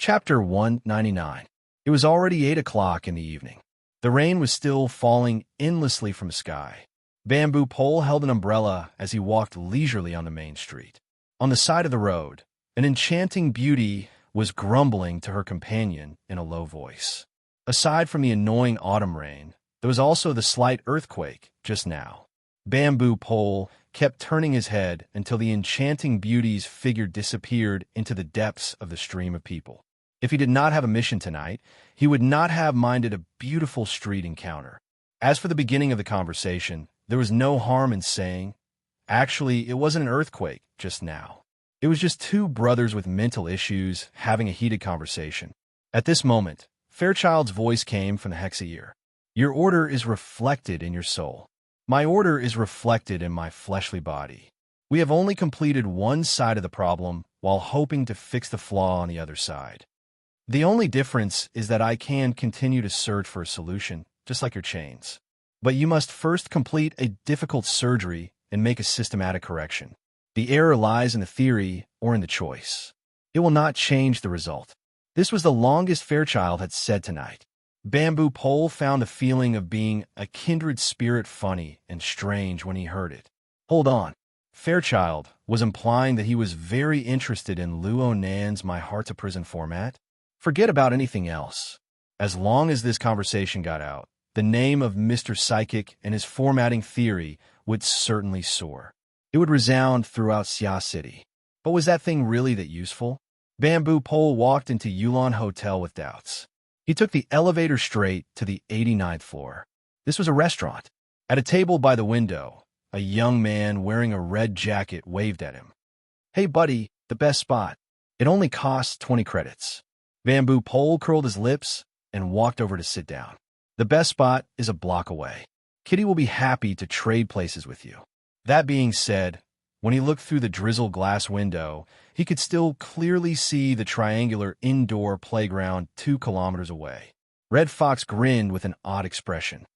Chapter 199. It was already 8 o'clock in the evening. The rain was still falling endlessly from the sky. Bamboo Pole held an umbrella as he walked leisurely on the main street. On the side of the road, an enchanting beauty was grumbling to her companion in a low voice. Aside from the annoying autumn rain, there was also the slight earthquake just now. Bamboo Pole kept turning his head until the enchanting beauty's figure disappeared into the depths of the stream of people. If he did not have a mission tonight, he would not have minded a beautiful street encounter. As for the beginning of the conversation, there was no harm in saying, actually, it wasn't an earthquake just now. It was just two brothers with mental issues having a heated conversation. At this moment, Fairchild's voice came from the Hex's ear. Your order is reflected in your soul. My order is reflected in my fleshly body. We have only completed one side of the problem while hoping to fix the flaw on the other side. The only difference is that I can continue to search for a solution, just like your chains. But you must first complete a difficult surgery and make a systematic correction. The error lies in the theory or in the choice. It will not change the result. This was the longest Fairchild had said tonight. Bamboo Pole found the feeling of being a kindred spirit funny and strange when he heard it. Hold on. Fairchild was implying that he was very interested in Luo Nan's My Heart's a Prison format. Forget about anything else. As long as this conversation got out, the name of Mr. Psychic and his formatting theory would certainly soar. It would resound throughout Xia City. But was that thing really that useful? Bamboo Pole walked into Yulon Hotel with doubts. He took the elevator straight to the 89th floor. This was a restaurant. At a table by the window, a young man wearing a red jacket waved at him. Hey buddy, the best spot. It only costs 20 credits. Bamboo Pole curled his lips and walked over to sit down. The best spot is a block away. Kitty will be happy to trade places with you. That being said, when he looked through the drizzle glass window, he could still clearly see the triangular indoor playground 2 kilometers away. Red Fox grinned with an odd expression.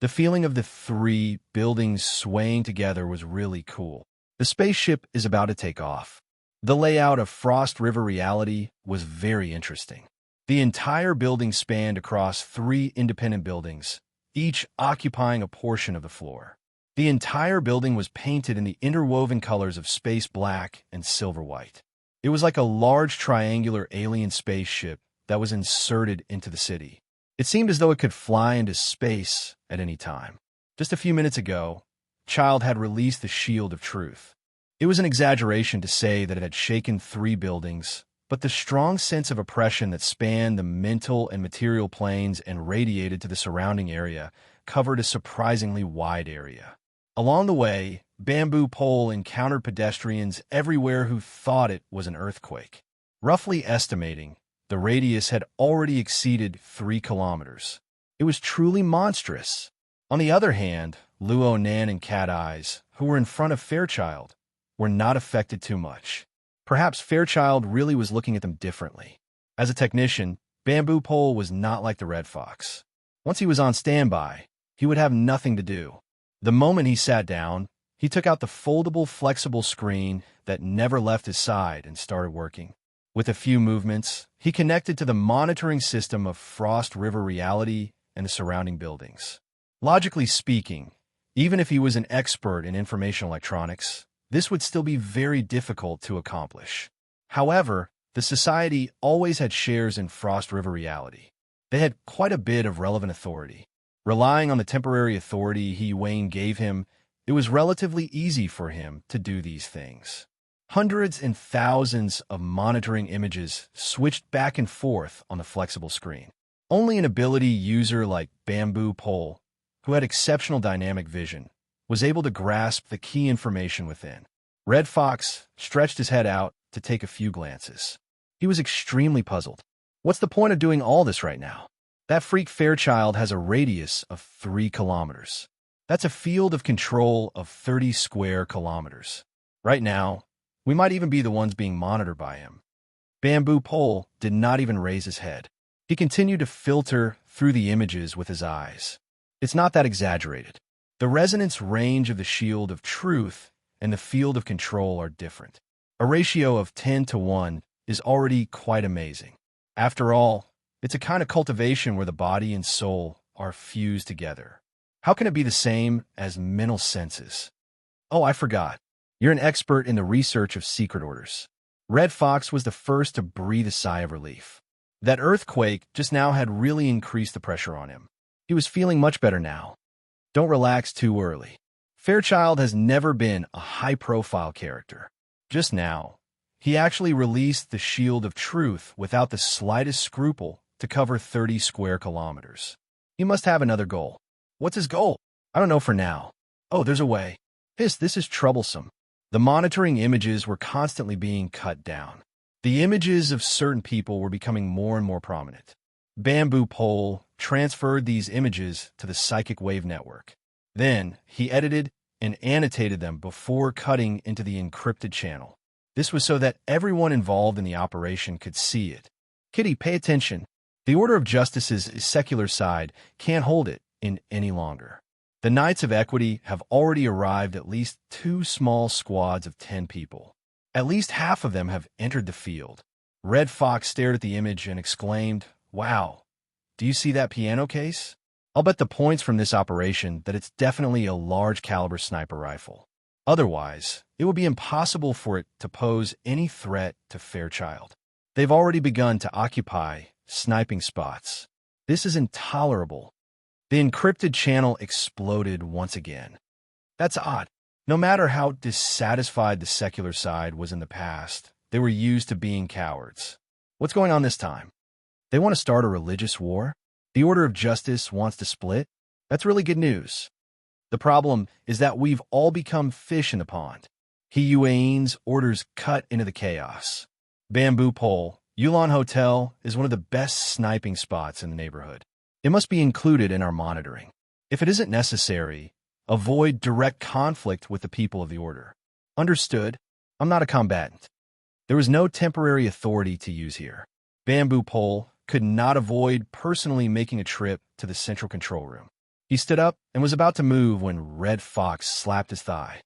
The feeling of the 3 buildings swaying together was really cool. The spaceship is about to take off. The layout of Frost River Reality was very interesting. The entire building spanned across 3 independent buildings, each occupying a portion of the floor. The entire building was painted in the interwoven colors of space black and silver white. It was like a large triangular alien spaceship that was inserted into the city. It seemed as though it could fly into space at any time. Just a few minutes ago, Child had released the Shield of Truth. It was an exaggeration to say that it had shaken 3 buildings, but the strong sense of oppression that spanned the mental and material planes and radiated to the surrounding area covered a surprisingly wide area. Along the way, Bamboo Pole encountered pedestrians everywhere who thought it was an earthquake. Roughly estimating, the radius had already exceeded 3 kilometers. It was truly monstrous. On the other hand, Luo Nan and Cat Eyes, who were in front of Fairchild, were not affected too much. Perhaps Fairchild really was looking at them differently. As a technician, Bamboo Pole was not like the Red Fox. Once he was on standby, he would have nothing to do. The moment he sat down, he took out the foldable, flexible screen that never left his side and started working. With a few movements, he connected to the monitoring system of Frost River Reality and the surrounding buildings. Logically speaking, even if he was an expert in information electronics, this would still be very difficult to accomplish. However, the Society always had shares in Frost River Reality. They had quite a bit of relevant authority. Relying on the temporary authority Wayne gave him, it was relatively easy for him to do these things. Hundreds and thousands of monitoring images switched back and forth on the flexible screen. Only an ability user like Bamboo Pole, who had exceptional dynamic vision, was able to grasp the key information within. Red Fox stretched his head out to take a few glances. He was extremely puzzled. What's the point of doing all this right now? That freak Fairchild has a radius of 3 kilometers. That's a field of control of 30 square kilometers. Right now, we might even be the ones being monitored by him. Bamboo Pole did not even raise his head. He continued to filter through the images with his eyes. It's not that exaggerated. The resonance range of the Shield of Truth and the field of control are different. A ratio of 10 to 1 is already quite amazing. After all, it's a kind of cultivation where the body and soul are fused together. How can it be the same as mental senses? Oh, I forgot. You're an expert in the research of secret orders. Red Fox was the first to breathe a sigh of relief. That earthquake just now had really increased the pressure on him. He was feeling much better now. Don't relax too early. Fairchild has never been a high-profile character. Just now, he actually released the Shield of Truth without the slightest scruple to cover 30 square kilometers. He must have another goal. What's his goal? I don't know for now. Oh, there's a way. This is troublesome. The monitoring images were constantly being cut down. The images of certain people were becoming more and more prominent. Bamboo Pole transferred these images to the psychic wave network. Then, he edited and annotated them before cutting into the encrypted channel. This was so that everyone involved in the operation could see it. Kitty, pay attention. The Order of Justice's secular side can't hold it in any longer. The Knights of Equity have already arrived at least 2 small squads of 10 people. At least half of them have entered the field. Red Fox stared at the image and exclaimed, "Wow, do you see that piano case? I'll bet the points from this operation that it's definitely a large-caliber sniper rifle. Otherwise, it would be impossible for it to pose any threat to Fairchild. They've already begun to occupy sniping spots. This is intolerable." The encrypted channel exploded once again. That's odd. No matter how dissatisfied the secular side was in the past, they were used to being cowards. What's going on this time? They want to start a religious war? The Order of Justice wants to split? That's really good news. The problem is that we've all become fish in the pond. Hiyuan's orders cut into the chaos. Bamboo Pole, Yulon Hotel, is one of the best sniping spots in the neighborhood. It must be included in our monitoring. If it isn't necessary, avoid direct conflict with the people of the Order. Understood? I'm not a combatant. There was no temporary authority to use here. Bamboo Pole could not avoid personally making a trip to the central control room. He stood up and was about to move when Red Fox slapped his thigh.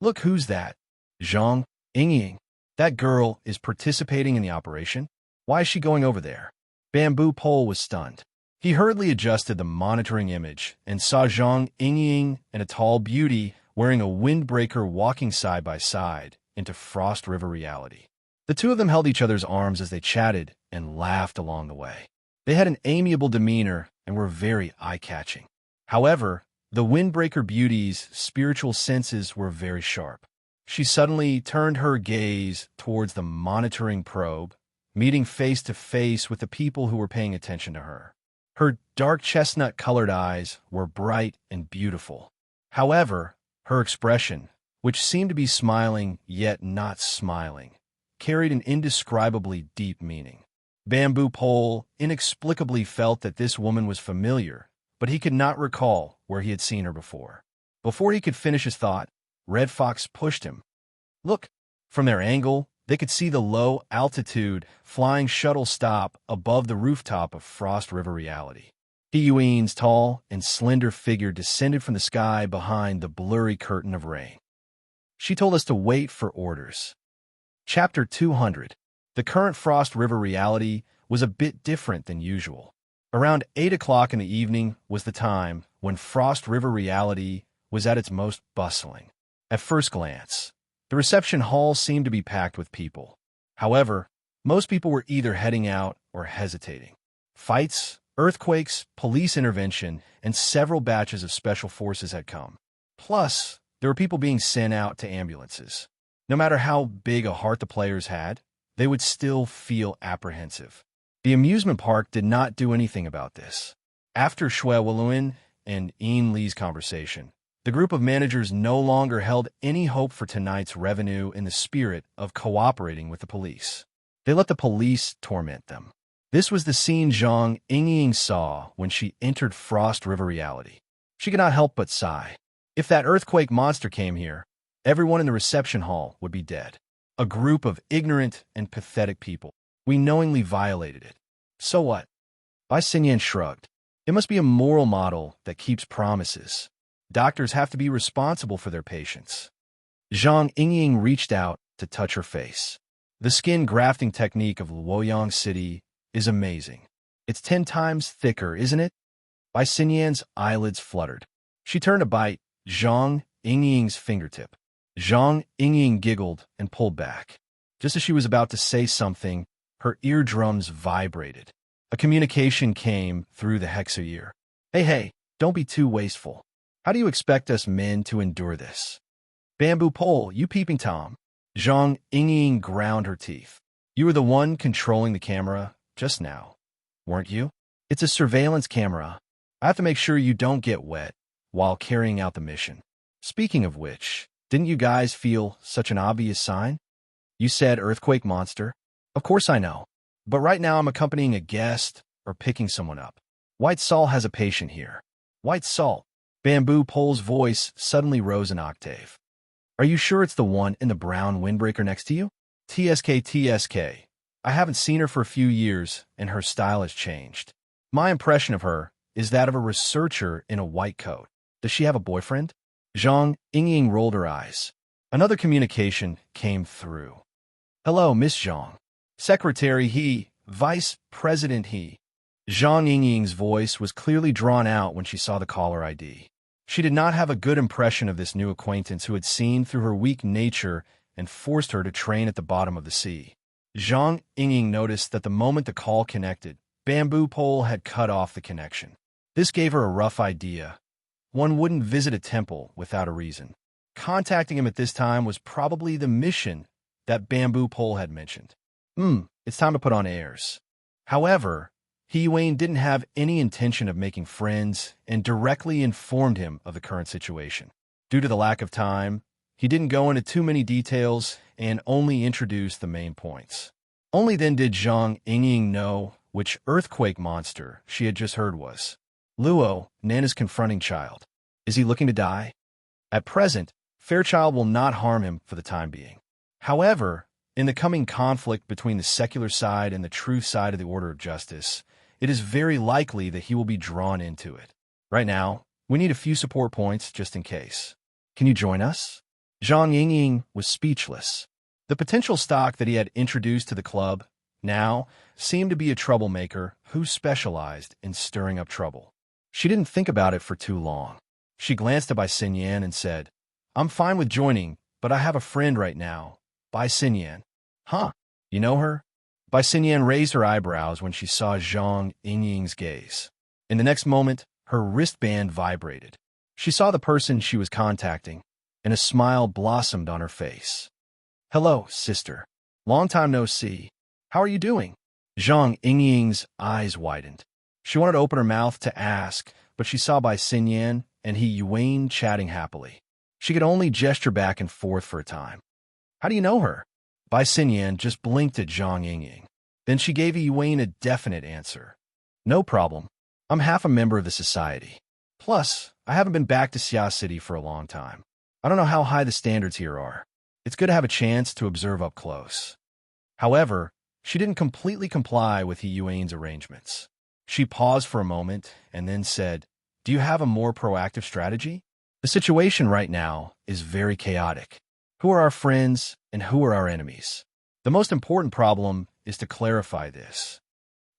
"Look, who's that?" "Zhang Yingying. That girl is participating in the operation? Why is she going over there?" Bamboo Pole was stunned. He hurriedly adjusted the monitoring image and saw Zhang Yingying and a tall beauty wearing a windbreaker walking side by side into Frost River reality. The two of them held each other's arms as they chatted and laughed along the way. They had an amiable demeanor and were very eye-catching. However, the windbreaker beauty's spiritual senses were very sharp. She suddenly turned her gaze towards the monitoring probe, meeting face to face with the people who were paying attention to her. Her dark chestnut-colored eyes were bright and beautiful. However, her expression, which seemed to be smiling yet not smiling, carried an indescribably deep meaning. Bamboo Pole inexplicably felt that this woman was familiar, but he could not recall where he had seen her before. Before he could finish his thought, Red Fox pushed him. Look! From their angle, they could see the low-altitude flying shuttle stop above the rooftop of Frost River reality. Hiyuan's tall and slender figure descended from the sky behind the blurry curtain of rain. She told us to wait for orders. Chapter 200. The current Frost River reality was a bit different than usual. Around 8 o'clock in the evening was the time when Frost River reality was at its most bustling. At first glance, the reception hall seemed to be packed with people. However, most people were either heading out or hesitating. Fights, earthquakes, police intervention, and several batches of special forces had come. Plus, there were people being sent out to ambulances. No matter how big a heart the players had, they would still feel apprehensive. The amusement park did not do anything about this. After Shui Waluin and Ian Lee's conversation, the group of managers no longer held any hope for tonight's revenue in the spirit of cooperating with the police. They let the police torment them. This was the scene Zhang Yingying saw when she entered Frost River reality. She could not help but sigh. If that earthquake monster came here, everyone in the reception hall would be dead. A group of ignorant and pathetic people. We knowingly violated it. So what? Bai Xinyan shrugged. It must be a moral model that keeps promises. Doctors have to be responsible for their patients. Zhang Yingying reached out to touch her face. The skin grafting technique of Luoyang City is amazing. It's 10 times thicker, isn't it? Bai Xinyan's eyelids fluttered. She turned to bite Zhang Yingying's fingertip. Zhang Yingying giggled and pulled back. Just as she was about to say something, her eardrums vibrated. A communication came through the hexa ear. Hey, don't be too wasteful. How do you expect us men to endure this? Bamboo pole, you peeping Tom. Zhang Yingying ground her teeth. You were the one controlling the camera just now, weren't you? It's a surveillance camera. I have to make sure you don't get wet while carrying out the mission. Speaking of which, didn't you guys feel such an obvious sign? You said earthquake monster. Of course I know. But right now I'm accompanying a guest or picking someone up. White Salt has a patient here. White Salt. Bamboo Pole's voice suddenly rose an octave. Are you sure it's the one in the brown windbreaker next to you? TSK. I haven't seen her for a few years, and her style has changed. My impression of her is that of a researcher in a white coat. Does she have a boyfriend? Zhang Yingying rolled her eyes. Another communication came through. Hello, Miss Zhang. Secretary he, Vice President he. Zhang Yingying's voice was clearly drawn out when she saw the caller ID. She did not have a good impression of this new acquaintance who had seen through her weak nature and forced her to train at the bottom of the sea. Zhang Yingying noticed that the moment the call connected, Bamboo Pole had cut off the connection. This gave her a rough idea. One wouldn't visit a temple without a reason. Contacting him at this time was probably the mission that Bamboo Pole had mentioned. It's time to put on airs. However, He Wayne didn't have any intention of making friends and directly informed him of the current situation. Due to the lack of time, he didn't go into too many details and only introduced the main points. Only then did Zhang Yingying know which earthquake monster she had just heard was. Luo, Nana's confronting child. Is he looking to die? At present, Fairchild will not harm him for the time being. However, in the coming conflict between the secular side and the truth side of the order of justice, it is very likely that he will be drawn into it. Right now, we need a few support points just in case. Can you join us? Zhang Yingying was speechless. The potential stock that he had introduced to the club now seemed to be a troublemaker who specialized in stirring up trouble. She didn't think about it for too long. She glanced at Bai Xinyan and said, I'm fine with joining, but I have a friend right now, Bai Xinyan. Huh? You know her? Bai Xinyan raised her eyebrows when she saw Zhang Yingying's gaze. In the next moment, her wristband vibrated. She saw the person she was contacting, and a smile blossomed on her face. Hello, sister. Long time no see. How are you doing? Zhang Yingying's eyes widened. She wanted to open her mouth to ask, but she saw Bai Xinyan and He Wayne chatting happily. She could only gesture back and forth for a time. How do you know her? Bai Xinyan just blinked at Zhang Yingying. Then she gave He Wayne a definite answer. No problem. I'm half a member of the society. Plus, I haven't been back to Xia City for a long time. I don't know how high the standards here are. It's good to have a chance to observe up close. However, she didn't completely comply with He Wayne's arrangements. She paused for a moment and then said, Do you have a more proactive strategy? The situation right now is very chaotic. Who are our friends and who are our enemies? The most important problem is to clarify this.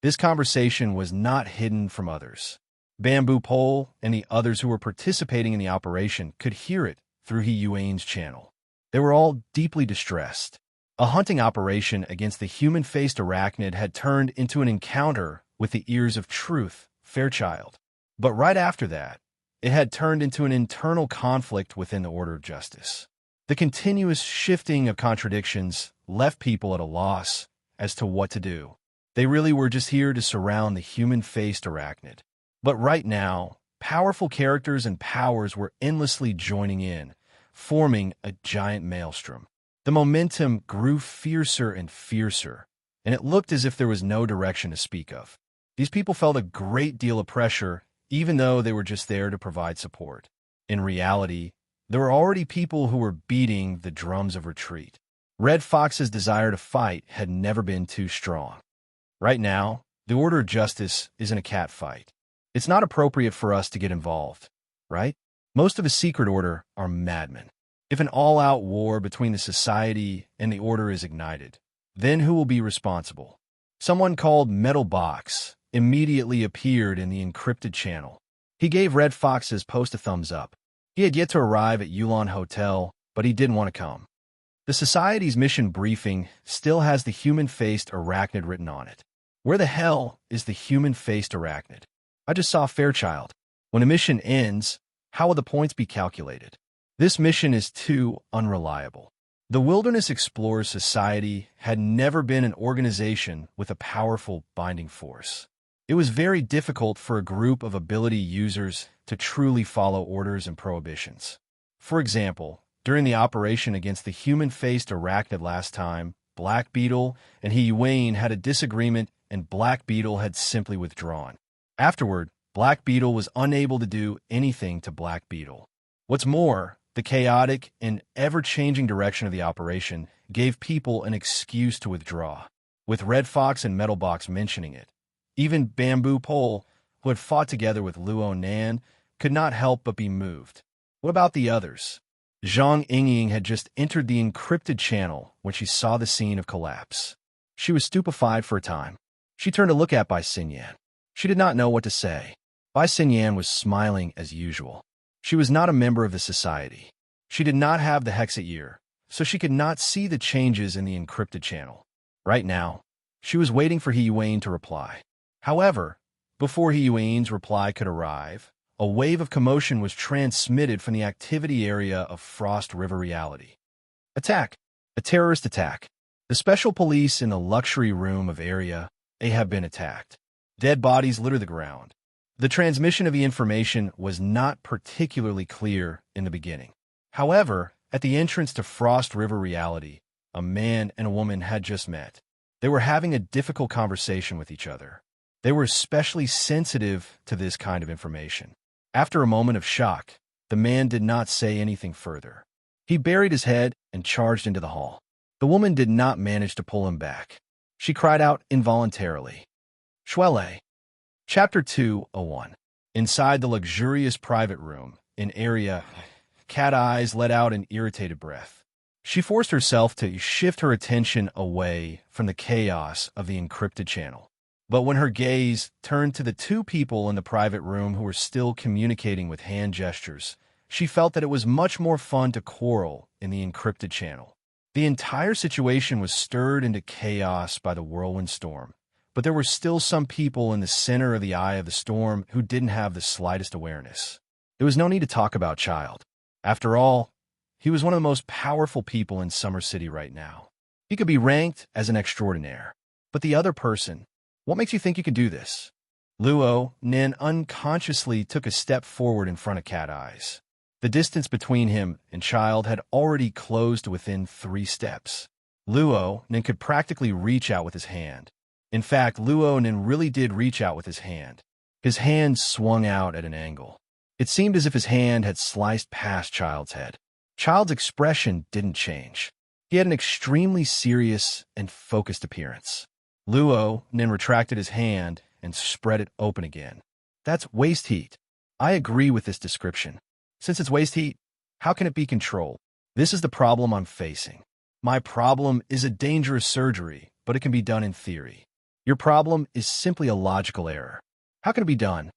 This conversation was not hidden from others. Bamboo Pole and the others who were participating in the operation could hear it through He Wayne's channel. They were all deeply distressed. A hunting operation against the human-faced arachnid had turned into an encounter with the ears of truth, Fairchild. But right after that, it had turned into an internal conflict within the order of justice. The continuous shifting of contradictions left people at a loss as to what to do. They really were just here to surround the human-faced arachnid. But right now, powerful characters and powers were endlessly joining in, forming a giant maelstrom. The momentum grew fiercer and fiercer, and it looked as if there was no direction to speak of. These people felt a great deal of pressure, even though they were just there to provide support. In reality, there were already people who were beating the drums of retreat. Red Fox's desire to fight had never been too strong. Right now, the order of justice isn't a cat fight. It's not appropriate for us to get involved, right? Most of the secret order are madmen. If an all-out war between the society and the order is ignited, then who will be responsible? Someone called Metal Box immediately appeared in the encrypted channel. He gave Red Fox's post a thumbs up. He had yet to arrive at Yulon Hotel, but he didn't want to come. The Society's mission briefing still has the human-faced arachnid written on it. Where the hell is the human-faced arachnid? I just saw Fairchild. When a mission ends, how will the points be calculated? This mission is too unreliable. The Wilderness Explorers Society had never been an organization with a powerful binding force. It was very difficult for a group of ability users to truly follow orders and prohibitions. For example, during the operation against the human-faced arachnid last time, Black Beetle and Hiyuane had a disagreement and Black Beetle had simply withdrawn. Afterward, Black Beetle was unable to do anything to Black Beetle. What's more, the chaotic and ever-changing direction of the operation gave people an excuse to withdraw, with Red Fox and Metal Box mentioning it. Even Bamboo Pole, who had fought together with Luo Nan, could not help but be moved. What about the others? Zhang Yingying had just entered the encrypted channel when she saw the scene of collapse. She was stupefied for a time. She turned to look at Bai Xinyan. She did not know what to say. Bai Xinyan was smiling as usual. She was not a member of the society. She did not have the Hexa ear, so she could not see the changes in the encrypted channel. Right now, she was waiting for Hiyuane to reply. However, before Hiyuane's reply could arrive, a wave of commotion was transmitted from the activity area of Frost River Reality. Attack! A terrorist attack. The special police in the luxury room of Area A have been attacked. Dead bodies litter the ground. The transmission of the information was not particularly clear in the beginning. However, at the entrance to Frost River Reality, a man and a woman had just met. They were having a difficult conversation with each other. They were especially sensitive to this kind of information. After a moment of shock, the man did not say anything further. He buried his head and charged into the hall. The woman did not manage to pull him back. She cried out involuntarily. Shuele. Chapter 201. Inside the luxurious private room, in Area, Cat Eyes let out an irritated breath. She forced herself to shift her attention away from the chaos of the encrypted channel. But when her gaze turned to the two people in the private room who were still communicating with hand gestures, she felt that it was much more fun to quarrel in the encrypted channel. The entire situation was stirred into chaos by the whirlwind storm, but there were still some people in the center of the eye of the storm who didn't have the slightest awareness. There was no need to talk about Child. After all, he was one of the most powerful people in Summer City right now. He could be ranked as an extraordinaire. But the other person, what makes you think you can do this? Luo Nin unconsciously took a step forward in front of Cat Eyes. The distance between him and Child had already closed within 3 steps. Luo Nin could practically reach out with his hand. In fact, Luo Nin really did reach out with his hand. His hand swung out at an angle. It seemed as if his hand had sliced past Child's head. Child's expression didn't change. He had an extremely serious and focused appearance. Luo Nin retracted his hand and spread it open again. That's waste heat. I agree with this description. Since it's waste heat, how can it be controlled? This is the problem I'm facing. My problem is a dangerous surgery, but it can be done in theory. Your problem is simply a logical error. How can it be done?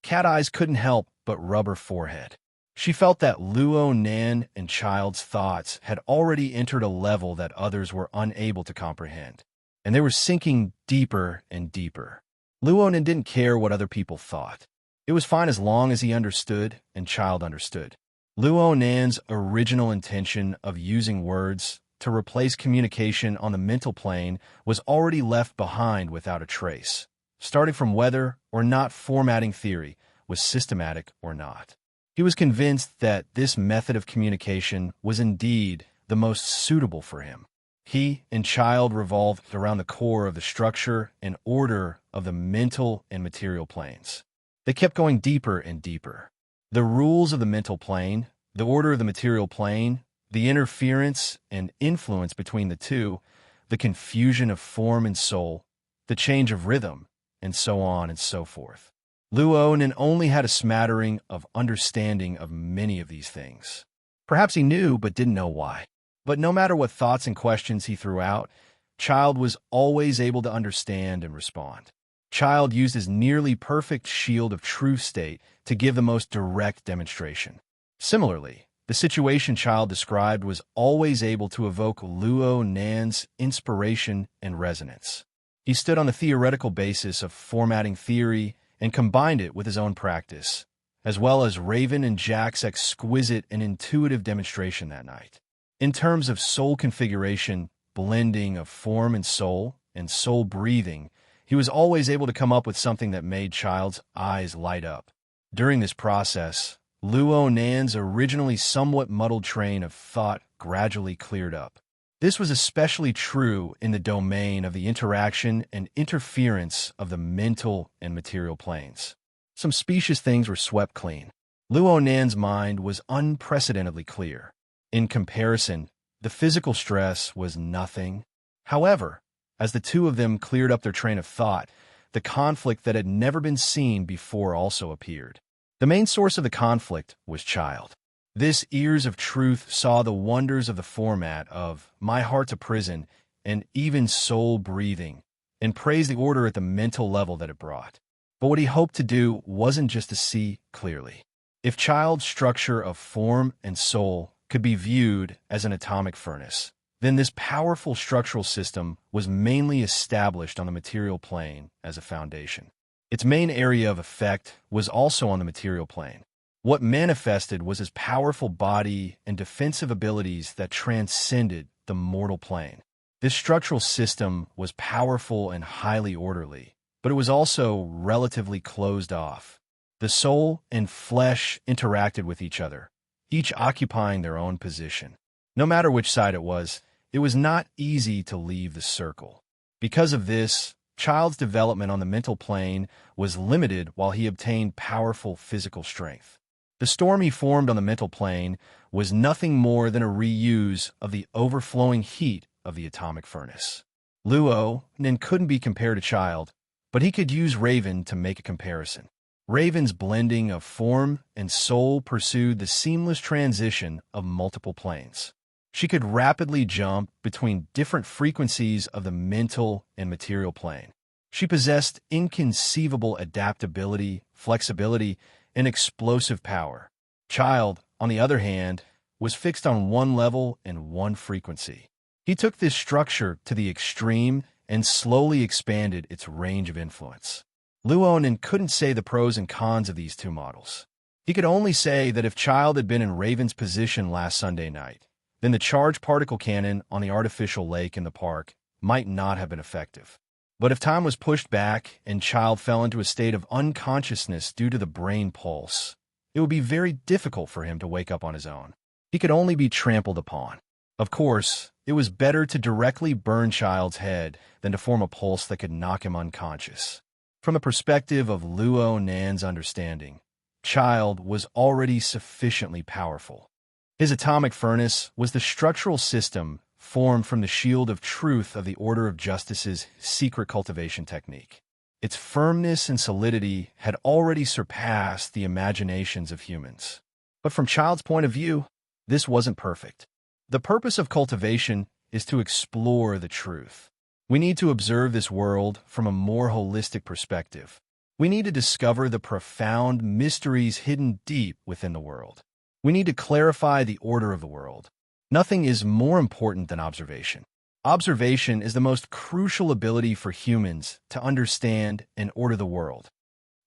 Cat Eyes couldn't help but rub her forehead. She felt that Luo Nan and Child's thoughts had already entered a level that others were unable to comprehend, and they were sinking deeper and deeper. Luo Nan didn't care what other people thought. It was fine as long as he understood and Child understood. Luo Nan's original intention of using words to replace communication on the mental plane was already left behind without a trace. Starting from whether or not formatting theory was systematic or not. He was convinced that this method of communication was indeed the most suitable for him. He and Child revolved around the core of the structure and order of the mental and material planes. They kept going deeper and deeper. The rules of the mental plane, the order of the material plane, the interference and influence between the two, the confusion of form and soul, the change of rhythm, and so on and so forth. Luo Nin only had a smattering of understanding of many of these things. Perhaps he knew but didn't know why. But no matter what thoughts and questions he threw out, Child was always able to understand and respond. Child used his nearly perfect shield of truth state to give the most direct demonstration. Similarly, the situation Child described was always able to evoke Luo Nan's inspiration and resonance. He stood on the theoretical basis of formatting theory and combined it with his own practice, as well as Raven and Jack's exquisite and intuitive demonstration that night. In terms of soul configuration, blending of form and soul breathing, he was always able to come up with something that made Child's eyes light up. During this process, Luo Nan's originally somewhat muddled train of thought gradually cleared up. This was especially true in the domain of the interaction and interference of the mental and material planes. Some specious things were swept clean. Luo Nan's mind was unprecedentedly clear. In comparison, the physical stress was nothing. However, as the two of them cleared up their train of thought, the conflict that had never been seen before also appeared. The main source of the conflict was Child. This Ears of Truth saw the wonders of the format of My Heart's a Prison and even soul breathing, and praised the order at the mental level that it brought. But what he hoped to do wasn't just to see clearly. If Child's structure of form and soul could be viewed as an atomic furnace, then this powerful structural system was mainly established on the material plane as a foundation. Its main area of effect was also on the material plane. What manifested was his powerful body and defensive abilities that transcended the mortal plane. This structural system was powerful and highly orderly, but it was also relatively closed off. The soul and flesh interacted with each other, each occupying their own position. No matter which side it was not easy to leave the circle. Because of this, Child's development on the mental plane was limited while he obtained powerful physical strength. The storm he formed on the mental plane was nothing more than a reuse of the overflowing heat of the atomic furnace. Luo Nan couldn't be compared to Child, but he could use Raven to make a comparison. Raven's blending of form and soul pursued the seamless transition of multiple planes. She could rapidly jump between different frequencies of the mental and material plane. She possessed inconceivable adaptability, flexibility, and explosive power. Child, on the other hand, was fixed on one level and one frequency. He took this structure to the extreme and slowly expanded its range of influence. Luo Nan couldn't say the pros and cons of these two models. He could only say that if Child had been in Raven's position last Sunday night, then the charged particle cannon on the artificial lake in the park might not have been effective. But if time was pushed back and Child fell into a state of unconsciousness due to the brain pulse, it would be very difficult for him to wake up on his own. He could only be trampled upon. Of course, it was better to directly burn Child's head than to form a pulse that could knock him unconscious. From the perspective of Luo Nan's understanding, Child was already sufficiently powerful. His atomic furnace was the structural system formed from the shield of truth of the Order of Justice's secret cultivation technique. Its firmness and solidity had already surpassed the imaginations of humans. But from Child's point of view, this wasn't perfect. The purpose of cultivation is to explore the truth. We need to observe this world from a more holistic perspective. We need to discover the profound mysteries hidden deep within the world. We need to clarify the order of the world. Nothing is more important than observation. Observation is the most crucial ability for humans to understand and order the world.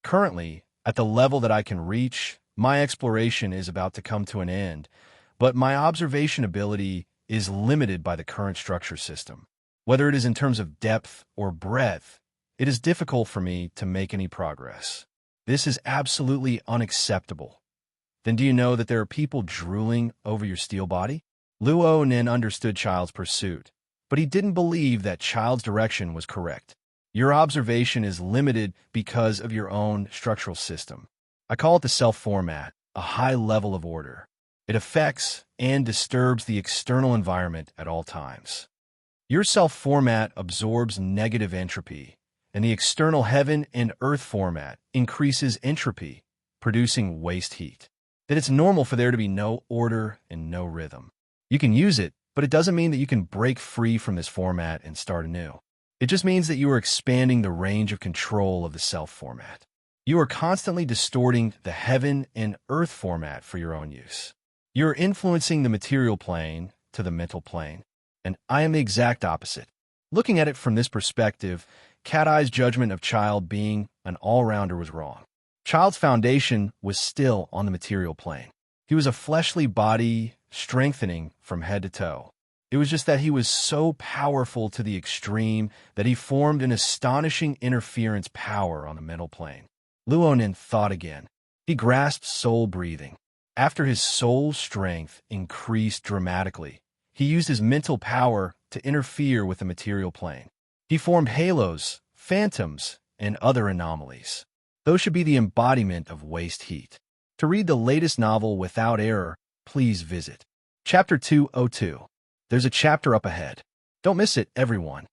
Currently, at the level that I can reach, my exploration is about to come to an end, but my observation ability is limited by the current structure system. Whether it is in terms of depth or breadth, it is difficult for me to make any progress. This is absolutely unacceptable. Then do you know that there are people drooling over your steel body? Luo Nan understood Child's pursuit, but he didn't believe that Child's direction was correct. Your observation is limited because of your own structural system. I call it the self-format, a high level of order. It affects and disturbs the external environment at all times. Your self-format absorbs negative entropy, and the external heaven and earth format increases entropy, producing waste heat. That it's normal for there to be no order and no rhythm. You can use it, but it doesn't mean that you can break free from this format and start anew. It just means that you are expanding the range of control of the self format. You are constantly distorting the heaven and earth format for your own use. You are influencing the material plane to the mental plane, and I am the exact opposite. Looking at it from this perspective, Cat Eye's judgment of Child being an all-rounder was wrong. Child's foundation was still on the material plane. He was a fleshly body strengthening from head to toe. It was just that he was so powerful to the extreme that he formed an astonishing interference power on the mental plane. Luonin thought again. He grasped soul breathing. After his soul strength increased dramatically, he used his mental power to interfere with the material plane. He formed halos, phantoms, and other anomalies. Those should be the embodiment of waste heat. To read the latest novel without error, please visit Chapter 202. There's a chapter up ahead. Don't miss it, everyone.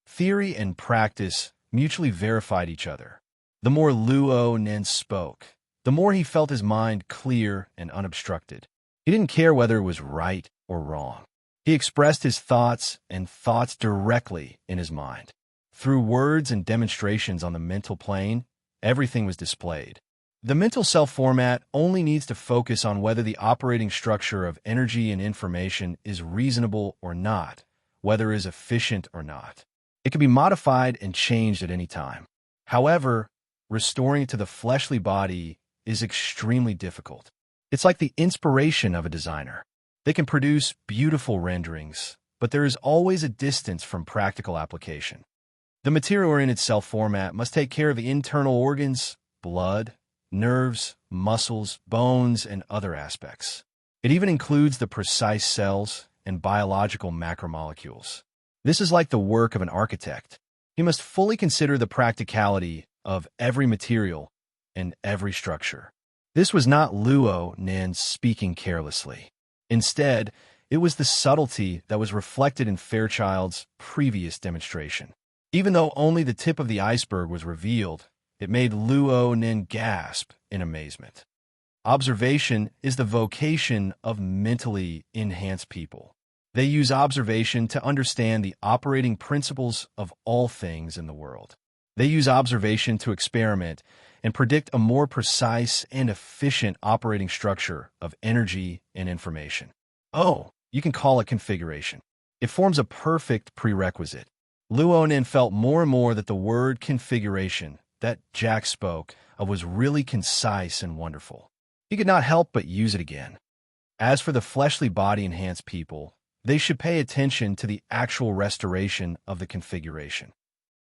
Theory and practice mutually verified each other. The more Luonin spoke, the more he felt his mind clear and unobstructed. He didn't care whether it was right or wrong. He expressed his thoughts and thoughts directly in his mind. Through words and demonstrations on the mental plane, everything was displayed. The mental self format only needs to focus on whether the operating structure of energy and information is reasonable or not, whether it is efficient or not. It can be modified and changed at any time. However, restoring it to the fleshly body is extremely difficult. It's like the inspiration of a designer. They can produce beautiful renderings, but there is always a distance from practical application. The material-oriented self format must take care of the internal organs, blood, nerves, muscles, bones, and other aspects. It even includes the precise cells and biological macromolecules. This is like the work of an architect. He must fully consider the practicality of every material and every structure. This was not Luonin speaking carelessly. Instead, it was the subtlety that was reflected in Fairchild's previous demonstration. Even though only the tip of the iceberg was revealed, it made Luonin gasp in amazement. Observation is the vocation of mentally enhanced people. They use observation to understand the operating principles of all things in the world. They use observation to experiment and predict a more precise and efficient operating structure of energy and information. Oh, you can call it configuration. It forms a perfect prerequisite. Luonin felt more and more that the word configuration that Jack spoke of was really concise and wonderful. He could not help but use it again. As for the fleshly body-enhanced people, they should pay attention to the actual restoration of the configuration.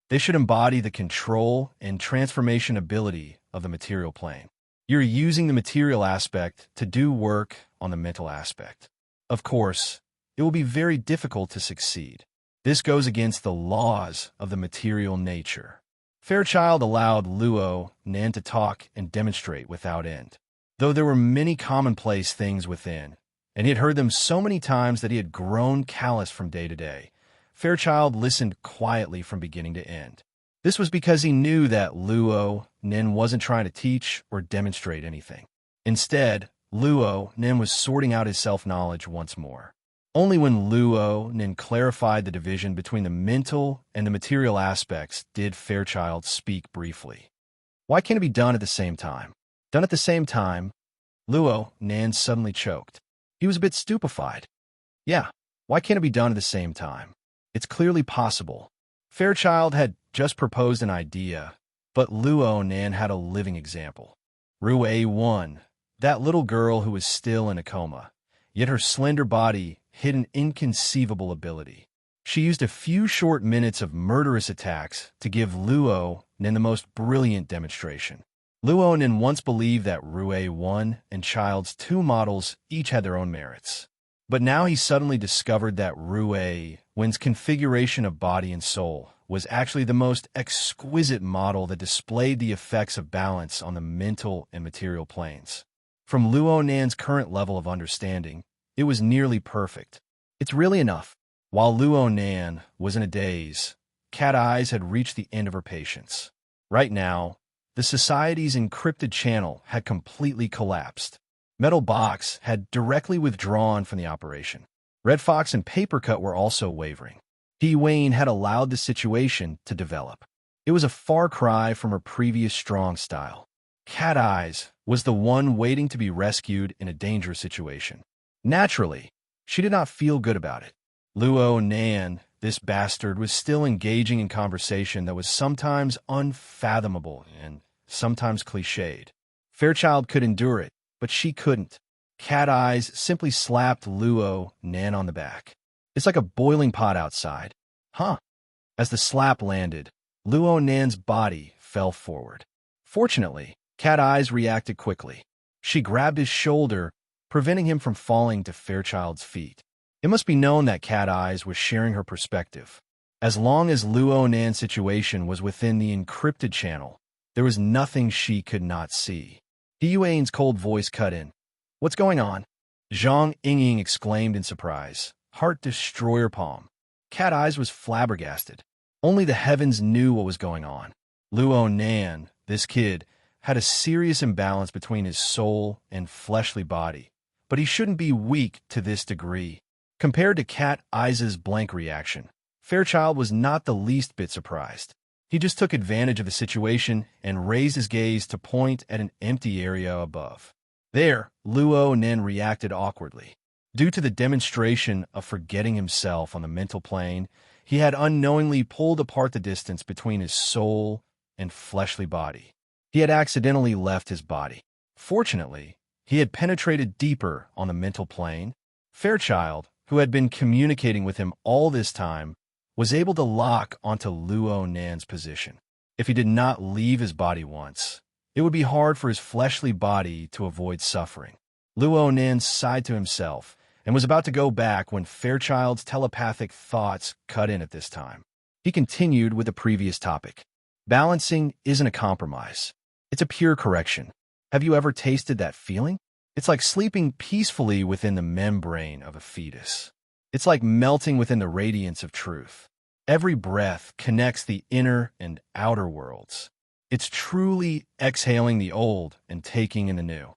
They should embody the control and transformation ability of the material plane. You're using the material aspect to do work on the mental aspect. Of course, it will be very difficult to succeed. This goes against the laws of the material nature. Fairchild allowed Luonin to talk and demonstrate without end. Though there were many commonplace things within, and he had heard them so many times that he had grown callous from day to day, Fairchild listened quietly from beginning to end. This was because he knew that Luonin wasn't trying to teach or demonstrate anything. Instead, Luonin was sorting out his self-knowledge once more. Only when Luonin clarified the division between the mental and the material aspects did Fairchild speak briefly. Why can't it be done at the same time? Done at the same time? Luonin suddenly choked. He was a bit stupefied. Yeah, why can't it be done at the same time? It's clearly possible. Fairchild had just proposed an idea, but Luonin had a living example. Rue-1, that little girl who was still in a coma, yet her slender body hid an inconceivable ability. She used a few short minutes of murderous attacks to give Luonin the most brilliant demonstration. Luonin once believed that Rue-1 and Child's two models each had their own merits. But now he suddenly discovered that Rue-1's configuration of body and soul was actually the most exquisite model that displayed the effects of balance on the mental and material planes. From Luonin's current level of understanding, it was nearly perfect. It's really enough. While Luonin was in a daze, Cat Eyes had reached the end of her patience. Right now, the society's encrypted channel had completely collapsed. Metal Box had directly withdrawn from the operation. Red Fox and Papercut were also wavering. Wayne had allowed the situation to develop. It was a far cry from her previous strong style. Cat Eyes was the one waiting to be rescued in a dangerous situation. Naturally, she did not feel good about it. Luo Nan, this bastard, was still engaging in conversation that was sometimes unfathomable and sometimes cliched. Fairchild could endure it, but she couldn't. Cat Eyes simply slapped Luo Nan on the back. "It's like a boiling pot outside." "Huh?" As the slap landed, Luo Nan's body fell forward. Fortunately, Cat Eyes reacted quickly. She grabbed his shoulder, preventing him from falling to Fairchild's feet. It must be known that Cat Eyes was sharing her perspective. As long as Luo Nan's situation was within the encrypted channel, there was nothing she could not see. Yuan's cold voice cut in. "What's going on?" Zhang Yingying exclaimed in surprise. Heart Destroyer Palm. Cat Eyes was flabbergasted. Only the heavens knew what was going on. Luo Nan, this kid, had a serious imbalance between his soul and fleshly body, but he shouldn't be weak to this degree. Compared to Cat Eyes' blank reaction, Fairchild was not the least bit surprised. He just took advantage of the situation and raised his gaze to point at an empty area above. There, Luo Nan reacted awkwardly. Due to the demonstration of forgetting himself on the mental plane, he had unknowingly pulled apart the distance between his soul and fleshly body. He had accidentally left his body. Fortunately, he had penetrated deeper on the mental plane. Fairchild, who had been communicating with him all this time, was able to lock onto Luo Nan's position. If he did not leave his body once, it would be hard for his fleshly body to avoid suffering. Luo Nan sighed to himself and was about to go back when Fairchild's telepathic thoughts cut in at this time. He continued with the previous topic. Balancing isn't a compromise. It's a pure correction. Have you ever tasted that feeling? It's like sleeping peacefully within the membrane of a fetus. It's like melting within the radiance of truth. Every breath connects the inner and outer worlds. It's truly exhaling the old and taking in the new.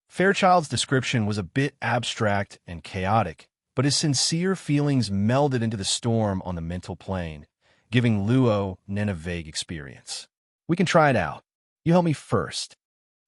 Fairchild's description was a bit abstract and chaotic, but his sincere feelings melded into the storm on the mental plane, giving Luo Nan a vague experience. "We can try it out. You help me first."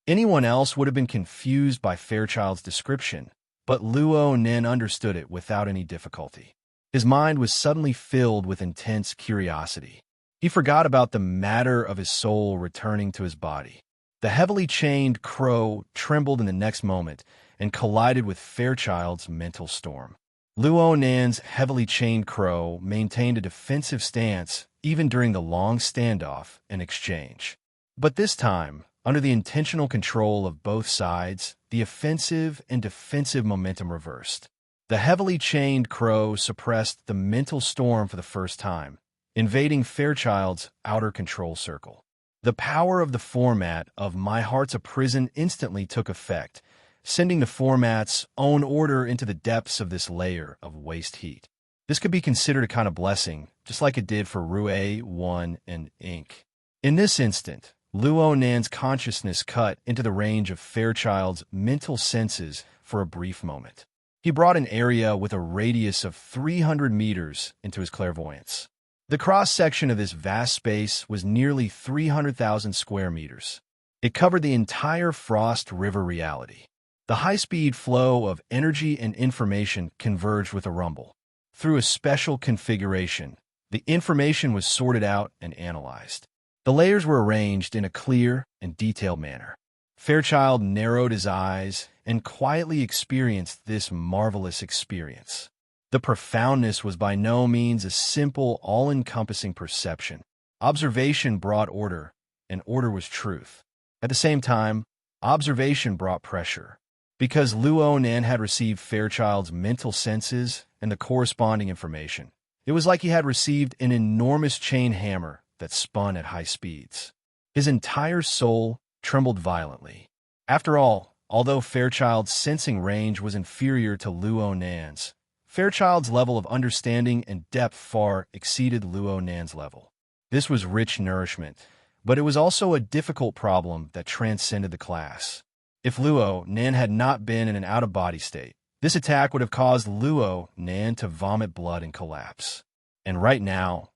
Anyone else would have been confused by Fairchild's description, but Luo Nan understood it without any difficulty. His mind was suddenly filled with intense curiosity. He forgot about the matter of his soul returning to his body. The heavily chained crow trembled in the next moment and collided with Fairchild's mental storm. Luo Nan's heavily chained crow maintained a defensive stance even during the long standoff and exchange. But this time, under the intentional control of both sides, the offensive and defensive momentum reversed. The heavily chained crow suppressed the mental storm for the first time, invading Fairchild's outer control circle. The power of the format of My Heart's a Prison instantly took effect, sending the format's own order into the depths of this layer of waste heat. This could be considered a kind of blessing, just like it did for Rue 1 and Ink. In this instant, Luo Nan's consciousness cut into the range of Fairchild's mental senses for a brief moment. He brought an area with a radius of 300 meters into his clairvoyance. The cross-section of this vast space was nearly 300,000 square meters. It covered the entire Frost River reality. The high-speed flow of energy and information converged with a rumble. Through a special configuration, the information was sorted out and analyzed. The layers were arranged in a clear and detailed manner. Fairchild narrowed his eyes and quietly experienced this marvelous experience. The profoundness was by no means a simple, all-encompassing perception. Observation brought order, and order was truth. At the same time, observation brought pressure. Because Luo Nan had received Fairchild's mental senses and the corresponding information, it was like he had received an enormous chain hammer that spun at high speeds. His entire soul trembled violently. After all, although Fairchild's sensing range was inferior to Luo Nan's, Fairchild's level of understanding and depth far exceeded Luo Nan's level. This was rich nourishment, but it was also a difficult problem that transcended the class. If Luo Nan had not been in an out-of-body state, This attack would have caused Luo Nan to vomit blood and collapse. And right now,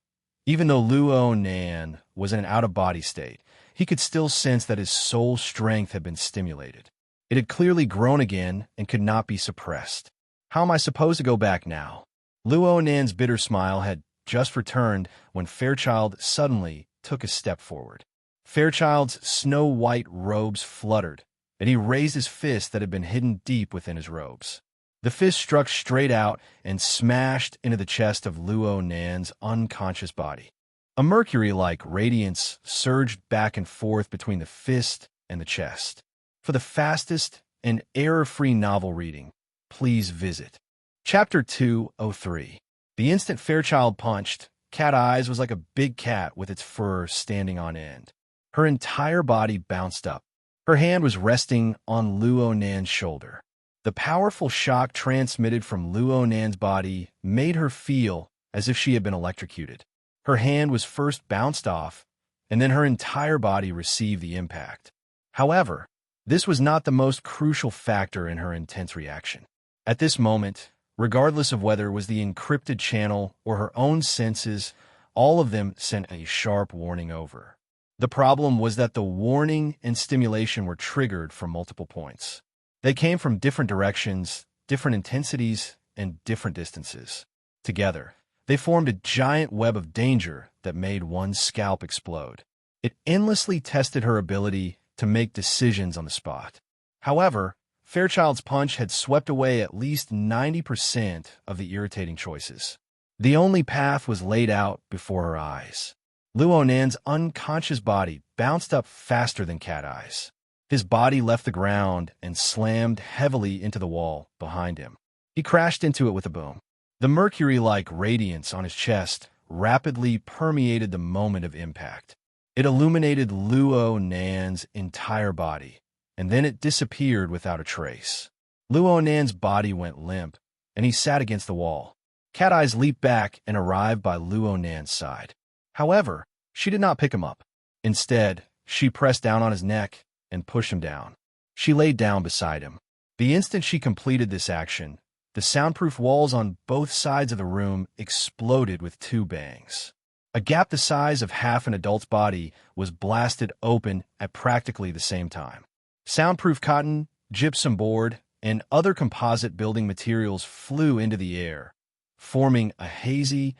even though Luo Nan was in an out-of-body state, he could still sense that his soul strength had been stimulated. It had clearly grown again and could not be suppressed. How am I supposed to go back now? Luo Nan's bitter smile had just returned when Fairchild suddenly took a step forward. Fairchild's snow-white robes fluttered, and he raised his fist that had been hidden deep within his robes. The fist struck straight out and smashed into the chest of Luo Nan's unconscious body. A mercury-like radiance surged back and forth between the fist and the chest. For the fastest and error-free novel reading, please visit Chapter 203. The instant Fairchild punched, Cat Eyes was like a big cat with its fur standing on end. Her entire body bounced up. Her hand was resting on Luo Nan's shoulder. The powerful shock transmitted from Luo Nan's body made her feel as if she had been electrocuted. Her hand was first bounced off, and then her entire body received the impact. However, this was not the most crucial factor in her intense reaction. At this moment, regardless of whether it was the encrypted channel or her own senses, all of them sent a sharp warning over. The problem was that the warning and stimulation were triggered from multiple points. They came from different directions, different intensities, and different distances. Together, they formed a giant web of danger that made one's scalp explode. It endlessly tested her ability to make decisions on the spot. However, Fairchild's punch had swept away at least 90% of the irritating choices. The only path was laid out before her eyes. Luo Nan's unconscious body bounced up faster than Cat Eyes. His body left the ground and slammed heavily into the wall behind him. He crashed into it with a boom. The mercury-like radiance on his chest rapidly permeated the moment of impact. It illuminated Luo Nan's entire body, and then it disappeared without a trace. Luo Nan's body went limp, and he sat against the wall. Cat Eyes leaped back and arrived by Luo Nan's side. However, she did not pick him up. Instead, she pressed down on his neck and pushed him down. She laid down beside him. The instant she completed this action, the soundproof walls on both sides of the room exploded with two bangs. A gap the size of half an adult's body was blasted open at practically the same time. Soundproof cotton, gypsum board, and other composite building materials flew into the air, forming a hazy,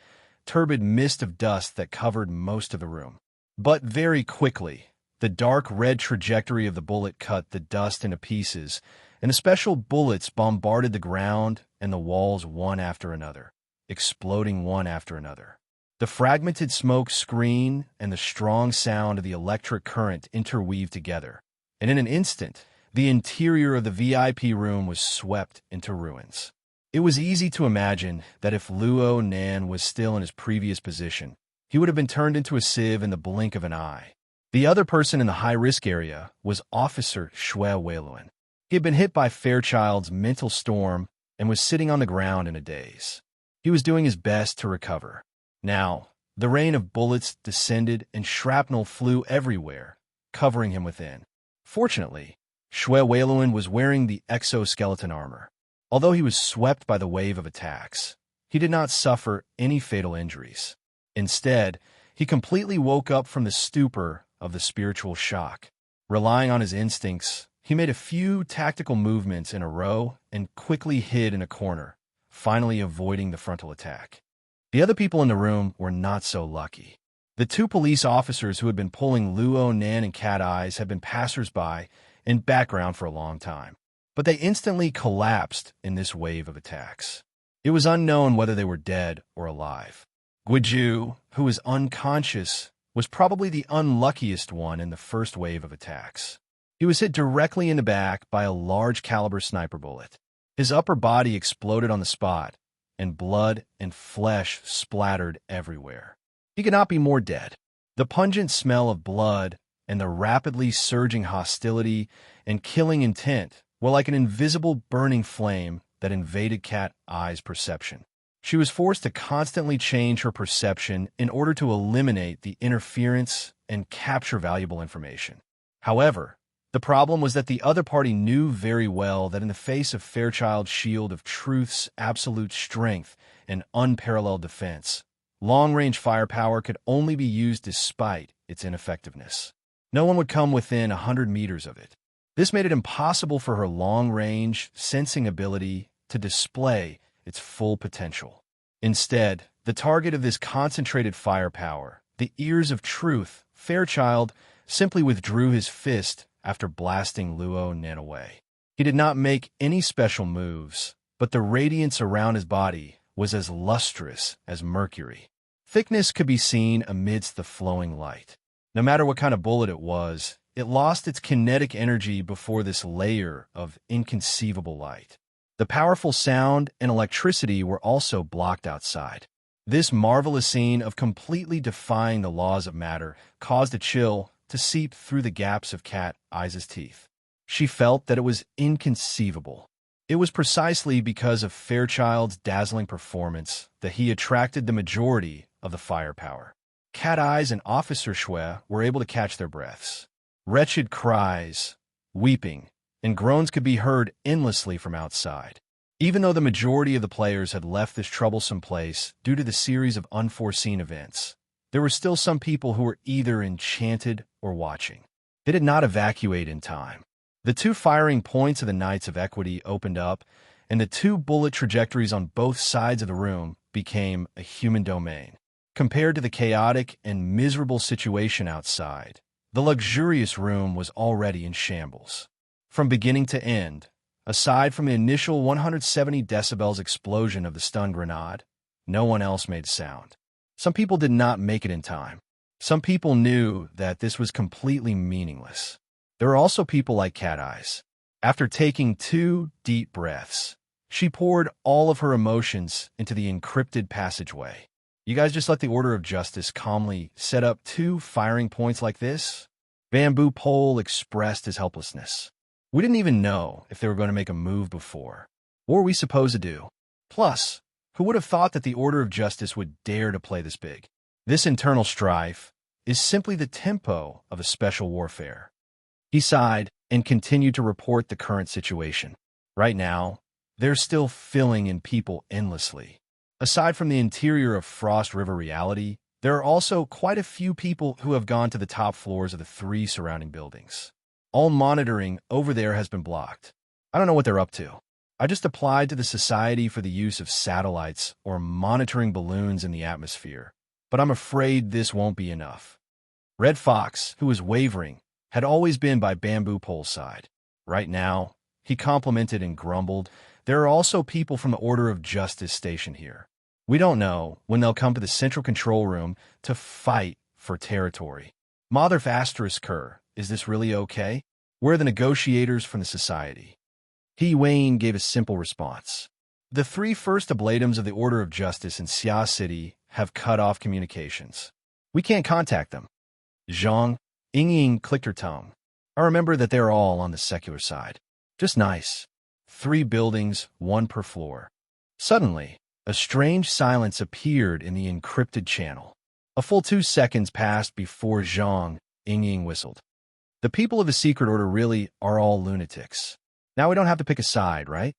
turbid mist of dust that covered most of the room. But very quickly, the dark red trajectory of the bullet cut the dust into pieces, and the special bullets bombarded the ground and the walls one after another, exploding one after another. The fragmented smoke screen and the strong sound of the electric current interweaved together, and in an instant, the interior of the VIP room was swept into ruins. It was easy to imagine that if Luo Nan was still in his previous position, he would have been turned into a sieve in the blink of an eye. The other person in the high-risk area was Officer Xue Weiluan. He had been hit by Fairchild's mental storm and was sitting on the ground in a daze. He was doing his best to recover. Now, the rain of bullets descended and shrapnel flew everywhere, covering him within. Fortunately, Xue Weiluan was wearing the exoskeleton armor. Although he was swept by the wave of attacks, he did not suffer any fatal injuries. Instead, he completely woke up from the stupor of the spiritual shock. Relying on his instincts, he made a few tactical movements in a row and quickly hid in a corner, finally avoiding the frontal attack. The other people in the room were not so lucky. The two police officers who had been pulling Luo Nan and Cat Eyes had been passers-by in background for a long time, but they instantly collapsed in this wave of attacks. It was unknown whether they were dead or alive. Guiju, who was unconscious, was probably the unluckiest one in the first wave of attacks. He was hit directly in the back by a large-caliber sniper bullet. His upper body exploded on the spot, and blood and flesh splattered everywhere. He could not be more dead. The pungent smell of blood and the rapidly surging hostility and killing intent were like an invisible burning flame that invaded Cat Eye's perception. She was forced to constantly change her perception in order to eliminate the interference and capture valuable information. However, The problem was that the other party knew very well that in the face of Fairchild's shield of truth's absolute strength and unparalleled defense, long-range firepower could only be used despite its ineffectiveness. No one would come within 100 meters of it. This made it impossible for her long-range, sensing ability to display its full potential. Instead, the target of this concentrated firepower, the ears of truth, Fairchild, simply withdrew his fist after blasting Luo Nan away. He did not make any special moves, but the radiance around his body was as lustrous as mercury. Thickness could be seen amidst the flowing light. No matter what kind of bullet it was, it lost its kinetic energy before this layer of inconceivable light. The powerful sound and electricity were also blocked outside. This marvelous scene of completely defying the laws of matter caused a chill to seep through the gaps of Cat Eye's teeth. She felt that it was inconceivable. It was precisely because of Fairchild's dazzling performance that he attracted the majority of the firepower. Cat Eyes and Officer Shui were able to catch their breaths. Wretched cries, weeping, and groans could be heard endlessly from outside. Even though the majority of the players had left this troublesome place due to the series of unforeseen events, there were still some people who were either enchanted or watching. They did not evacuate in time. The two firing points of the Knights of Equity opened up, and the two bullet trajectories on both sides of the room became a human domain. Compared to the chaotic and miserable situation outside, the luxurious room was already in shambles. From beginning to end, aside from the initial 170 decibels explosion of the stun grenade, no one else made sound. Some people did not make it in time. Some people knew that this was completely meaningless. There were also people like Cat Eyes. After taking 2 deep breaths, she poured all of her emotions into the encrypted passageway. You guys just let the Order of Justice calmly set up 2 firing points like this? Bamboo Pole expressed his helplessness. We didn't even know if they were going to make a move before. What were we supposed to do? Plus, who would have thought that the Order of Justice would dare to play this big? This internal strife is simply the tempo of a special warfare. He sighed and continued to report the current situation. Right now, they're still filling in people endlessly. Aside from the interior of Frost River Reality, there are also quite a few people who have gone to the top floors of the 3 surrounding buildings. All monitoring over there has been blocked. I don't know what they're up to. I just applied to the Society for the use of satellites or monitoring balloons in the atmosphere, but I'm afraid this won't be enough. Red Fox, who was wavering, had always been by Bamboo Pole's side. Right now, he complimented and grumbled, there are also people from the Order of Justice stationed here. We don't know when they'll come to the central control room to fight for territory. Mother of Asterisk Kerr, is this really okay? We're the negotiators from the Society. He Wayne gave a simple response. The 3 first ablatums of the Order of Justice in Xia City have cut off communications. We can't contact them. Zhang, Ying clicked her tongue. I remember that they're all on the secular side. Just nice. 3 buildings, 1 per floor. Suddenly, a strange silence appeared in the encrypted channel. A full 2 seconds passed before Zhang Ying whistled. The people of the Secret Order really are all lunatics. Now we don't have to pick a side, right?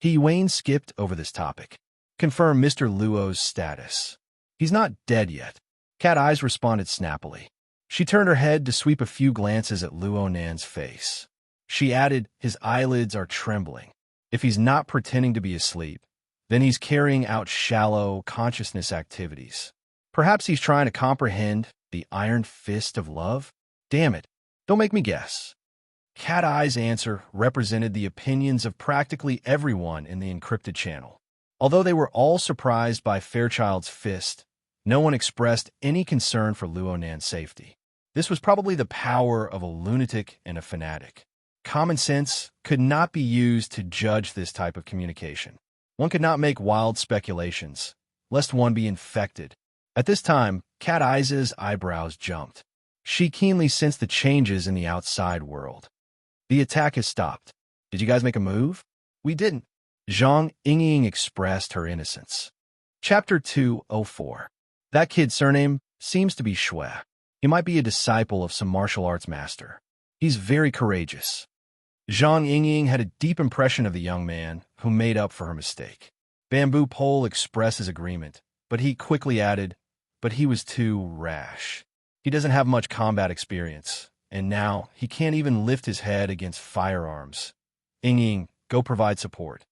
He Wayne skipped over this topic. Confirm Mr. Luo's status. He's not dead yet. Cat Eyes responded snappily. She turned her head to sweep a few glances at Luo Nan's face. She added, his eyelids are trembling. If he's not pretending to be asleep, then he's carrying out shallow consciousness activities. Perhaps he's trying to comprehend the iron fist of love? Damn it, don't make me guess. Cat Eye's answer represented the opinions of practically everyone in the encrypted channel. Although they were all surprised by Fairchild's fist, no one expressed any concern for Luo Nan's safety. This was probably the power of a lunatic and a fanatic. Common sense could not be used to judge this type of communication. One could not make wild speculations, lest one be infected. At this time, Cat Eyes' eyebrows jumped. She keenly sensed the changes in the outside world. The attack has stopped. Did you guys make a move? We didn't. Zhang Ying expressed her innocence. Chapter 204. That kid's surname seems to be Shui. He might be a disciple of some martial arts master. He's very courageous. Zhang Yingying had a deep impression of the young man who made up for her mistake. Bamboo Pole expressed his agreement, but he quickly added, but he was too rash. He doesn't have much combat experience, and now he can't even lift his head against firearms. Yingying, go provide support.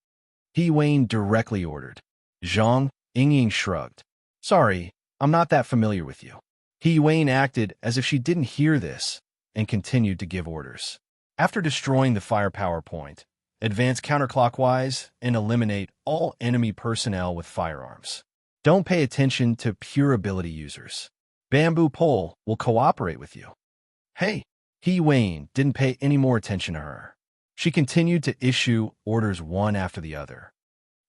He Wayne directly ordered. Zhang Yingying shrugged. Sorry, I'm not that familiar with you. He Wayne acted as if she didn't hear this and continued to give orders. After destroying the firepower point, advance counterclockwise and eliminate all enemy personnel with firearms. Don't pay attention to pure ability users. Bamboo Pole will cooperate with you. Hey, He Wayne didn't pay any more attention to her. She continued to issue orders one after the other.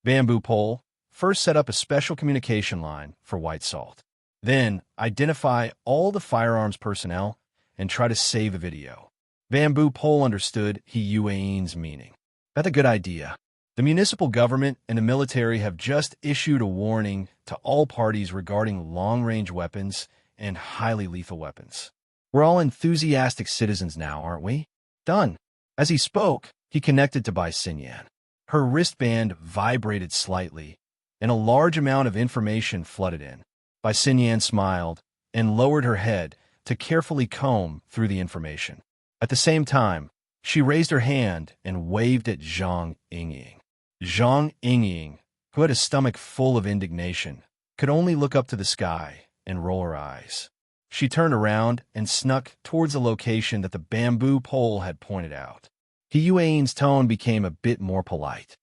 Bamboo Pole first set up a special communication line for White Salt. Then identify all the firearms personnel and try to save the video. Bamboo Pole understood He Wayne's meaning. That's a good idea. The municipal government and the military have just issued a warning to all parties regarding long-range weapons and highly lethal weapons. We're all enthusiastic citizens now, aren't we? Done. As he spoke, he connected to Bai Xinyan. Her wristband vibrated slightly, and a large amount of information flooded in. Bai Xinyan smiled and lowered her head to carefully comb through the information. At the same time, she raised her hand and waved at Zhang Yingying. Zhang Yingying, who had a stomach full of indignation, could only look up to the sky and roll her eyes. She turned around and snuck towards the location that the bamboo pole had pointed out. He Wayne's tone became a bit more polite.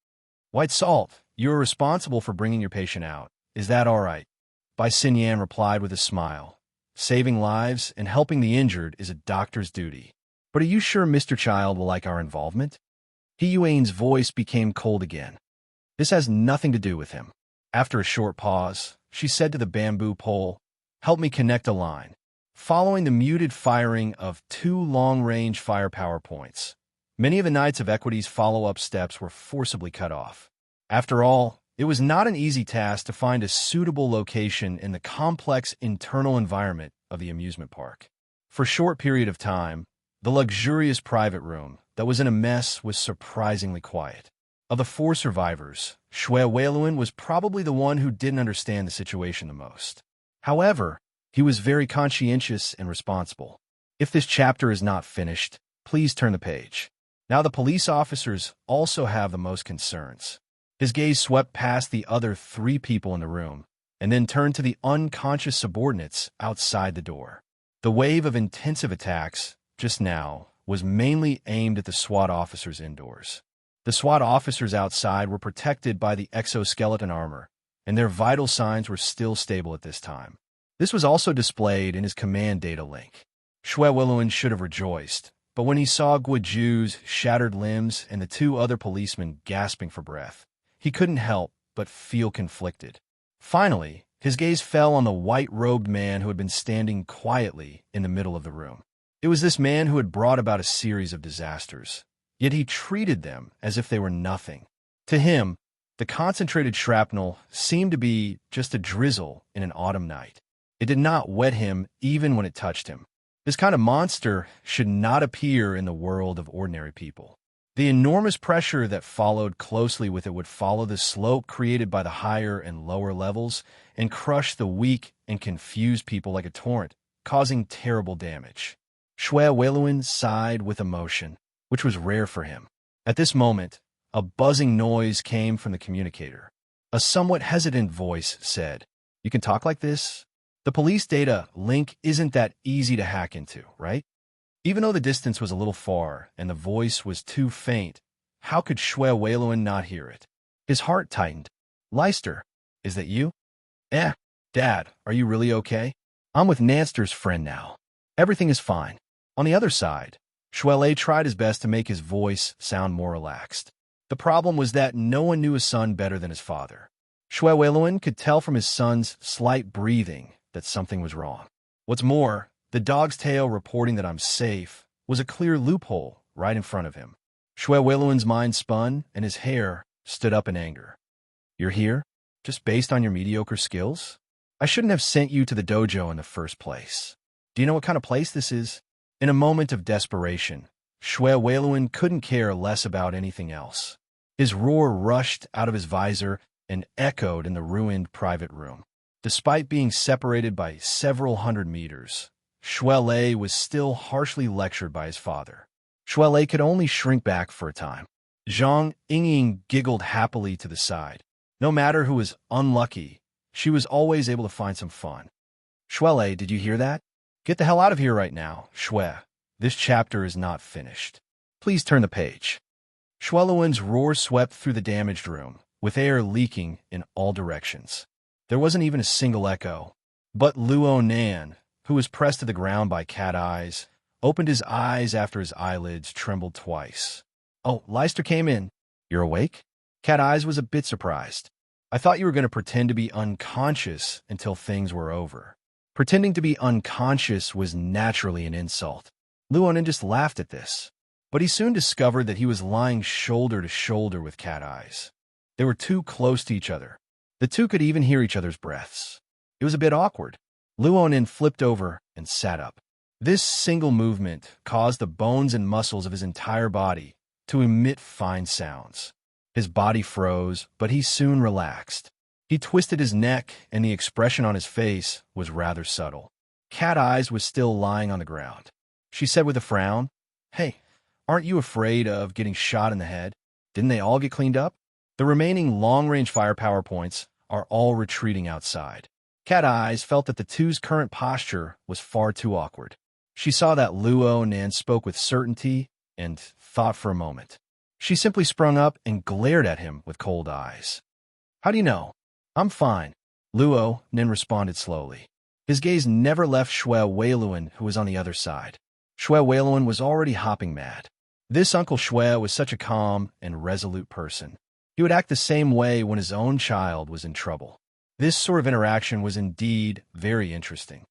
White Salt, you're responsible for bringing your patient out. Is that all right? Bai Xinyan replied with a smile. Saving lives and helping the injured is a doctor's duty. But are you sure Mr. Child will like our involvement? He Wayne's voice became cold again. This has nothing to do with him. After a short pause, she said to the bamboo pole, help me connect a line. Following the muted firing of 2 long-range firepower points, many of the Knights of Equity's follow-up steps were forcibly cut off. After all, it was not an easy task to find a suitable location in the complex internal environment of the amusement park. For a short period of time, the luxurious private room that was in a mess was surprisingly quiet. Of the 4 survivors, Shui Weiluan was probably the one who didn't understand the situation the most. However, he was very conscientious and responsible. If this chapter is not finished, please turn the page. Now the police officers also have the most concerns. His gaze swept past the other 3 people in the room, and then turned to the unconscious subordinates outside the door. The wave of intensive attacks, just now, was mainly aimed at the SWAT officers indoors. The SWAT officers outside were protected by the exoskeleton armor, and their vital signs were still stable at this time. This was also displayed in his command data link. Shui Weiluan should have rejoiced, but when he saw Guoju's shattered limbs and the 2 other policemen gasping for breath, he couldn't help but feel conflicted. Finally, his gaze fell on the white-robed man who had been standing quietly in the middle of the room. It was this man who had brought about a series of disasters, yet he treated them as if they were nothing. To him, the concentrated shrapnel seemed to be just a drizzle in an autumn night. It did not wet him even when it touched him. This kind of monster should not appear in the world of ordinary people. The enormous pressure that followed closely with it would follow the slope created by the higher and lower levels and crush the weak and confused people like a torrent, causing terrible damage. Shui Weiluan sighed with emotion, which was rare for him. At this moment, a buzzing noise came from the communicator. A somewhat hesitant voice said, "You can talk like this? The police data link isn't that easy to hack into, right?" Even though the distance was a little far and the voice was too faint, how could Shui Weiluan not hear it? His heart tightened. "Leister, is that you?" Dad, are you really okay? I'm with Nanster's friend now. Everything is fine." On the other side, Shui tried his best to make his voice sound more relaxed. The problem was that no one knew his son better than his father. Shui Weiluan could tell from his son's slight breathing that something was wrong. What's more, the dog's tail reporting that I'm safe was a clear loophole right in front of him. Shui Weiluan's mind spun and his hair stood up in anger. "You're here? Just based on your mediocre skills? I shouldn't have sent you to the dojo in the first place. Do you know what kind of place this is?" In a moment of desperation, Shwe Wayluin couldn't care less about anything else. His roar rushed out of his visor and echoed in the ruined private room. Despite being separated by several hundred meters, Shwe was still harshly lectured by his father. Shwe could only shrink back for a time. Zhang Yingying giggled happily to the side. No matter who was unlucky, she was always able to find some fun. Shwe, did you hear that? Get the hell out of here right now, Shwe. This chapter is not finished. Please turn the page. Shweluin's roar swept through the damaged room, with air leaking in all directions. There wasn't even a single echo. But Luo Nan, who was pressed to the ground by cat eyes, opened his eyes after his eyelids trembled twice. Oh, Leister came in. You're awake? Cat Eyes was a bit surprised. I thought you were going to pretend to be unconscious until things were over. Pretending to be unconscious was naturally an insult. Luonin just laughed at this. But he soon discovered that he was lying shoulder to shoulder with Cat Eyes. They were too close to each other. The two could even hear each other's breaths. It was a bit awkward. Luonin flipped over and sat up. This single movement caused the bones and muscles of his entire body to emit fine sounds. His body froze, but he soon relaxed. He twisted his neck, and the expression on his face was rather subtle. Cat Eyes was still lying on the ground. She said with a frown, Hey, aren't you afraid of getting shot in the head? Didn't they all get cleaned up? The remaining long-range firepower points are all retreating outside. Cat Eyes felt that the two's current posture was far too awkward. She saw that Luo Nan spoke with certainty and thought for a moment. She simply sprung up and glared at him with cold eyes. How do you know? I'm fine, Luo Nan responded slowly. His gaze never left Shwe Wayluin, who was on the other side. Shwe Wayluin was already hopping mad. This Uncle Shwe was such a calm and resolute person. He would act the same way when his own child was in trouble. This sort of interaction was indeed very interesting.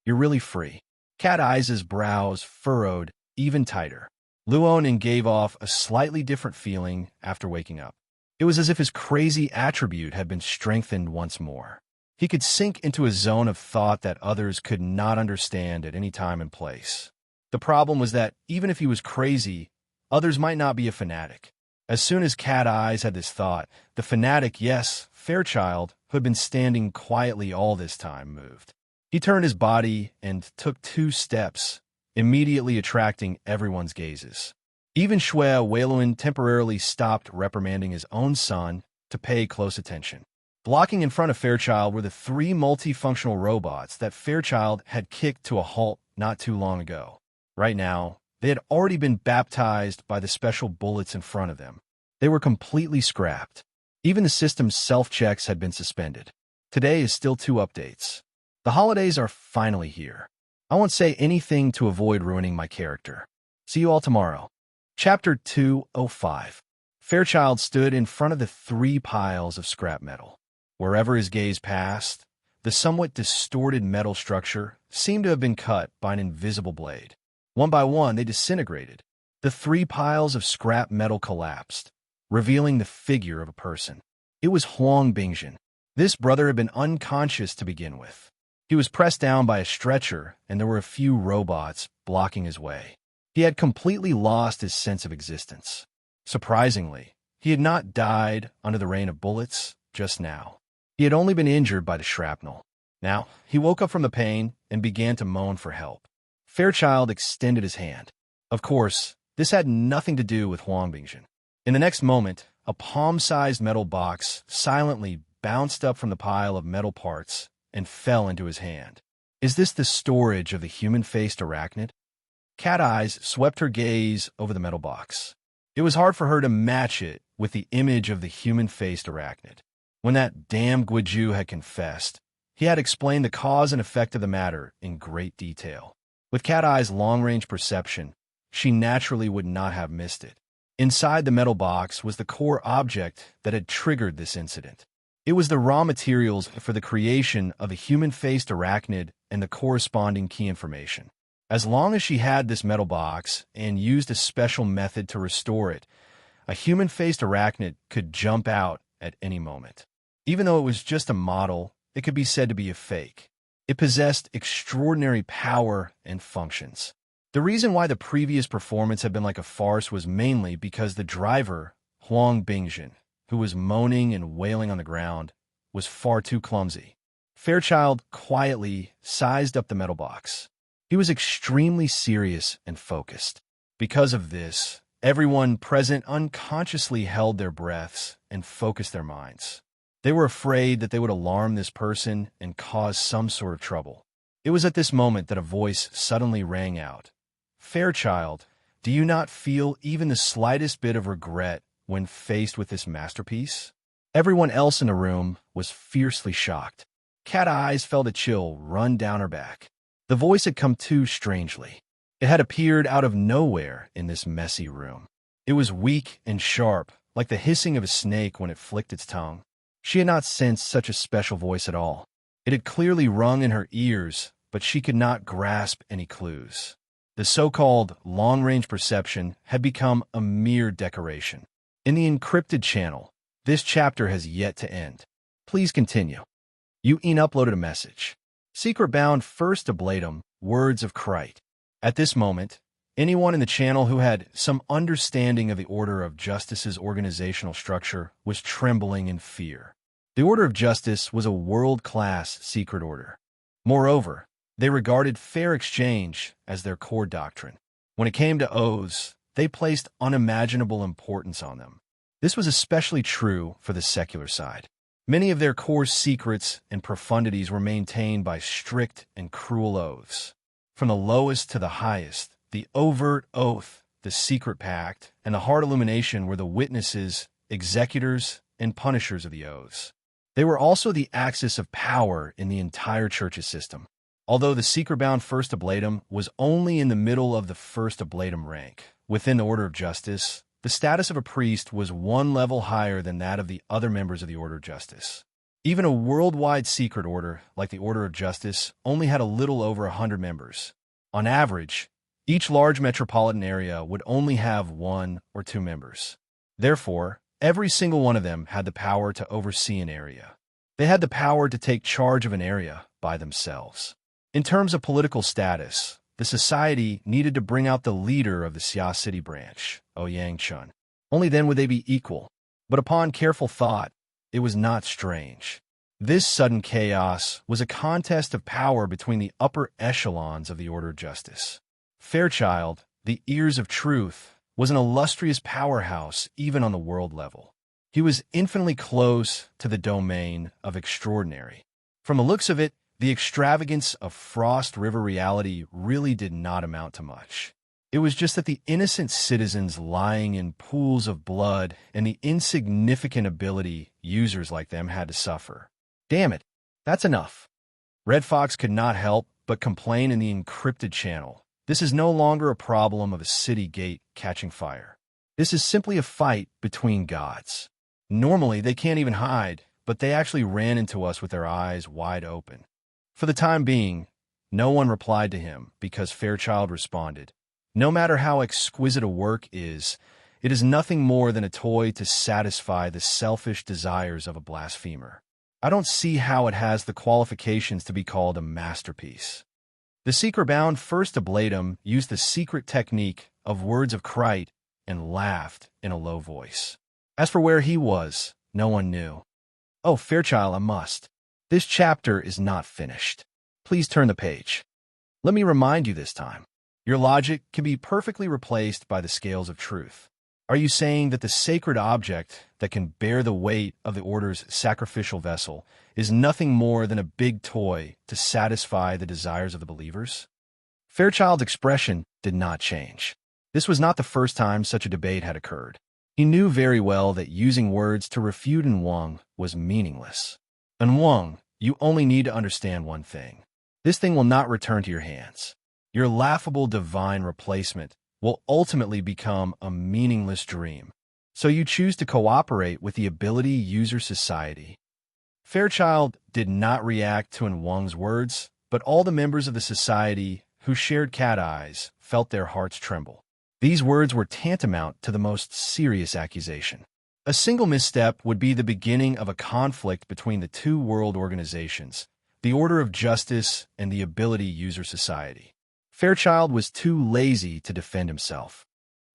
You're really free. Cat Eyes' brows furrowed even tighter. Luonin gave off a slightly different feeling after waking up. It was as if his crazy attribute had been strengthened once more. He could sink into a zone of thought that others could not understand at any time and place. The problem was that even if he was crazy, others might not be a fanatic. As soon as Cat Eyes had this thought, the fanatic, yes, Fairchild, who had been standing quietly all this time, moved. He turned his body and took 2 steps, immediately attracting everyone's gazes. Even Shwe Wayluin temporarily stopped reprimanding his own son to pay close attention. Blocking in front of Fairchild were the 3 multifunctional robots that Fairchild had kicked to a halt not too long ago. Right now, they had already been baptized by the special bullets in front of them. They were completely scrapped. Even the system's self-checks had been suspended. Today is still 2 updates. The holidays are finally here. I won't say anything to avoid ruining my character. See you all tomorrow. Chapter 205. Fairchild stood in front of the 3 piles of scrap metal. Wherever his gaze passed, the somewhat distorted metal structure seemed to have been cut by an invisible blade. One by one, they disintegrated. The 3 piles of scrap metal collapsed, revealing the figure of a person. It was Huang Bingjin. This brother had been unconscious to begin with. He was pressed down by a stretcher, and there were a few robots blocking his way. He had completely lost his sense of existence. Surprisingly, he had not died under the rain of bullets just now. He had only been injured by the shrapnel. Now, he woke up from the pain and began to moan for help. Fairchild extended his hand. Of course, this had nothing to do with Huang Bingjin. In the next moment, a palm-sized metal box silently bounced up from the pile of metal parts and fell into his hand. Is this the storage of the human-faced arachnid? Cat Eyes swept her gaze over the metal box. It was hard for her to match it with the image of the human-faced arachnid. When that damn Guiju had confessed, he had explained the cause and effect of the matter in great detail. With Cat Eyes' long-range perception, she naturally would not have missed it. Inside the metal box was the core object that had triggered this incident. It was the raw materials for the creation of a human-faced arachnid and the corresponding key information. As long as she had this metal box and used a special method to restore it, a human-faced arachnid could jump out at any moment. Even though it was just a model, it could be said to be a fake. It possessed extraordinary power and functions. The reason why the previous performance had been like a farce was mainly because the driver, Huang Bingjin, who was moaning and wailing on the ground, was far too clumsy. Fairchild quietly sized up the metal box. He was extremely serious and focused. Because of this, everyone present unconsciously held their breaths and focused their minds. They were afraid that they would alarm this person and cause some sort of trouble. It was at this moment that a voice suddenly rang out. Fairchild, do you not feel even the slightest bit of regret when faced with this masterpiece? Everyone else in the room was fiercely shocked. Cat Eyes felt a chill run down her back. The voice had come too strangely. It had appeared out of nowhere in this messy room. It was weak and sharp, like the hissing of a snake when it flicked its tongue. She had not sensed such a special voice at all. It had clearly rung in her ears, but she could not grasp any clues. The so-called long-range perception had become a mere decoration. In the encrypted channel, this chapter has yet to end. Please continue. You uploaded a message. Secret bound first ablatum, words of Christ. At this moment, anyone in the channel who had some understanding of the Order of Justice's organizational structure was trembling in fear. The Order of Justice was a world-class secret order. Moreover, they regarded fair exchange as their core doctrine. When it came to oaths, they placed unimaginable importance on them. This was especially true for the secular side. Many of their core secrets and profundities were maintained by strict and cruel oaths. From the lowest to the highest, the overt oath, the secret pact, and the hard illumination were the witnesses, executors, and punishers of the oaths. They were also the axis of power in the entire church's system. Although the secret-bound first ablatum was only in the middle of the first ablatum rank, within the Order of Justice, the status of a priest was one level higher than that of the other members of the Order of Justice. Even a worldwide secret order like the Order of Justice only had a little over 100 members. On average, each large metropolitan area would only have 1 or 2 members. Therefore, every single one of them had the power to oversee an area. They had the power to take charge of an area by themselves. In terms of political status, the society needed to bring out the leader of the Xia City branch, Ouyang Chun. Only then would they be equal. But upon careful thought, it was not strange. This sudden chaos was a contest of power between the upper echelons of the Order of Justice. Fairchild, the Ears of Truth, was an illustrious powerhouse even on the world level. He was infinitely close to the domain of extraordinary. From the looks of it, the extravagance of Frost River reality really did not amount to much. It was just that the innocent citizens lying in pools of blood and the insignificant ability users like them had to suffer. Damn it, that's enough. Red Fox could not help but complain in the encrypted channel. This is no longer a problem of a city gate catching fire. This is simply a fight between gods. Normally, they can't even hide, but they actually ran into us with their eyes wide open. For the time being, no one replied to him because Fairchild responded, "No matter how exquisite a work is, it is nothing more than a toy to satisfy the selfish desires of a blasphemer. I don't see how it has the qualifications to be called a masterpiece." The secret-bound first ablatum used the secret technique of words of Christ and laughed in a low voice. As for where he was, no one knew. "Oh, Fairchild, I must. This chapter is not finished. Please turn the page. Let me remind you this time. Your logic can be perfectly replaced by the scales of truth. Are you saying that the sacred object that can bear the weight of the Order's sacrificial vessel is nothing more than a big toy to satisfy the desires of the believers?" Fairchild's expression did not change. This was not the first time such a debate had occurred. He knew very well that using words to refute Wang was meaningless. And Wang, you only need to understand one thing. This thing will not return to your hands. Your laughable divine replacement will ultimately become a meaningless dream. So you choose to cooperate with the Ability User Society. Fairchild did not react to Wang's words, but all the members of the society who shared cat eyes felt their hearts tremble. These words were tantamount to the most serious accusation. A single misstep would be the beginning of a conflict between the two world organizations, the Order of Justice and the Ability User Society. Fairchild was too lazy to defend himself.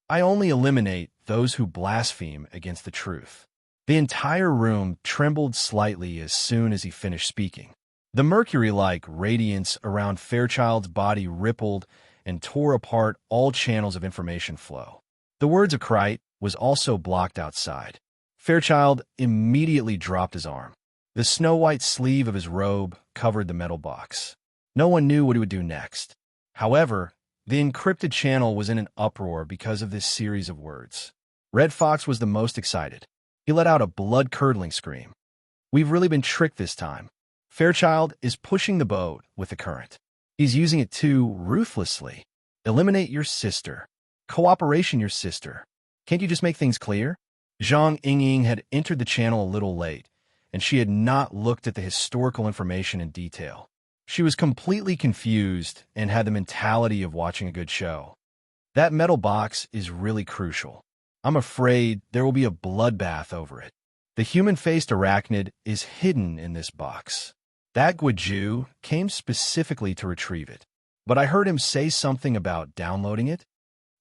I only eliminate those who blaspheme against the truth. The entire room trembled slightly as soon as he finished speaking. The mercury-like radiance around Fairchild's body rippled and tore apart all channels of information flow. The words of Crite was also blocked outside. Fairchild immediately dropped his arm. The snow-white sleeve of his robe covered the metal box. No one knew what he would do next. However, the encrypted channel was in an uproar because of this series of words. Red Fox was the most excited. He let out a blood-curdling scream. We've really been tricked this time. Fairchild is pushing the boat with the current. He's using it too ruthlessly. Eliminate your sister. Cooperation your sister. Can't you just make things clear? Zhang Yingying had entered the channel a little late, and she had not looked at the historical information in detail. She was completely confused and had the mentality of watching a good show. That metal box is really crucial. I'm afraid there will be a bloodbath over it. The human-faced arachnid is hidden in this box. That Guiju came specifically to retrieve it, but I heard him say something about downloading it.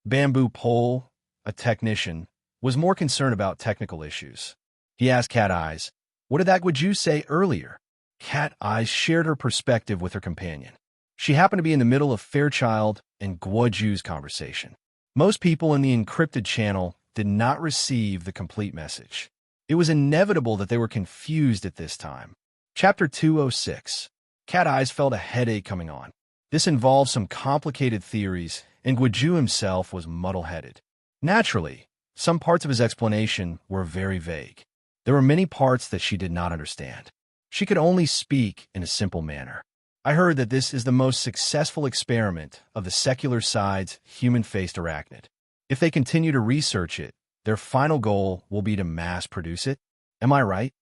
Bamboo Pole, a technician, was more concerned about technical issues. He asked Cat Eyes, "What did that Guiju say earlier?" Cat Eyes shared her perspective with her companion. She happened to be in the middle of Fairchild and Guoju's conversation. Most people in the encrypted channel did not receive the complete message. It was inevitable that they were confused at this time. Chapter 206. Cat Eyes felt a headache coming on. This involved some complicated theories, and Guiju himself was muddle-headed. Naturally, some parts of his explanation were very vague. There were many parts that she did not understand. She could only speak in a simple manner. I heard that this is the most successful experiment of the secular side's human-faced arachnid. If they continue to research it, their final goal will be to mass-produce it. Am I right?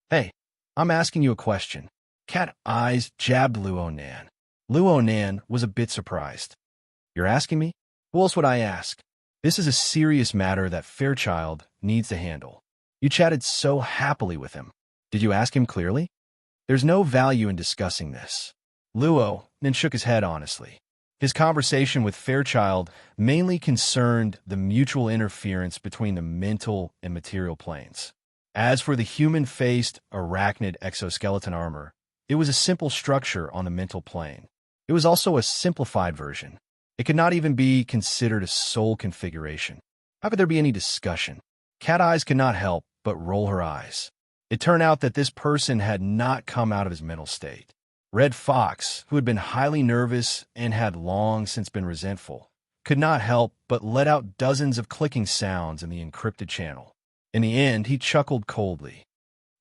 Hey, I'm asking you a question. Cat Eyes jabbed Luo Nan. Luo Nan was a bit surprised. You're asking me? Who else would I ask? This is a serious matter that Fairchild needs to handle. You chatted so happily with him. Did you ask him clearly? There's no value in discussing this. Luo then shook his head honestly. His conversation with Fairchild mainly concerned the mutual interference between the mental and material planes. As for the human-faced arachnid exoskeleton armor, it was a simple structure on the mental plane. It was also a simplified version. It could not even be considered a soul configuration. How could there be any discussion? Cat Eyes could not help but roll her eyes. It turned out that this person had not come out of his mental state. Red Fox, who had been highly nervous and had long since been resentful, could not help but let out dozens of clicking sounds in the encrypted channel. In the end, he chuckled coldly.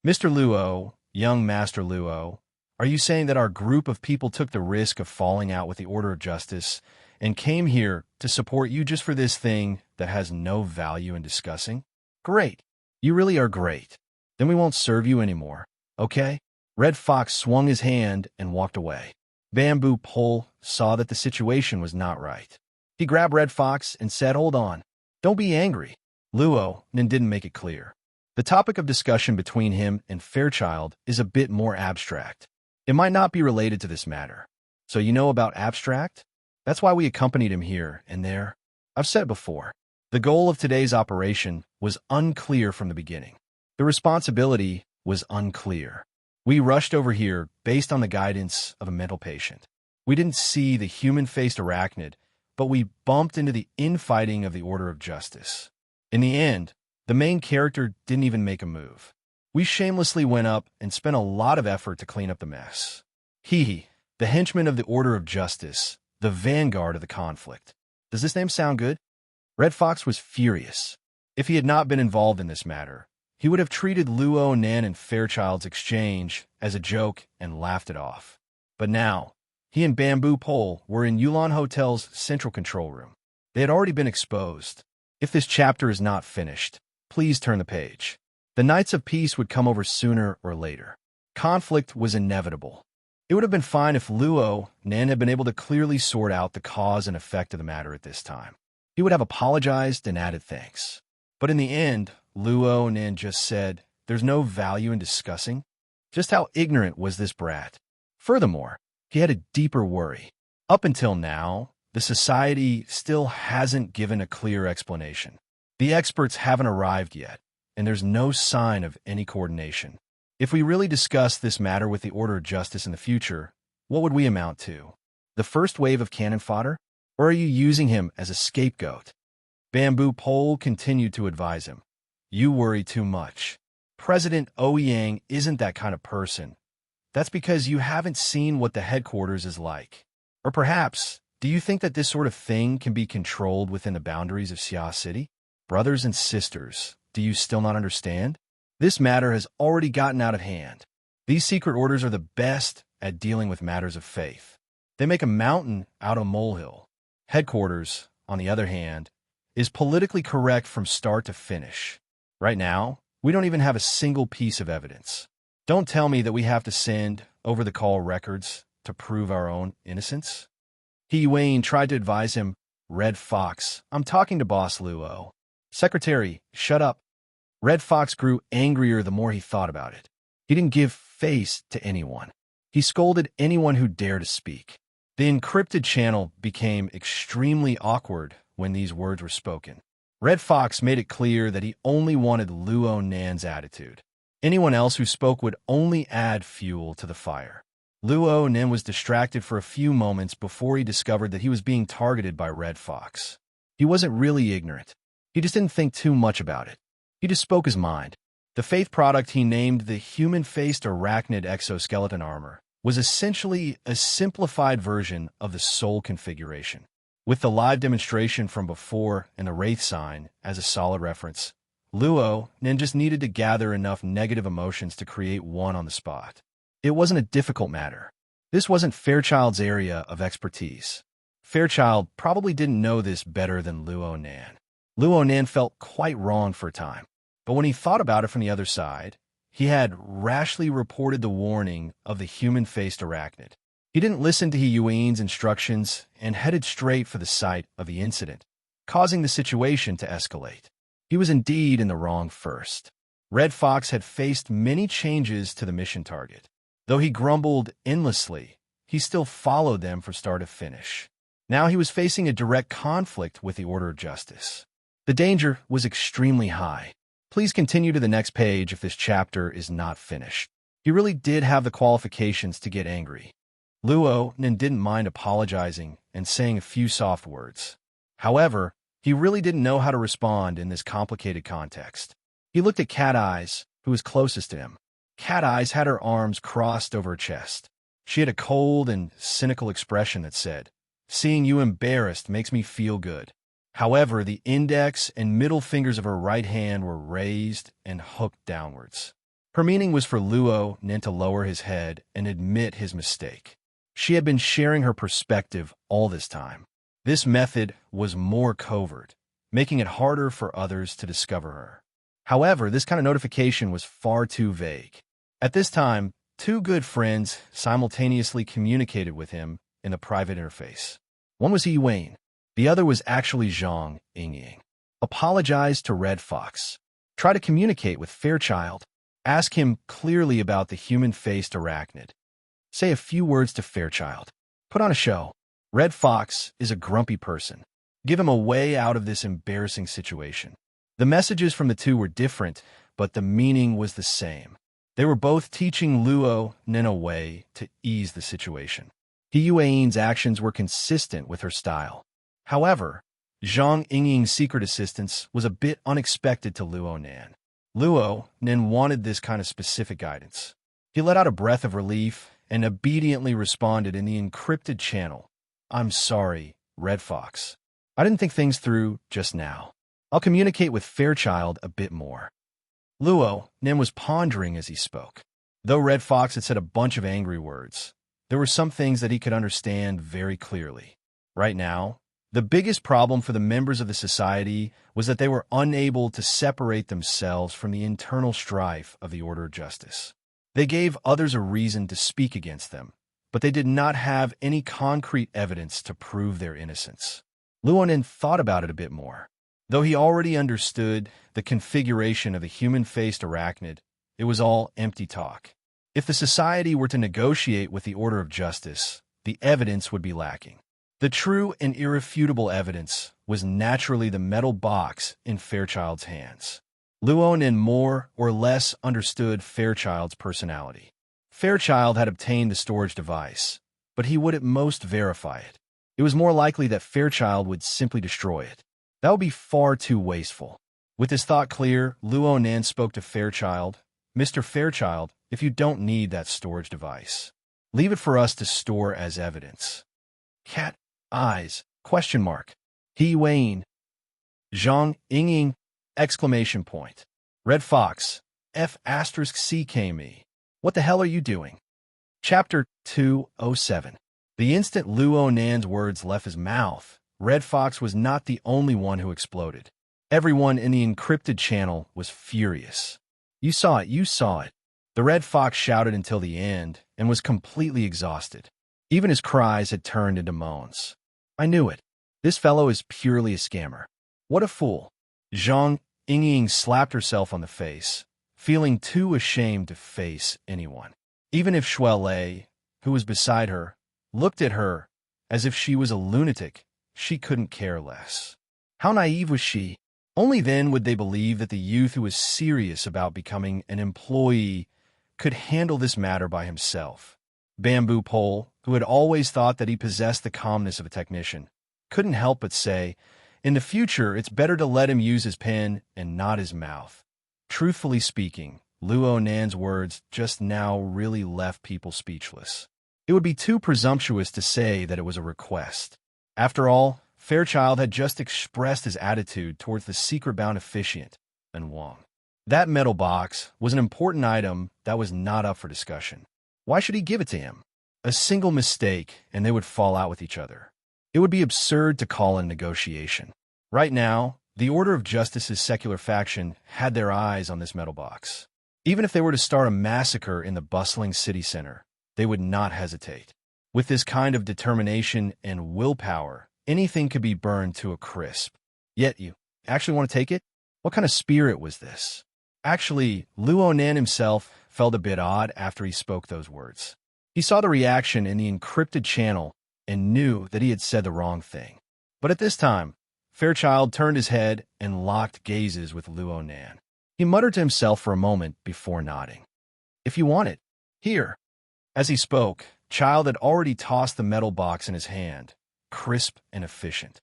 Mr. Luo, young Master Luo, are you saying that our group of people took the risk of falling out with the Order of Justice and came here to support you just for this thing that has no value in discussing? Great. You really are great. Then we won't serve you anymore, okay? Red Fox swung his hand and walked away. Bamboo Pole saw that the situation was not right. He grabbed Red Fox and said, "Hold on. Don't be angry." Luo then didn't make it clear. The topic of discussion between him and Fairchild is a bit more abstract. It might not be related to this matter. So you know about abstract? That's why we accompanied him here and there. I've said before, the goal of today's operation was unclear from the beginning. The responsibility was unclear. We rushed over here based on the guidance of a mental patient. We didn't see the human-faced arachnid, but we bumped into the infighting of the Order of Justice. In the end, the main character didn't even make a move. We shamelessly went up and spent a lot of effort to clean up the mess. Hee, the henchman of the Order of Justice, the vanguard of the conflict. Does this name sound good? Red Fox was furious. If he had not been involved in this matter, he would have treated Luo Nan and Fairchild's exchange as a joke and laughed it off. But now, he and Bamboo Pole were in Yulon Hotel's central control room. They had already been exposed. If this chapter is not finished, please turn the page. The Knights of Peace would come over sooner or later. Conflict was inevitable. It would have been fine if Luo Nan had been able to clearly sort out the cause and effect of the matter at this time. He would have apologized and added thanks. But in the end, Luo Nan just said, "There's no value in discussing." Just how ignorant was this brat? Furthermore, he had a deeper worry. Up until now, the society still hasn't given a clear explanation. The experts haven't arrived yet, and there's no sign of any coordination. If we really discuss this matter with the Order of Justice in the future, what would we amount to? The first wave of cannon fodder? Or are you using him as a scapegoat? Bamboo Pole continued to advise him. You worry too much. President Ouyang isn't that kind of person. That's because you haven't seen what the headquarters is like. Or perhaps, do you think that this sort of thing can be controlled within the boundaries of Xia City? Brothers and sisters, do you still not understand? This matter has already gotten out of hand. These secret orders are the best at dealing with matters of faith. They make a mountain out of a molehill. Headquarters, on the other hand, is politically correct from start to finish. Right now, we don't even have a single piece of evidence. Don't tell me that we have to send over-the-call records to prove our own innocence. Wayne tried to advise him. Red Fox, I'm talking to Boss Luo. Secretary, shut up. Red Fox grew angrier the more he thought about it. He didn't give face to anyone. He scolded anyone who dared to speak. The encrypted channel became extremely awkward when these words were spoken. Red Fox made it clear that he only wanted Luo Nan's attitude. Anyone else who spoke would only add fuel to the fire. Luo Nan was distracted for a few moments before he discovered that he was being targeted by Red Fox. He wasn't really ignorant. He just didn't think too much about it. He just spoke his mind. The faith product he named the human-faced arachnid exoskeleton armor was essentially a simplified version of the soul configuration. With the live demonstration from before and the Wraith sign as a solid reference, Luo Nan just needed to gather enough negative emotions to create one on the spot. It wasn't a difficult matter. This wasn't Fairchild's area of expertise. Fairchild probably didn't know this better than Luo Nan. Luo Nan felt quite wrong for a time, but when he thought about it from the other side, he had rashly reported the warning of the human-faced arachnid. He didn't listen to Yuan's instructions and headed straight for the site of the incident, causing the situation to escalate. He was indeed in the wrong first. Red Fox had faced many changes to the mission target. Though he grumbled endlessly, he still followed them from start to finish. Now he was facing a direct conflict with the Order of Justice. The danger was extremely high. Please continue to the next page if this chapter is not finished. He really did have the qualifications to get angry. Luo Nan didn't mind apologizing and saying a few soft words. However, he really didn't know how to respond in this complicated context. He looked at Cat Eyes, who was closest to him. Cat Eyes had her arms crossed over her chest. She had a cold and cynical expression that said, "Seeing you embarrassed makes me feel good." However, the index and middle fingers of her right hand were raised and hooked downwards. Her meaning was for Luo Nan to lower his head and admit his mistake. She had been sharing her perspective all this time. This method was more covert, making it harder for others to discover her. However, this kind of notification was far too vague. At this time, two good friends simultaneously communicated with him in the private interface. One was Wayne. The other was actually Zhang Yingying. Apologize to Red Fox. Try to communicate with Fairchild. Ask him clearly about the human-faced arachnid. Say a few words to Fairchild. Put on a show. Red Fox is a grumpy person. Give him a way out of this embarrassing situation. The messages from the two were different, but the meaning was the same. They were both teaching Luo Nan a way to ease the situation. Yuan's actions were consistent with her style. However, Zhang Yingying's secret assistance was a bit unexpected to Luo Nan. Luo Nan wanted this kind of specific guidance. He let out a breath of relief and obediently responded in the encrypted channel. "I'm sorry, Red Fox. I didn't think things through just now. I'll communicate with Fairchild a bit more." Luo Nan was pondering as he spoke. Though Red Fox had said a bunch of angry words, there were some things that he could understand very clearly. Right now, the biggest problem for the members of the society was that they were unable to separate themselves from the internal strife of the Order of Justice. They gave others a reason to speak against them, but they did not have any concrete evidence to prove their innocence. Luo Nan thought about it a bit more. Though he already understood the configuration of the human-faced arachnid, it was all empty talk. If the society were to negotiate with the Order of Justice, the evidence would be lacking. The true and irrefutable evidence was naturally the metal box in Fairchild's hands. Luonin more or less understood Fairchild's personality. Fairchild had obtained the storage device, but he would at most verify it. It was more likely that Fairchild would simply destroy it. That would be far too wasteful. With his thought clear, Luonin spoke to Fairchild. Mr. Fairchild, if you don't need that storage device, leave it for us to store as evidence. Cat eyes, question mark. He Wayne. Zhang Yinging, exclamation point. Red Fox, F***CKME. What the hell are you doing? Chapter 207. The instant Luonan's words left his mouth, Red Fox was not the only one who exploded. Everyone in the encrypted channel was furious. You saw it, you saw it. The Red Fox shouted until the end and was completely exhausted. Even his cries had turned into moans. I knew it. This fellow is purely a scammer. What a fool. Zhang Yinging slapped herself on the face, feeling too ashamed to face anyone. Even if Shuai Lei, who was beside her, looked at her as if she was a lunatic, she couldn't care less. How naive was she? Only then would they believe that the youth who was serious about becoming an employee could handle this matter by himself. Bamboo Pole, who had always thought that he possessed the calmness of a technician, couldn't help but say, in the future, it's better to let him use his pen and not his mouth. Truthfully speaking, Luonan's words just now really left people speechless. It would be too presumptuous to say that it was a request. After all, Fairchild had just expressed his attitude towards the secret-bound officiant, and Wong. That metal box was an important item that was not up for discussion. Why should he give it to him? A single mistake, and they would fall out with each other. It would be absurd to call a negotiation. Right now, the Order of Justice's secular faction had their eyes on this metal box. Even if they were to start a massacre in the bustling city center, they would not hesitate. With this kind of determination and willpower, anything could be burned to a crisp. Yet you actually want to take it? What kind of spirit was this? Actually, Luonan himself felt a bit odd after he spoke those words. He saw the reaction in the encrypted channel and knew that he had said the wrong thing. But at this time, Fairchild turned his head and locked gazes with Luonan. He muttered to himself for a moment before nodding. If you want it, here. As he spoke, Child had already tossed the metal box in his hand, crisp and efficient.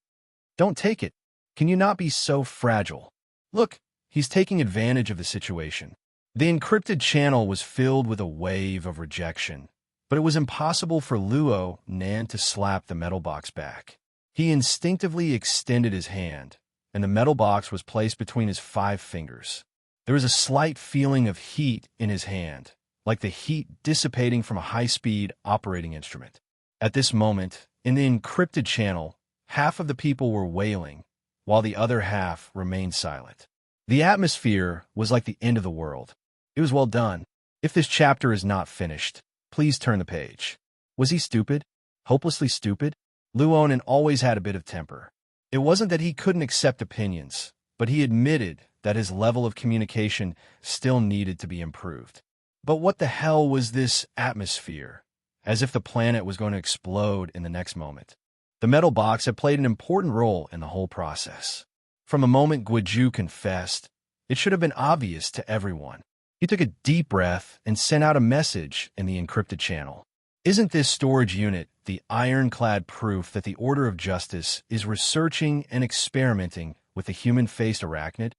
Don't take it. Can you not be so fragile? Look, he's taking advantage of the situation. The encrypted channel was filled with a wave of rejection, but it was impossible for Luonan to slap the metal box back. He instinctively extended his hand, and the metal box was placed between his 5 fingers. There was a slight feeling of heat in his hand, like the heat dissipating from a high-speed operating instrument. At this moment, in the encrypted channel, half of the people were wailing, while the other half remained silent. The atmosphere was like the end of the world. It was well done. If this chapter is not finished, please turn the page. Was he stupid? Hopelessly stupid? Luonan always had a bit of temper. It wasn't that he couldn't accept opinions, but he admitted that his level of communication still needed to be improved. But what the hell was this atmosphere? As if the planet was going to explode in the next moment. The metal box had played an important role in the whole process. From the moment Guiju confessed, it should have been obvious to everyone. He took a deep breath and sent out a message in the encrypted channel. Isn't this storage unit the ironclad proof that the Order of Justice is researching and experimenting with the human-faced arachnid?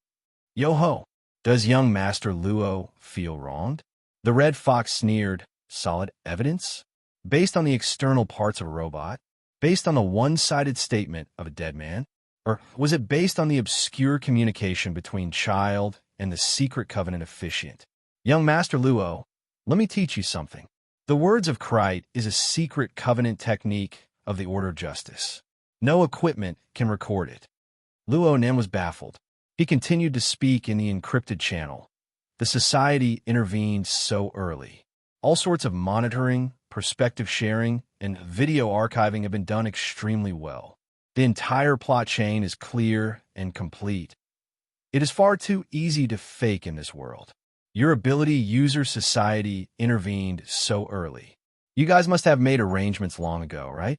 Yo-ho! Does young Master Luo feel wronged? The Red Fox sneered. Solid evidence? Based on the external parts of a robot? Based on the one-sided statement of a dead man? Or was it based on the obscure communication between Child and the secret covenant officiant? Young Master Luo, let me teach you something. The words of Krite is a secret covenant technique of the Order of Justice. No equipment can record it. Luonan was baffled. He continued to speak in the encrypted channel. The society intervened so early. All sorts of monitoring, perspective sharing, and video archiving have been done extremely well. The entire plot chain is clear and complete. It is far too easy to fake in this world. Your ability user society intervened so early. You guys must have made arrangements long ago, right?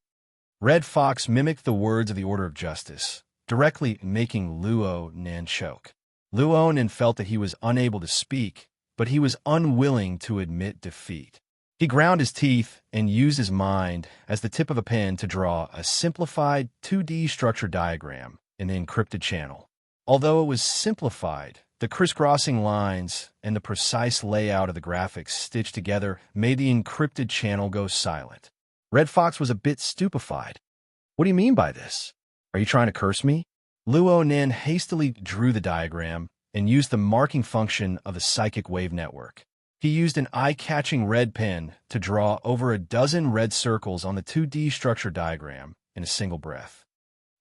Red Fox mimicked the words of the Order of Justice, directly making Luo Nan choke. Luo Nan felt that he was unable to speak, but he was unwilling to admit defeat. He ground his teeth and used his mind as the tip of a pen to draw a simplified 2D structure diagram in the encrypted channel. Although it was simplified, the crisscrossing lines and the precise layout of the graphics stitched together made the encrypted channel go silent. Red Fox was a bit stupefied. "What do you mean by this? Are you trying to curse me?" Luo Nan hastily drew the diagram and used the marking function of the psychic wave network. He used an eye-catching red pen to draw over a dozen red circles on the 2D structure diagram in a single breath.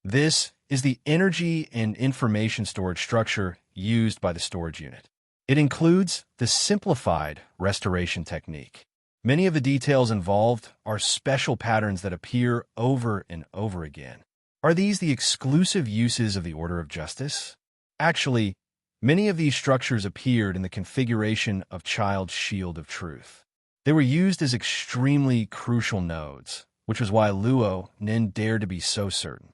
This is the energy and information storage structure used by the storage unit. It includes the simplified restoration technique. Many of the details involved are special patterns that appear over and over again. Are these the exclusive uses of the Order of Justice? Actually, many of these structures appeared in the configuration of Child's Shield of Truth. They were used as extremely crucial nodes, which was why Luo Nan dared to be so certain.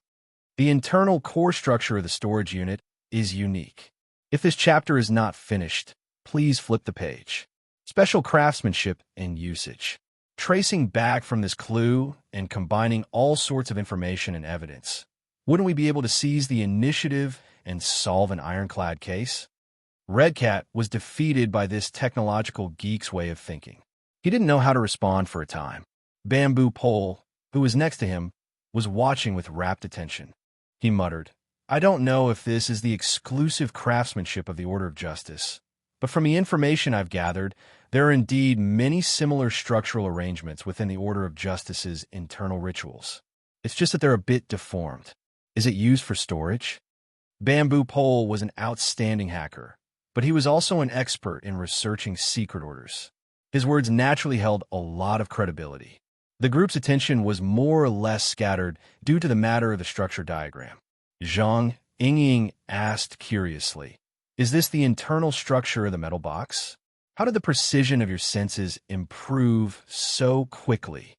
The internal core structure of the storage unit is unique. If this chapter is not finished, please flip the page. Special craftsmanship and usage. Tracing back from this clue and combining all sorts of information and evidence, wouldn't we be able to seize the initiative and solve an ironclad case? Red Cat was defeated by this technological geek's way of thinking. He didn't know how to respond for a time. Bamboo Pole, who was next to him, was watching with rapt attention. He muttered, "I don't know if this is the exclusive craftsmanship of the Order of Justice, but from the information I've gathered, there are indeed many similar structural arrangements within the Order of Justice's internal rituals. It's just that they're a bit deformed. Is it used for storage?" Bamboo Pole was an outstanding hacker, but he was also an expert in researching secret orders. His words naturally held a lot of credibility. The group's attention was more or less scattered due to the matter of the structure diagram. Zhang Yingying asked curiously, "Is this the internal structure of the metal box? How did the precision of your senses improve so quickly?"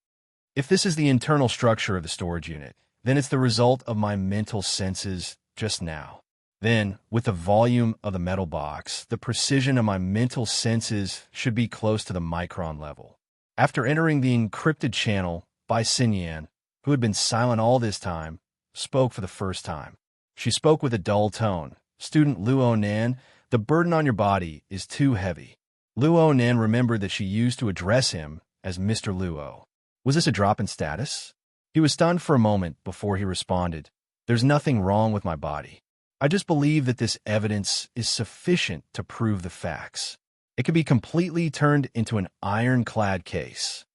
"If this is the internal structure of the storage unit, then it's the result of my mental senses just now. Then, with the volume of the metal box, the precision of my mental senses should be close to the micron level." After entering the encrypted channel, Bai Xinyan, who had been silent all this time, spoke for the first time. She spoke with a dull tone. "Student Luo Nan, the burden on your body is too heavy." Luo Nan remembered that she used to address him as Mr. Luo. Was this a drop in status? He was stunned for a moment before he responded, "There's nothing wrong with my body. I just believe that this evidence is sufficient to prove the facts. It can be completely turned into an ironclad case."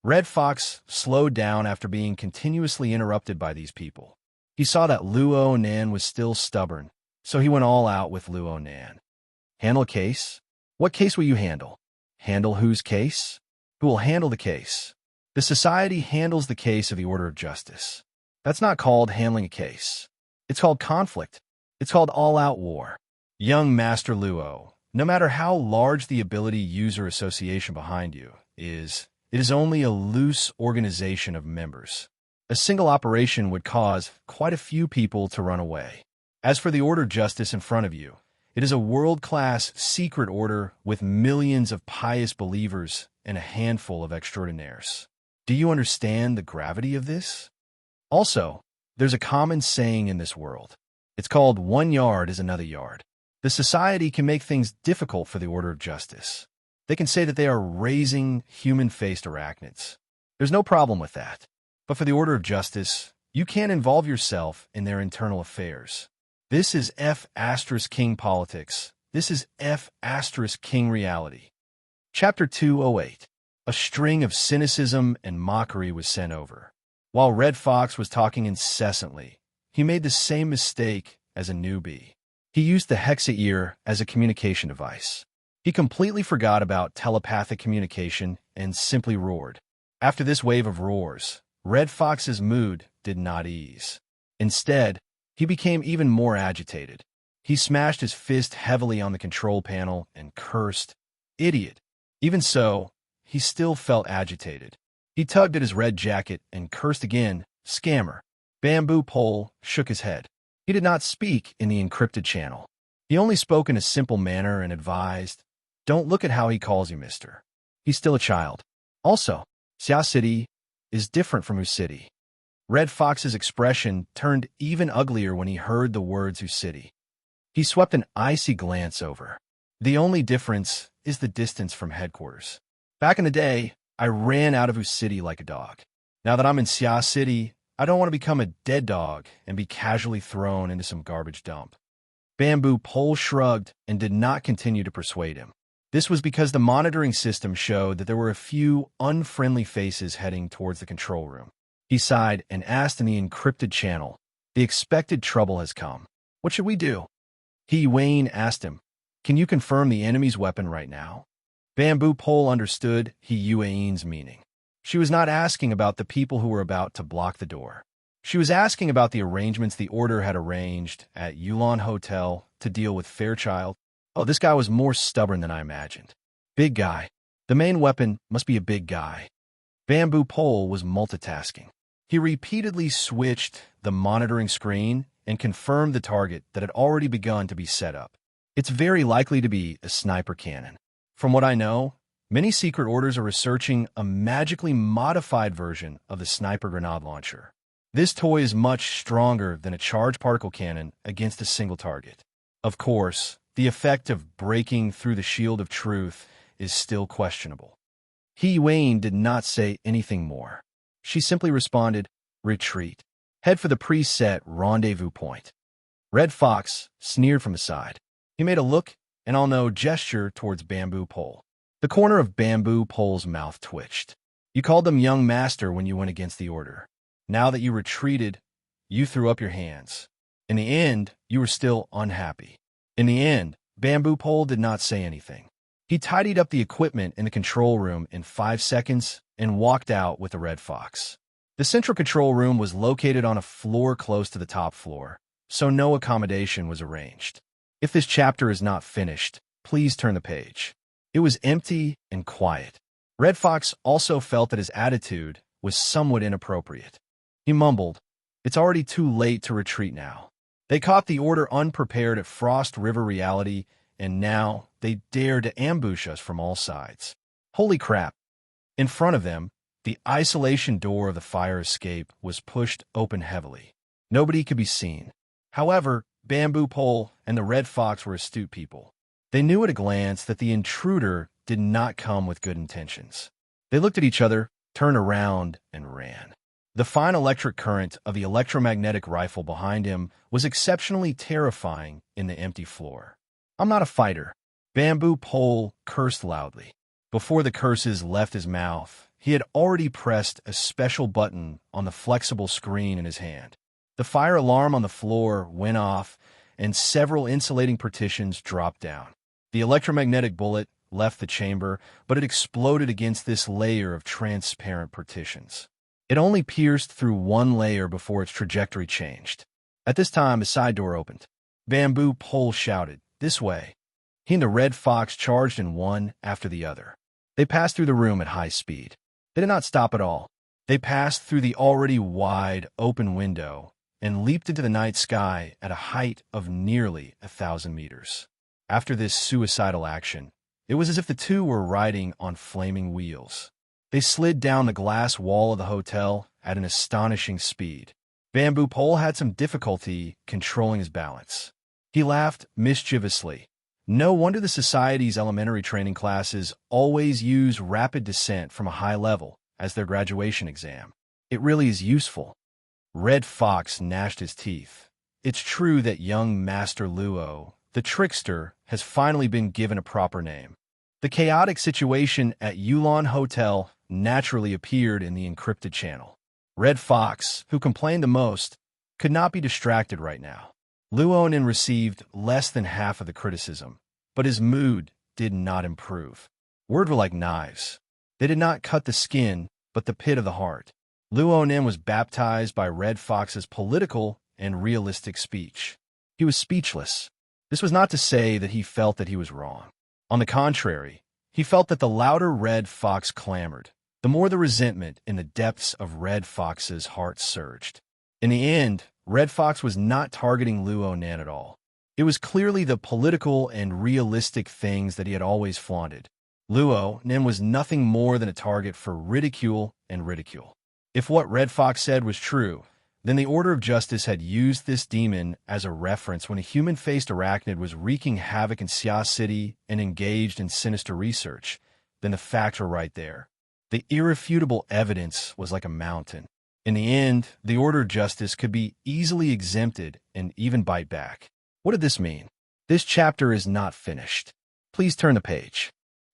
Red Fox slowed down after being continuously interrupted by these people. He saw that Luo Nan was still stubborn, so he went all out with Luo Nan. "Handle a case? What case will you handle?" "Handle whose case?" "Who will handle the case?" "The society handles the case of the Order of Justice." "That's not called handling a case. It's called conflict. It's called all-out war." Young Master Luo, no matter how large the ability user association behind you is, it is only a loose organization of members. A single operation would cause quite a few people to run away. As for the Order of Justice in front of you, it is a world-class secret order with millions of pious believers and a handful of extraordinaires. Do you understand the gravity of this? Also, there's a common saying in this world. It's called 1 yard is another yard. The society can make things difficult for the Order of Justice. They can say that they are raising human-faced arachnids. There's no problem with that. But for the Order of Justice, you can't involve yourself in their internal affairs. This is F*King politics. This is F*King reality. Chapter 208. A string of cynicism and mockery was sent over. While Red Fox was talking incessantly, he made the same mistake as a newbie. He used the hexa ear as a communication device. He completely forgot about telepathic communication and simply roared. After this wave of roars, Red Fox's mood did not ease. Instead, he became even more agitated. He smashed his fist heavily on the control panel and cursed, "Idiot!" Even so, he still felt agitated. He tugged at his red jacket and cursed again Scammer. Bamboo Pole shook his head. He did not speak in the encrypted channel. He only spoke in a simple manner and advised, "Don't look at how he calls you, mister. He's still a child. Also, Xia City is different from Wu City." Red Fox's expression turned even uglier when he heard the words Wu City. He swept an icy glance over. "The only difference is the distance from headquarters. Back in the day, I ran out of Wu City like a dog. Now that I'm in Xia City, I don't want to become a dead dog and be casually thrown into some garbage dump." Bamboo Pole shrugged and did not continue to persuade him. This was because the monitoring system showed that there were a few unfriendly faces heading towards the control room. He sighed and asked in the encrypted channel, "The expected trouble has come. What should we do?" He Wayne asked him, "Can you confirm the enemy's weapon right now?" Bamboo Pole understood He Yuan's meaning. She was not asking about the people who were about to block the door. She was asking about the arrangements the Order had arranged at Yulon Hotel to deal with Fairchild. Oh, this guy was more stubborn than I imagined. Big guy. The main weapon must be a big guy. Bamboo Pole was multitasking. He repeatedly switched the monitoring screen and confirmed the target that had already begun to be set up. It's very likely to be a sniper cannon. From what I know, many secret orders are researching a magically modified version of the sniper grenade launcher. This toy is much stronger than a charged particle cannon against a single target. Of course, the effect of breaking through the shield of truth is still questionable. He Wayne did not say anything more. She simply responded, "Retreat. Head for the preset rendezvous point." Red Fox sneered from the side. He made a look and I'll know gesture towards Bamboo Pole. The corner of Bamboo Pole's mouth twitched. "You called them young master when you went against the Order. Now that you retreated, you threw up your hands. In the end, you were still unhappy." In the end, Bamboo Pole did not say anything. He tidied up the equipment in the control room in 5 seconds and walked out with the Red Fox. The central control room was located on a floor close to the top floor, so no accommodation was arranged. If this chapter is not finished, please turn the page. It was empty and quiet. Red Fox also felt that his attitude was somewhat inappropriate. He mumbled, "It's already too late to retreat now. They caught the Order unprepared at Frost River Reality, and now they dare to ambush us from all sides. Holy crap." In front of them, the isolation door of the fire escape was pushed open heavily. Nobody could be seen. However, Bamboo Pole and the Red Fox were astute people. They knew at a glance that the intruder did not come with good intentions. They looked at each other, turned around, and ran. The fine electric current of the electromagnetic rifle behind him was exceptionally terrifying in the empty floor. "I'm not a fighter." Bamboo Pole cursed loudly. Before the curses left his mouth, he had already pressed a special button on the flexible screen in his hand. The fire alarm on the floor went off, and several insulating partitions dropped down. The electromagnetic bullet left the chamber, but it exploded against this layer of transparent partitions. It only pierced through one layer before its trajectory changed. At this time, a side door opened. Bamboo Pole shouted, "This way." He and the Red Fox charged in one after the other. They passed through the room at high speed. They did not stop at all. They passed through the already wide, open window and leaped into the night sky at a height of nearly 1,000 meters. After this suicidal action, it was as if the two were riding on flaming wheels. They slid down the glass wall of the hotel at an astonishing speed. Bamboo Pole had some difficulty controlling his balance. He laughed mischievously. No wonder the Society's elementary training classes always use rapid descent from a high level as their graduation exam. It really is useful. Red Fox gnashed his teeth. It's true that young Master Luo, the trickster, has finally been given a proper name. The chaotic situation at Yulon Hotel naturally appeared in the encrypted channel. Red Fox, who complained the most, could not be distracted right now. Luonin received less than half of the criticism, but his mood did not improve. Words were like knives. They did not cut the skin, but the pit of the heart. Luonin was baptized by Red Fox's political and realistic speech. He was speechless. This was not to say that he felt that he was wrong. On the contrary, he felt that the louder Red Fox clamored, the more the resentment in the depths of Red Fox's heart surged. In the end, Red Fox was not targeting Luo Nan at all. It was clearly the political and realistic things that he had always flaunted. Luo Nan was nothing more than a target for ridicule and ridicule. If what Red Fox said was true, then the Order of Justice had used this demon as a reference when a human-faced arachnid was wreaking havoc in Xia City and engaged in sinister research. Then the facts were right there. The irrefutable evidence was like a mountain. In the end, the Order of Justice could be easily exempted and even bite back. What did this mean? This chapter is not finished. Please turn the page.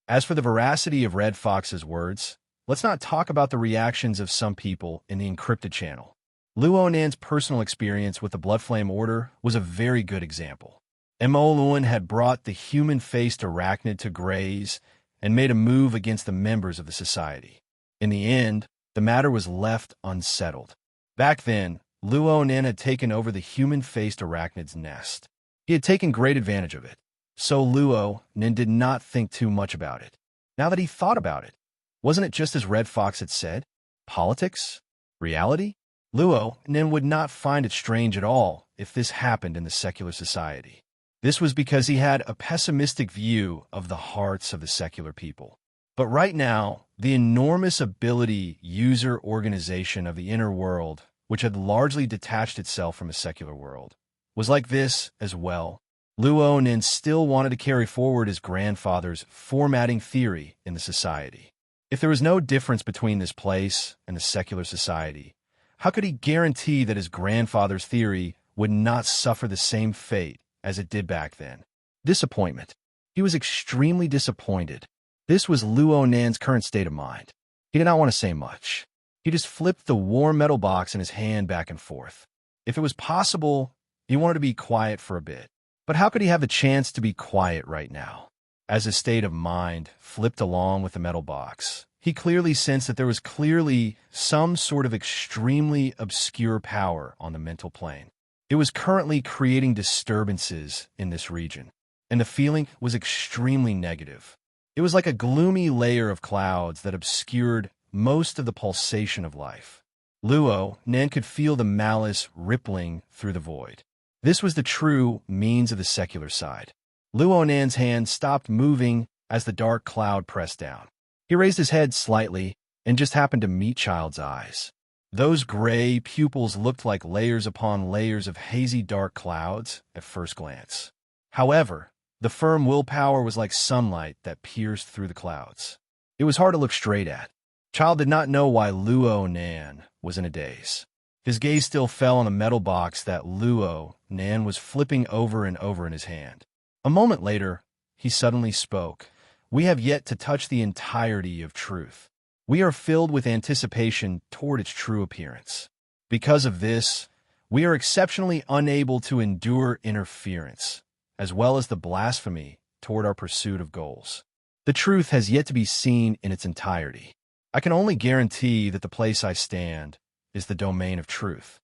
As for the veracity of Red Fox's words, let's not talk about the reactions of some people in the encrypted channel. Luo Nan's personal experience with the Bloodflame Order was a very good example. Mo Luan had brought the human-faced arachnid to graze and made a move against the members of the society. In the end, the matter was left unsettled. Back then, Luo Nan had taken over the human-faced arachnid's nest. He had taken great advantage of it, so Luo Nan did not think too much about it. Now that he thought about it, wasn't it just as Red Fox had said? Politics? Reality? Luo Nan would not find it strange at all if this happened in the secular society. This was because he had a pessimistic view of the hearts of the secular people. But right now, the enormous ability user organization of the inner world, which had largely detached itself from a secular world, was like this as well. Luo Nan still wanted to carry forward his grandfather's formatting theory in the society. If there was no difference between this place and the secular society, how could he guarantee that his grandfather's theory would not suffer the same fate as it did back then? Disappointment. He was extremely disappointed. This was Luo Nan's current state of mind. He did not want to say much. He just flipped the warm metal box in his hand back and forth. If it was possible, he wanted to be quiet for a bit. But how could he have the chance to be quiet right now? As his state of mind flipped along with the metal box, he clearly sensed that there was clearly some sort of extremely obscure power on the mental plane. It was currently creating disturbances in this region, and the feeling was extremely negative. It was like a gloomy layer of clouds that obscured most of the pulsation of life. Luo Nan could feel the malice rippling through the void. This was the true means of the secular side. Luo Nan's hand stopped moving as the dark cloud pressed down. He raised his head slightly and just happened to meet Child's eyes. Those gray pupils looked like layers upon layers of hazy dark clouds at first glance. However, the firm willpower was like sunlight that pierced through the clouds. It was hard to look straight at. Child did not know why Luo Nan was in a daze. His gaze still fell on the metal box that Luo Nan was flipping over and over in his hand. A moment later, he suddenly spoke. We have yet to touch the entirety of truth. We are filled with anticipation toward its true appearance. Because of this, we are exceptionally unable to endure interference, as well as the blasphemy toward our pursuit of goals. The truth has yet to be seen in its entirety. I can only guarantee that the place I stand is the domain of truth.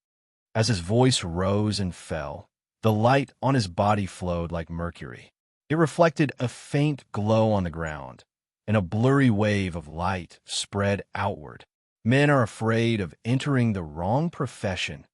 As his voice rose and fell, the light on his body flowed like mercury. It reflected a faint glow on the ground, and a blurry wave of light spread outward. Men are afraid of entering the wrong profession.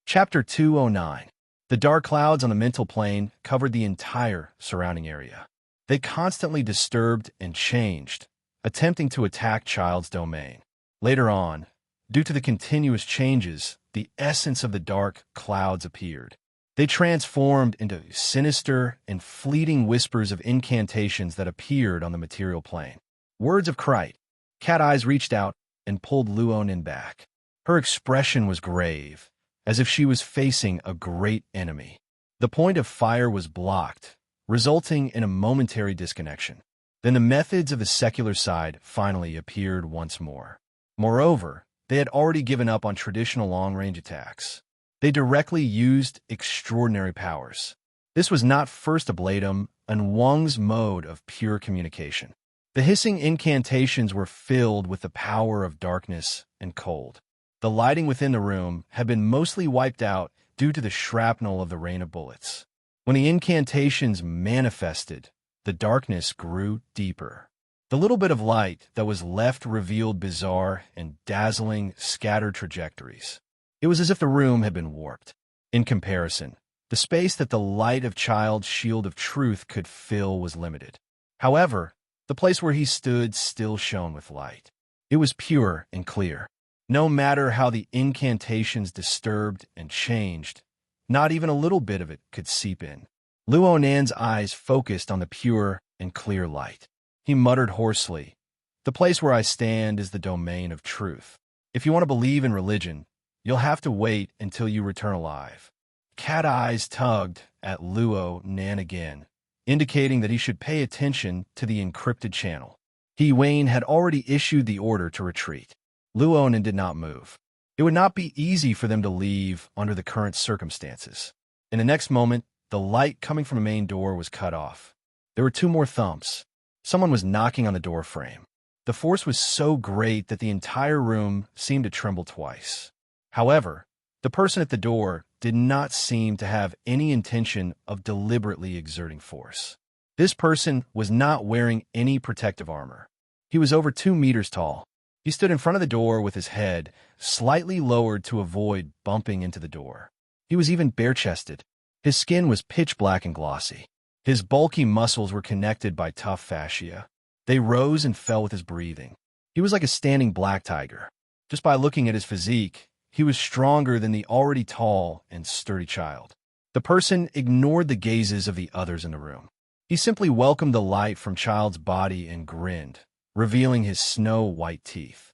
Chapter 209. The dark clouds on the mental plane covered the entire surrounding area. They constantly disturbed and changed, attempting to attack Child's domain. Later on, due to the continuous changes, the essence of the dark clouds appeared. They transformed into sinister and fleeting whispers of incantations that appeared on the material plane. Words of Krite. Cat Eyes reached out and pulled Luo Nan back. Her expression was grave, as if she was facing a great enemy. The point of fire was blocked, resulting in a momentary disconnection. Then the methods of the secular side finally appeared once more. Moreover, they had already given up on traditional long-range attacks. They directly used extraordinary powers. This was not First Ablatum and Wang's mode of pure communication. The hissing incantations were filled with the power of darkness and cold. The lighting within the room had been mostly wiped out due to the shrapnel of the rain of bullets. When the incantations manifested, the darkness grew deeper. The little bit of light that was left revealed bizarre and dazzling scattered trajectories. It was as if the room had been warped. In comparison, the space that the light of Child's shield of truth could fill was limited. However, the place where he stood still shone with light. It was pure and clear. No matter how the incantations disturbed and changed, not even a little bit of it could seep in. Luo Nan's eyes focused on the pure and clear light. He muttered hoarsely, "The place where I stand is the domain of truth. If you want to believe in religion, you'll have to wait until you return alive." Cat eyes tugged at Luo Nan again, indicating that he should pay attention to the encrypted channel. He Wayne had already issued the order to retreat. Luo Nan did not move. It would not be easy for them to leave under the current circumstances. In the next moment, the light coming from the main door was cut off. There were two more thumps. Someone was knocking on the door frame. The force was so great that the entire room seemed to tremble twice. However, the person at the door did not seem to have any intention of deliberately exerting force. This person was not wearing any protective armor. He was over 2 meters tall. He stood in front of the door with his head slightly lowered to avoid bumping into the door. He was even bare-chested. His skin was pitch black and glossy. His bulky muscles were connected by tough fascia. They rose and fell with his breathing. He was like a standing black tiger. Just by looking at his physique, he was stronger than the already tall and sturdy Child. The person ignored the gazes of the others in the room. He simply welcomed the light from Child's body and grinned, revealing his snow-white teeth.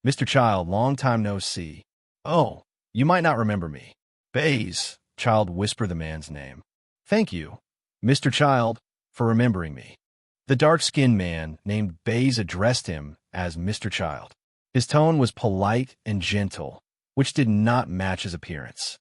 "Mr. Child, long time no see. Oh, you might not remember me." "Baze," Child whispered the man's name. "Thank you, Mr. Child, for remembering me." The dark-skinned man named Baze addressed him as Mr. Child. His tone was polite and gentle, which did not match his appearance.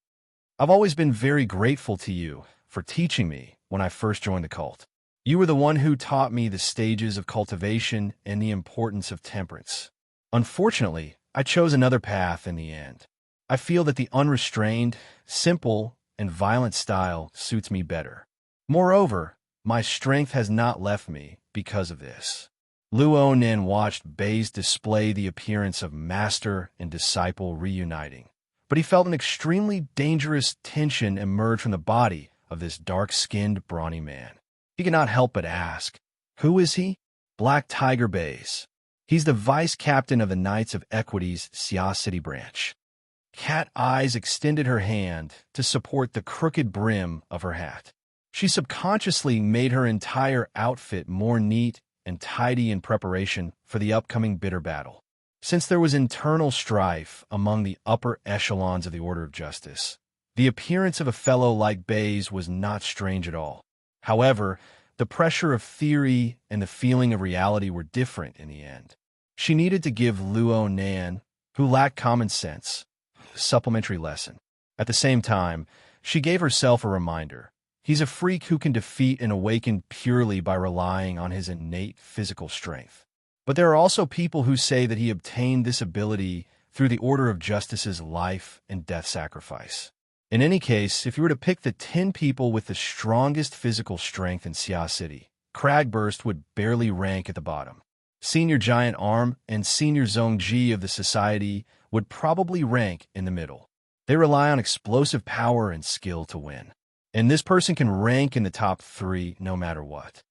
"I've always been very grateful to you for teaching me when I first joined the cult. You were the one who taught me the stages of cultivation and the importance of temperance. Unfortunately, I chose another path in the end. I feel that the unrestrained, simple, and violent style suits me better. Moreover, my strength has not left me because of this." Luo Nin watched Baze display the appearance of master and disciple reuniting, but he felt an extremely dangerous tension emerge from the body of this dark-skinned, brawny man. He could not help but ask, "Who is he?" "Black Tiger Baze. He's the vice captain of the Knights of Equity's Xia City branch." Cat Eyes extended her hand to support the crooked brim of her hat. She subconsciously made her entire outfit more neat and tidy in preparation for the upcoming bitter battle. Since there was internal strife among the upper echelons of the Order of Justice, the appearance of a fellow like Baze was not strange at all. However, the pressure of theory and the feeling of reality were different in the end. She needed to give Luo Nan, who lacked common sense, a supplementary lesson. At the same time, she gave herself a reminder. He's a freak who can defeat and awaken purely by relying on his innate physical strength. But there are also people who say that he obtained this ability through the Order of Justice's life and death sacrifice. In any case, if you were to pick the 10 people with the strongest physical strength in Xia City, Cragburst would barely rank at the bottom. Senior Giant Arm and Senior Zhongji of the Society would probably rank in the middle. They rely on explosive power and skill to win. And this person can rank in the top 3 no matter what.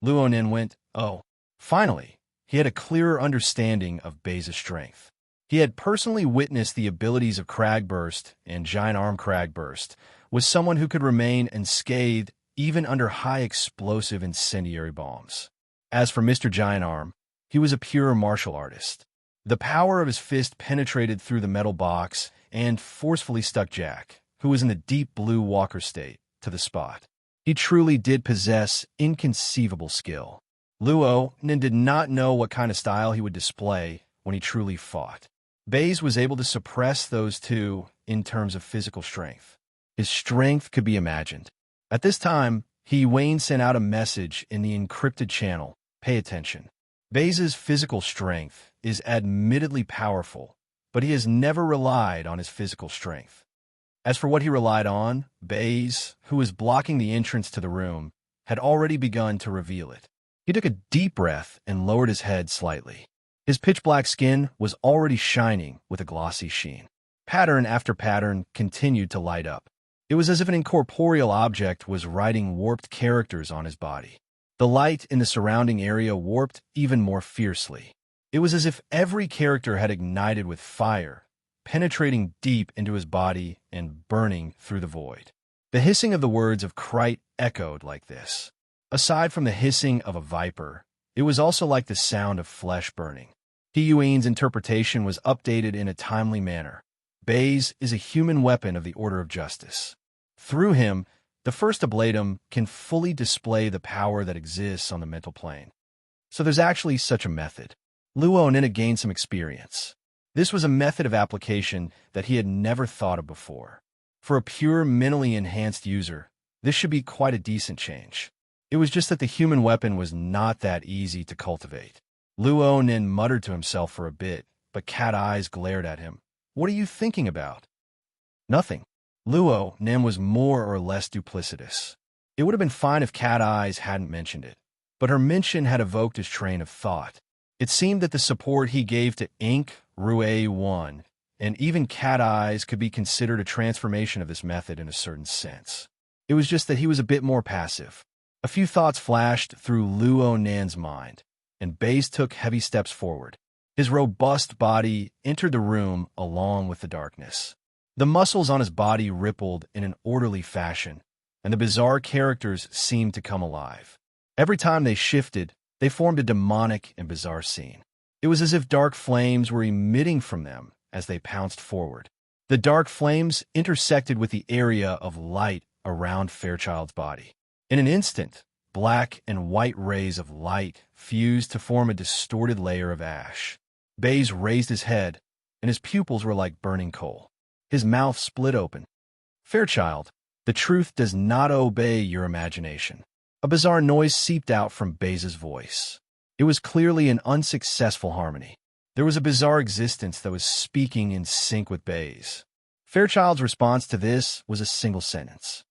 Luonin went, "Oh." Finally, he had a clearer understanding of Baze's strength. He had personally witnessed the abilities of Cragburst, and Giant Arm Cragburst was someone who could remain unscathed even under high explosive incendiary bombs. As for Mr. Giant Arm, he was a pure martial artist. The power of his fist penetrated through the metal box and forcefully stuck Jack, who was in the deep blue walker state, to the spot. He truly did possess inconceivable skill. Luo Nin did not know what kind of style he would display when he truly fought. Baze was able to suppress those two in terms of physical strength. His strength could be imagined. At this time, Wayne sent out a message in the encrypted channel. Pay attention. Baze's physical strength is admittedly powerful, but he has never relied on his physical strength. As for what he relied on, Baze, who was blocking the entrance to the room, had already begun to reveal it. He took a deep breath and lowered his head slightly. His pitch-black skin was already shining with a glossy sheen. Pattern after pattern continued to light up. It was as if an incorporeal object was writing warped characters on his body. The light in the surrounding area warped even more fiercely. It was as if every character had ignited with fire, penetrating deep into his body and burning through the void. The hissing of the words of Krite echoed like this. Aside from the hissing of a viper, it was also like the sound of flesh burning. Hiyuin's interpretation was updated in a timely manner. Baze is a human weapon of the Order of Justice. Through him, the first ablatum can fully display the power that exists on the mental plane. So there's actually such a method. Luo Nina gained some experience. This was a method of application that he had never thought of before. For a pure mentally enhanced user, this should be quite a decent change. It was just that the human weapon was not that easy to cultivate. Luo Nin muttered to himself for a bit, but cat eyes glared at him. What are you thinking about? Nothing. Luo Nin was more or less duplicitous. It would have been fine if cat eyes hadn't mentioned it, but her mention had evoked his train of thought. It seemed that the support he gave to Ink, Rue 1, and even cat eyes could be considered a transformation of this method in a certain sense. It was just that he was a bit more passive. A few thoughts flashed through Luo Nan's mind, and Baze took heavy steps forward. His robust body entered the room along with the darkness. The muscles on his body rippled in an orderly fashion, and the bizarre characters seemed to come alive. Every time they shifted, they formed a demonic and bizarre scene. It was as if dark flames were emitting from them as they pounced forward. The dark flames intersected with the area of light around Fairchild's body. In an instant, black and white rays of light fused to form a distorted layer of ash. Baze raised his head, and his pupils were like burning coal. His mouth split open. Fairchild, the truth does not obey your imagination. A bizarre noise seeped out from Baze's voice. It was clearly an unsuccessful harmony. There was a bizarre existence that was speaking in sync with Baze. Fairchild's response to this was a single sentence.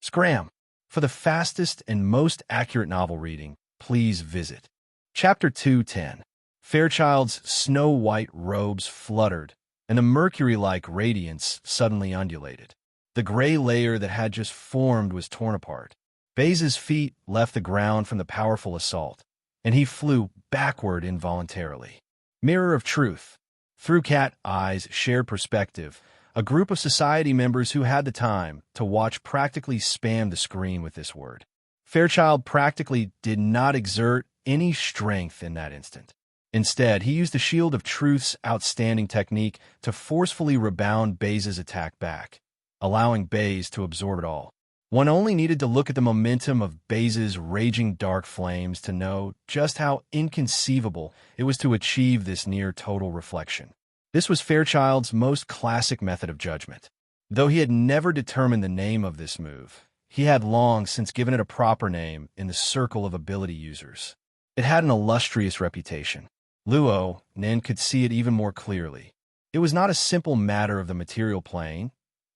Scram. For the fastest and most accurate novel reading, please visit Chapter 210. Fairchild's snow-white robes fluttered, and the mercury-like radiance suddenly undulated. The gray layer that had just formed was torn apart. Baze's feet left the ground from the powerful assault, and he flew backward involuntarily. Mirror of truth. Through cat eyes' shared perspective, a group of society members who had the time to watch practically spammed the screen with this word. Fairchild practically did not exert any strength in that instant. Instead, he used the Shield of Truth's outstanding technique to forcefully rebound Baze's attack back, allowing Baze to absorb it all. One only needed to look at the momentum of Baze's raging dark flames to know just how inconceivable it was to achieve this near-total reflection. This was Fairchild's most classic method of judgment. Though he had never determined the name of this move, he had long since given it a proper name in the circle of ability users. It had an illustrious reputation. Luo Nin could see it even more clearly. It was not a simple matter of the material plane,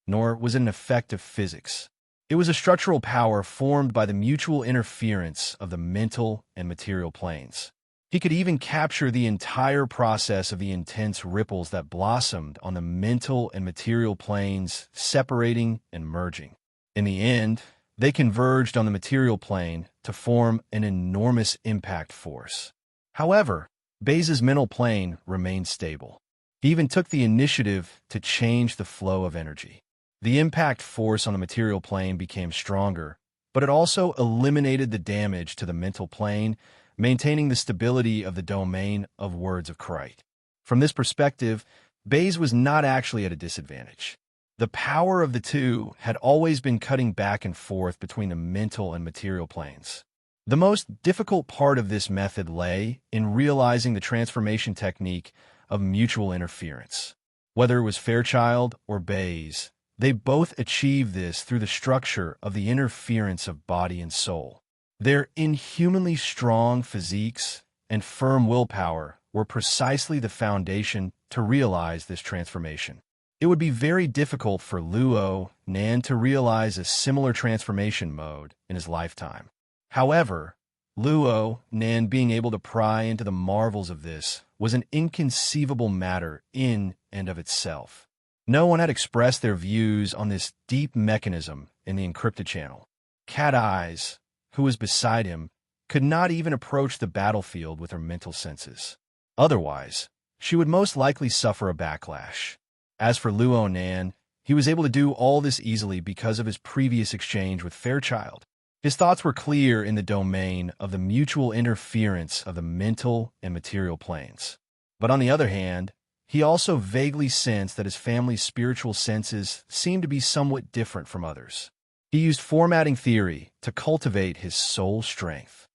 nor was it an effect of physics. It was a structural power formed by the mutual interference of the mental and material planes. He could even capture the entire process of the intense ripples that blossomed on the mental and material planes, separating and merging. In the end, they converged on the material plane to form an enormous impact force. However, Baze's mental plane remained stable. He even took the initiative to change the flow of energy. The impact force on the material plane became stronger, but it also eliminated the damage to the mental plane, maintaining the stability of the domain of words of Krite. From this perspective, Baze was not actually at a disadvantage. The power of the two had always been cutting back and forth between the mental and material planes. The most difficult part of this method lay in realizing the transformation technique of mutual interference. Whether it was Fairchild or Baze, they both achieved this through the structure of the interference of body and soul. Their inhumanly strong physiques and firm willpower were precisely the foundation to realize this transformation. It would be very difficult for Luo Nan to realize a similar transformation mode in his lifetime. However, Luo, Nan being able to pry into the marvels of this was an inconceivable matter in and of itself. No one had expressed their views on this deep mechanism in the encrypted channel. Cat Eyes, who was beside him, could not even approach the battlefield with her mental senses. Otherwise, she would most likely suffer a backlash. As for Luo Nan, he was able to do all this easily because of his previous exchange with Fairchild. His thoughts were clear in the domain of the mutual interference of the mental and material planes. But on the other hand, he also vaguely sensed that his family's spiritual senses seemed to be somewhat different from others. He used formatting theory to cultivate his soul strength.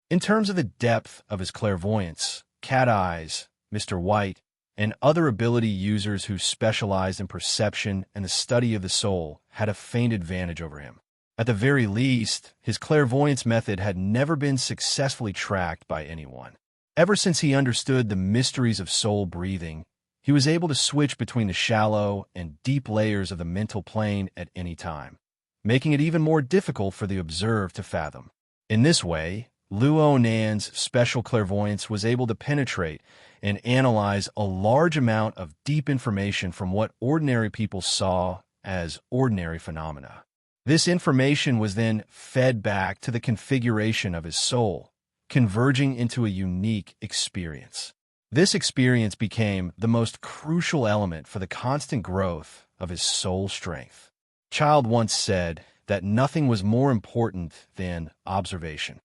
In terms of the depth of his clairvoyance, Cat Eyes, Mr. White, and other ability users who specialized in perception and the study of the soul had a faint advantage over him. At the very least, his clairvoyance method had never been successfully tracked by anyone. Ever since he understood the mysteries of soul breathing, he was able to switch between the shallow and deep layers of the mental plane at any time, making it even more difficult for the observed to fathom. In this way, Luo Nan's special clairvoyance was able to penetrate and analyze a large amount of deep information from what ordinary people saw as ordinary phenomena. This information was then fed back to the configuration of his soul, converging into a unique experience. This experience became the most crucial element for the constant growth of his soul strength. Child once said that nothing was more important than observation.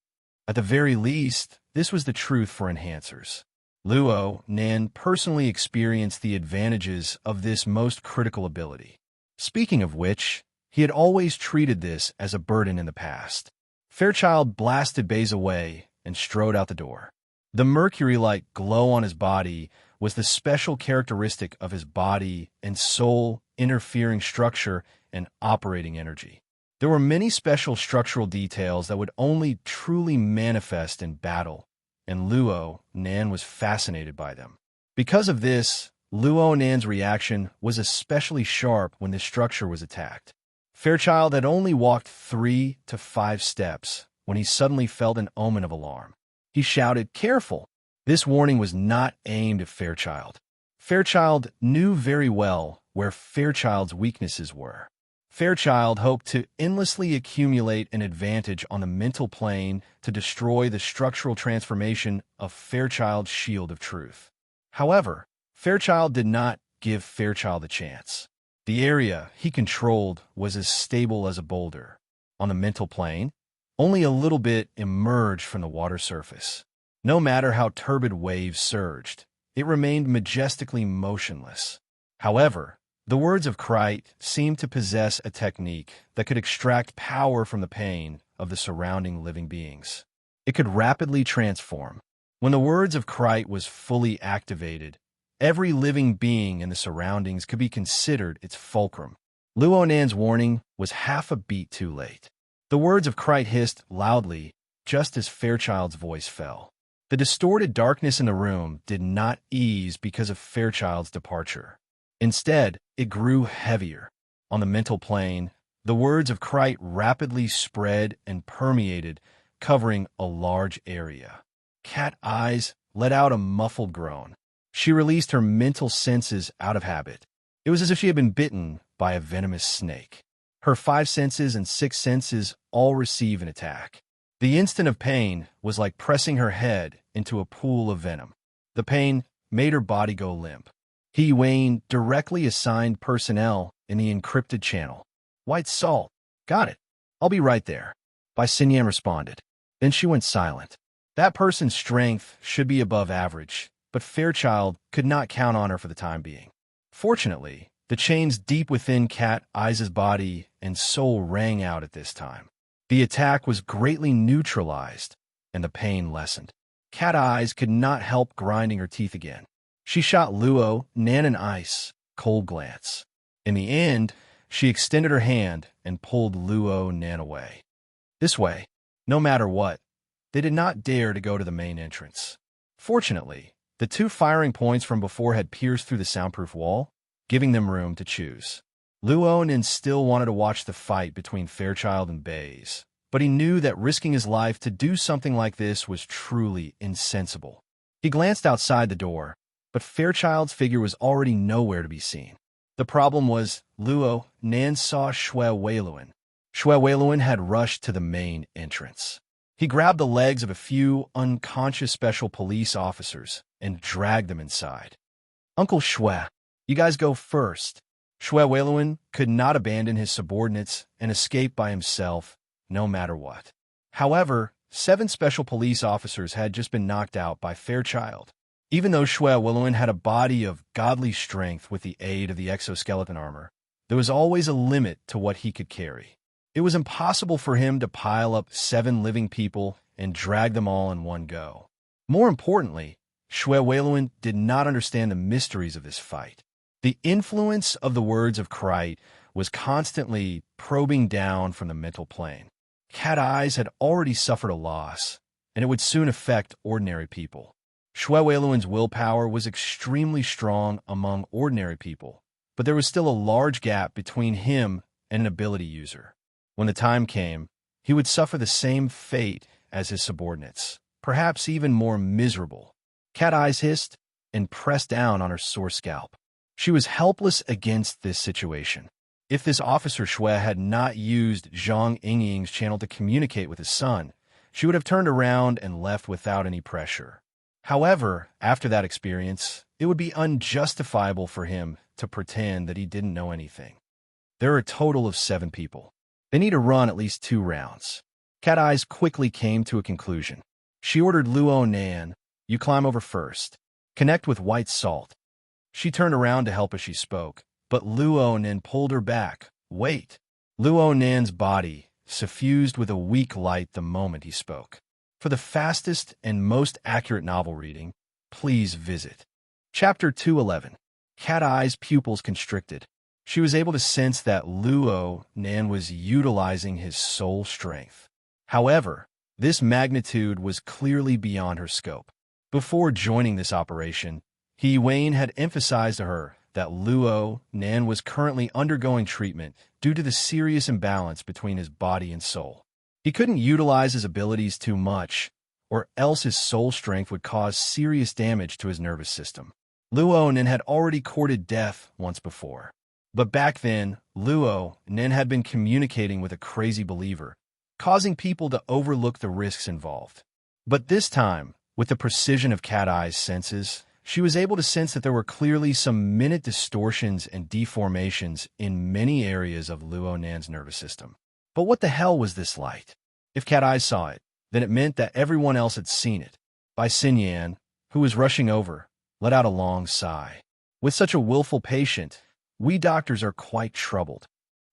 At the very least, this was the truth for enhancers. Luo Nan personally experienced the advantages of this most critical ability. Speaking of which, he had always treated this as a burden in the past. Fairchild blasted Baze away and strode out the door. The mercury-like glow on his body was the special characteristic of his body and soul interfering structure and operating energy. There were many special structural details that would only truly manifest in battle, and Luo Nan was fascinated by them. Because of this, Luo Nan's reaction was especially sharp when this structure was attacked. Fairchild had only walked 3 to 5 steps when he suddenly felt an omen of alarm. He shouted, "Careful!" This warning was not aimed at Fairchild. Fairchild knew very well where Fairchild's weaknesses were. Fairchild hoped to endlessly accumulate an advantage on the mental plane to destroy the structural transformation of Fairchild's shield of truth. However, Fairchild did not give Fairchild a chance. The area he controlled was as stable as a boulder. On the mental plane, only a little bit emerged from the water surface. No matter how turbid waves surged, it remained majestically motionless. However, the words of Krite seemed to possess a technique that could extract power from the pain of the surrounding living beings. It could rapidly transform. When the words of Krite was fully activated, every living being in the surroundings could be considered its fulcrum. Luo Nan's warning was half a beat too late. The words of Krite hissed loudly just as Fairchild's voice fell. The distorted darkness in the room did not ease because of Fairchild's departure. Instead, it grew heavier. On the mental plane, the words of Krite rapidly spread and permeated, covering a large area. Cat Eyes let out a muffled groan. She released her mental senses out of habit. It was as if she had been bitten by a venomous snake. Her 5 senses and 6 senses all receive an attack. The instant of pain was like pressing her head into a pool of venom. The pain made her body go limp. He Wayne directly assigned personnel in the encrypted channel. "White salt. Got it. I'll be right there." Bai Xinyan responded. Then she went silent. That person's strength should be above average, but Fairchild could not count on her for the time being. Fortunately, the chains deep within Cat Eyes' body and soul rang out at this time. The attack was greatly neutralized, and the pain lessened. Cat Eyes could not help grinding her teeth again. She shot Luo Nan an ice, cold glance. In the end, she extended her hand and pulled Luo Nan away. This way, no matter what, they did not dare to go to the main entrance. Fortunately, the 2 firing points from before had pierced through the soundproof wall, giving them room to choose. Luo Nan still wanted to watch the fight between Fairchild and Baze, but he knew that risking his life to do something like this was truly insensible. He glanced outside the door, but Fairchild's figure was already nowhere to be seen. The problem was Luo Nan saw Xue Weiluan. Xue Weiluan had rushed to the main entrance. He grabbed the legs of a few unconscious special police officers and dragged them inside. "Uncle Xue, you guys go first." Xue Weiluan could not abandon his subordinates and escape by himself, no matter what. However, 7 special police officers had just been knocked out by Fairchild. Even though Xue Weiluan had a body of godly strength with the aid of the exoskeleton armor, there was always a limit to what he could carry. It was impossible for him to pile up 7 living people and drag them all in one go. More importantly, Xue Weiluan did not understand the mysteries of this fight. The influence of the words of Krite was constantly probing down from the mental plane. Cat Eyes had already suffered a loss, and it would soon affect ordinary people. Xue Weiluan's willpower was extremely strong among ordinary people, but there was still a large gap between him and an ability user. When the time came, he would suffer the same fate as his subordinates, perhaps even more miserable. Cat Eyes hissed and pressed down on her sore scalp. She was helpless against this situation. If this officer Xue had not used Zhang Yingying's channel to communicate with his son, she would have turned around and left without any pressure. However, after that experience, it would be unjustifiable for him to pretend that he didn't know anything. There are a total of 7 people. They need to run at least 2 rounds. Cat Eyes quickly came to a conclusion. She ordered Luo Nan, "You climb over first. Connect with White Salt." She turned around to help as she spoke, but Luo Nan pulled her back. "Wait." Luo Nan's body suffused with a weak light the moment he spoke. For the fastest and most accurate novel reading, please visit Chapter 211. Cat Eyes' pupils constricted. She was able to sense that Luo Nan was utilizing his soul strength. However, this magnitude was clearly beyond her scope. Before joining this operation, He Wayne had emphasized to her that Luo Nan was currently undergoing treatment due to the serious imbalance between his body and soul. He couldn't utilize his abilities too much, or else his soul strength would cause serious damage to his nervous system. Luo Nan had already courted death once before. But back then, Luo Nan had been communicating with a crazy believer, causing people to overlook the risks involved. But this time, with the precision of Cat Eye's senses, she was able to sense that there were clearly some minute distortions and deformations in many areas of Luo Nan's nervous system. But what the hell was this light? If Cat Eye saw it, then it meant that everyone else had seen it. Bai Xinyan, who was rushing over, let out a long sigh. With such a willful patient, we doctors are quite troubled.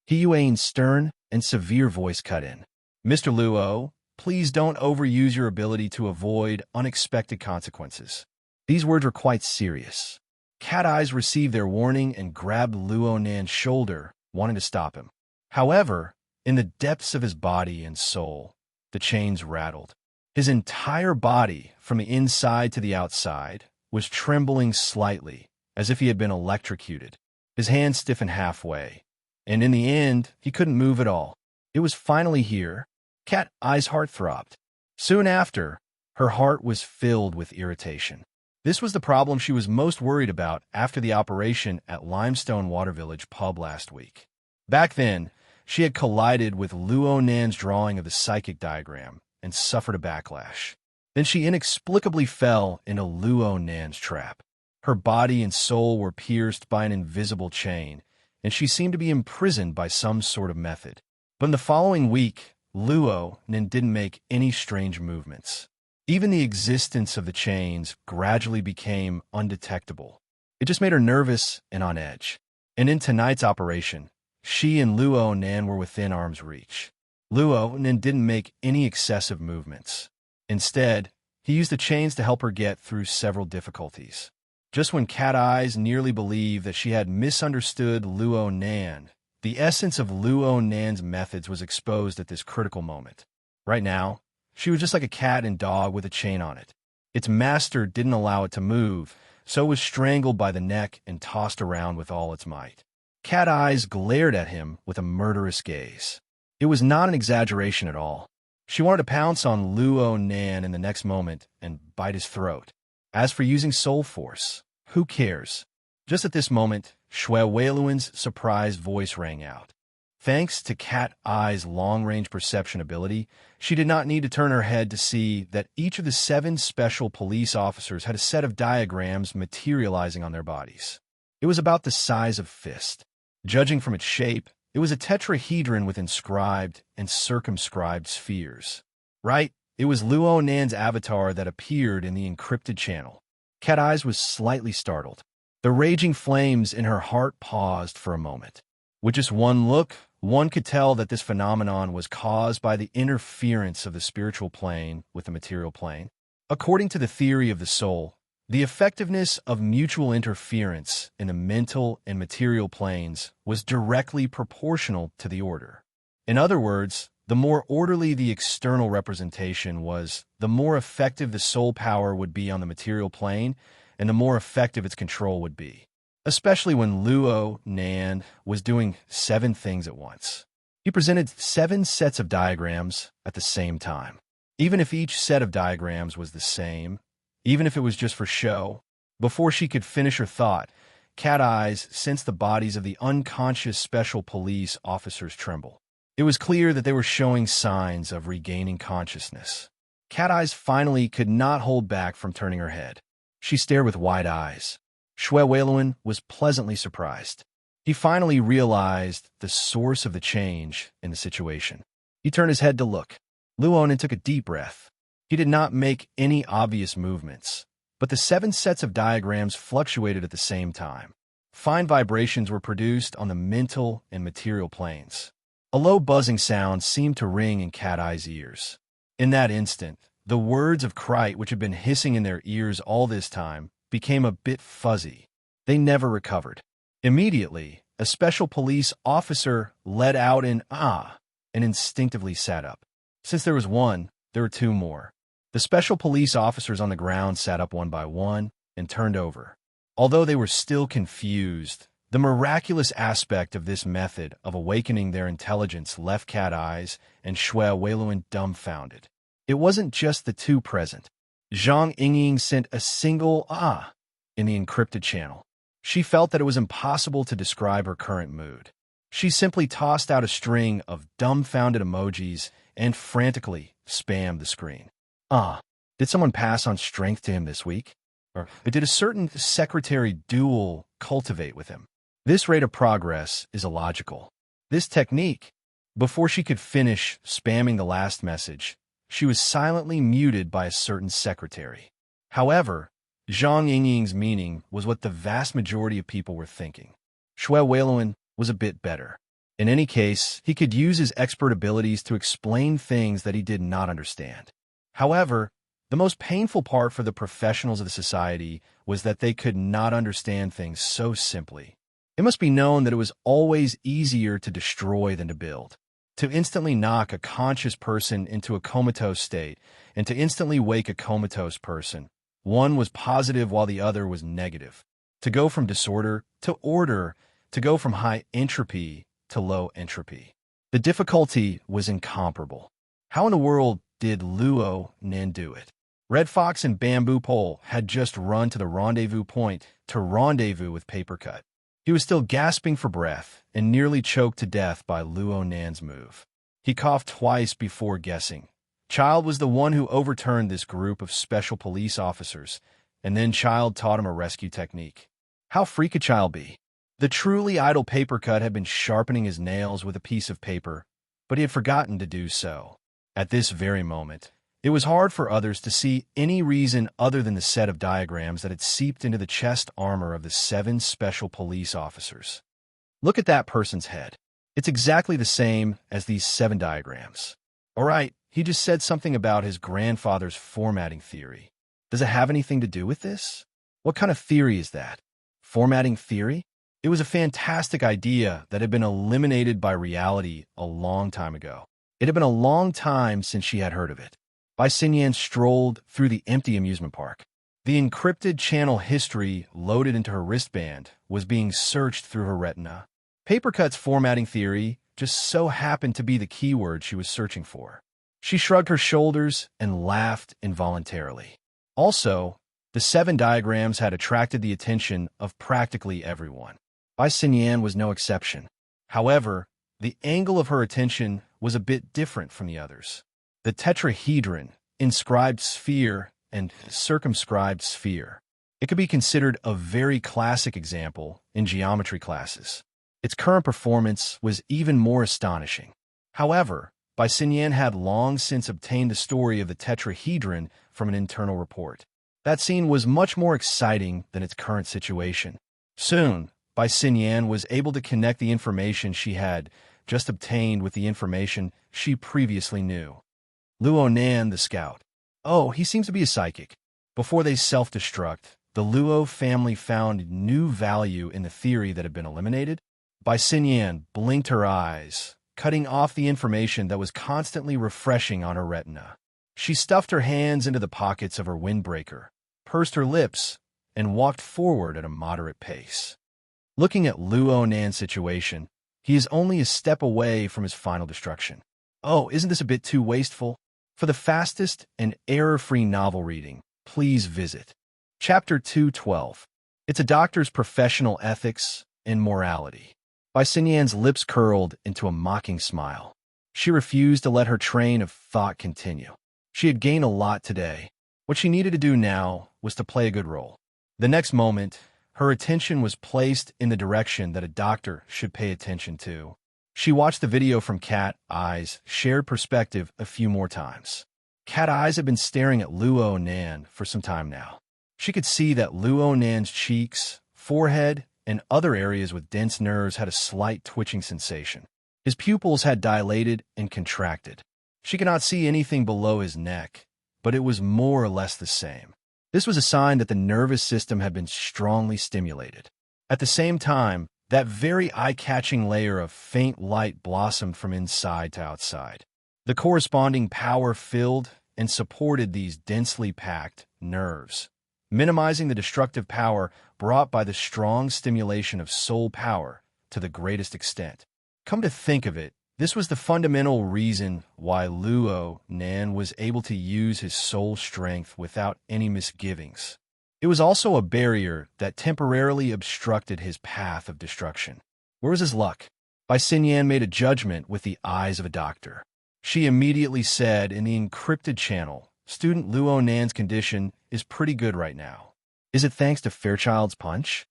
He Yuan's stern and severe voice cut in. "Mr. Luo, please don't overuse your ability to avoid unexpected consequences." These words were quite serious. Cat Eyes received their warning and grabbed Luo Nan's shoulder, wanting to stop him. However, in the depths of his body and soul, the chains rattled. His entire body, from the inside to the outside, was trembling slightly, as if he had been electrocuted. His hands stiffened halfway, and in the end, he couldn't move at all. It was finally here. Cat Eye's heart throbbed. Soon after, her heart was filled with irritation. This was the problem she was most worried about after the operation at Limestone Water Village pub last week. Back then, she had collided with Luo Nan's drawing of the psychic diagram and suffered a backlash. Then she inexplicably fell into Luo Nan's trap. Her body and soul were pierced by an invisible chain, and she seemed to be imprisoned by some sort of method. But in the following week, Luo Nan didn't make any strange movements. Even the existence of the chains gradually became undetectable. It just made her nervous and on edge. And in tonight's operation, she and Luo Nan were within arm's reach. Luo Nan didn't make any excessive movements. Instead, he used the chains to help her get through several difficulties. Just when Cat Eyes nearly believed that she had misunderstood Luo Nan, the essence of Luo Nan's methods was exposed at this critical moment. Right now, she was just like a cat and dog with a chain on it. Its master didn't allow it to move, so it was strangled by the neck and tossed around with all its might. Cat Eyes glared at him with a murderous gaze. It was not an exaggeration at all. She wanted to pounce on Luo Nan in the next moment and bite his throat. As for using soul force, who cares? Just at this moment, Shui Weiluan's surprised voice rang out. Thanks to Cat Eye's long-range perception ability, she did not need to turn her head to see that each of the 7 special police officers had a set of diagrams materializing on their bodies. It was about the size of fist. Judging from its shape, it was a tetrahedron with inscribed and circumscribed spheres. Right, it was Luo Nan's avatar that appeared in the encrypted channel. Cat Eyes was slightly startled. The raging flames in her heart paused for a moment. With just one look, one could tell that this phenomenon was caused by the interference of the spiritual plane with the material plane. According to the theory of the soul, the effectiveness of mutual interference in the mental and material planes was directly proportional to the order. In other words, the more orderly the external representation was, the more effective the soul power would be on the material plane, and the more effective its control would be. Especially when Luo Nan was doing 7 things at once. He presented 7 sets of diagrams at the same time. Even if each set of diagrams was the same, even if it was just for show, before she could finish her thought, Cat Eyes sensed the bodies of the unconscious special police officers tremble. It was clear that they were showing signs of regaining consciousness. Cat Eyes finally could not hold back from turning her head. She stared with wide eyes. Shui Weiluan was pleasantly surprised. He finally realized the source of the change in the situation. He turned his head to look. Luonan took a deep breath. He did not make any obvious movements, but the 7 sets of diagrams fluctuated at the same time. Fine vibrations were produced on the mental and material planes. A low buzzing sound seemed to ring in Cat Eye's ears. In that instant, the words of Krite, which had been hissing in their ears all this time, became a bit fuzzy. They never recovered. Immediately, a special police officer let out an "ah" and instinctively sat up. Since there was one, there were 2 more. The special police officers on the ground sat up one by one and turned over. Although they were still confused, the miraculous aspect of this method of awakening their intelligence left Cat Eyes and Shui Weiluan dumbfounded. It wasn't just the 2 present. Zhang Yingying sent a single "ah" in the encrypted channel. She felt that it was impossible to describe her current mood. She simply tossed out a string of dumbfounded emojis and frantically spammed the screen. Did someone pass on strength to him this week? Or did a certain secretary duel cultivate with him? This rate of progress is illogical. This technique, before she could finish spamming the last message, she was silently muted by a certain secretary. However, Zhang Yingying's meaning was what the vast majority of people were thinking. Shui Weiluan was a bit better. In any case, he could use his expert abilities to explain things that he did not understand. However, the most painful part for the professionals of the society was that they could not understand things so simply. It must be known that it was always easier to destroy than to build. To instantly knock a conscious person into a comatose state, and to instantly wake a comatose person, one was positive while the other was negative. To go from disorder to order, to go from high entropy to low entropy. The difficulty was incomparable. How in the world did Luo Nan do it? Red Fox and Bamboo Pole had just run to the rendezvous point to rendezvous with Papercut. He was still gasping for breath and nearly choked to death by Luo Nan's move. He coughed twice before guessing. Child was the one who overturned this group of special police officers, and then Child taught him a rescue technique. How free could Child be? The truly idle Papercut had been sharpening his nails with a piece of paper, but he had forgotten to do so. At this very moment, it was hard for others to see any reason other than the set of diagrams that had seeped into the chest armor of the 7 special police officers. Look at that person's head. It's exactly the same as these 7 diagrams. All right, he just said something about his grandfather's formatting theory. Does it have anything to do with this? What kind of theory is that? Formatting theory? It was a fantastic idea that had been eliminated by reality a long time ago. It had been a long time since she had heard of it. Bai Xinyan strolled through the empty amusement park. The encrypted channel history loaded into her wristband was being searched through her retina. Papercut's formatting theory just so happened to be the keyword she was searching for. She shrugged her shoulders and laughed involuntarily. Also, the 7 diagrams had attracted the attention of practically everyone. Bai Xinyan was no exception. However, the angle of her attention was a bit different from the others. The tetrahedron, inscribed sphere, and circumscribed sphere. It could be considered a very classic example in geometry classes. Its current performance was even more astonishing. However, Bai Xinyan had long since obtained the story of the tetrahedron from an internal report. That scene was much more exciting than its current situation. Soon, Bai Xinyan was able to connect the information she had just obtained with the information she previously knew. Luo Nan, the scout. Oh, he seems to be a psychic. Before they self-destruct, the Luo family found new value in the theory that had been eliminated. Bai Xinyan blinked her eyes, cutting off the information that was constantly refreshing on her retina. She stuffed her hands into the pockets of her windbreaker, pursed her lips, and walked forward at a moderate pace. Looking at Luo Nan's situation, he is only a step away from his final destruction. Oh, isn't this a bit too wasteful? For the fastest and error-free novel reading, please visit Chapter 212. It's a doctor's professional ethics and morality. Bai Xinyan's lips curled into a mocking smile. She refused to let her train of thought continue. She had gained a lot today. What she needed to do now was to play a good role. The next moment, her attention was placed in the direction that a doctor should pay attention to. She watched the video from Cat Eyes' shared perspective a few more times. Cat Eyes had been staring at Luo Nan for some time now. She could see that Luo Nan's cheeks, forehead, and other areas with dense nerves had a slight twitching sensation. His pupils had dilated and contracted. She could not see anything below his neck, but it was more or less the same. This was a sign that the nervous system had been strongly stimulated. At the same time, that very eye-catching layer of faint light blossomed from inside to outside. The corresponding power filled and supported these densely packed nerves, minimizing the destructive power brought by the strong stimulation of soul power to the greatest extent. Come to think of it, this was the fundamental reason why Luo Nan was able to use his soul strength without any misgivings. It was also a barrier that temporarily obstructed his path of destruction. Where was his luck? Bai Xinyan made a judgment with the eyes of a doctor. She immediately said in the encrypted channel, "Student Luo Nan's condition is pretty good right now. Is it thanks to Fairchild's punch?"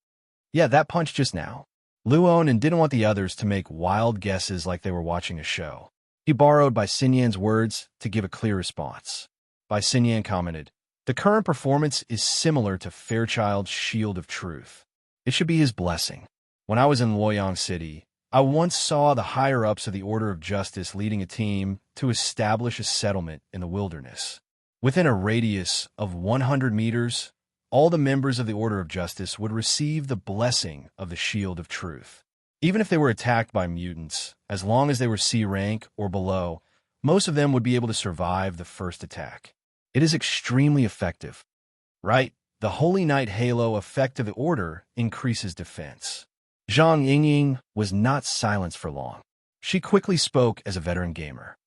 "Yeah, that punch just now." Luo Nan didn't want the others to make wild guesses like they were watching a show. He borrowed Bai Xinyan's words to give a clear response. Bai Xinyan commented, "The current performance is similar to Fairchild's Shield of Truth. It should be his blessing. When I was in Luoyang City, I once saw the higher-ups of the Order of Justice leading a team to establish a settlement in the wilderness. Within a radius of 100 meters, all the members of the Order of Justice would receive the blessing of the Shield of Truth. Even if they were attacked by mutants, as long as they were C rank or below, most of them would be able to survive the first attack. It is extremely effective. Right? The Holy Knight Halo effect of the Order increases defense." Zhang Yingying was not silenced for long. She quickly spoke as a veteran gamer.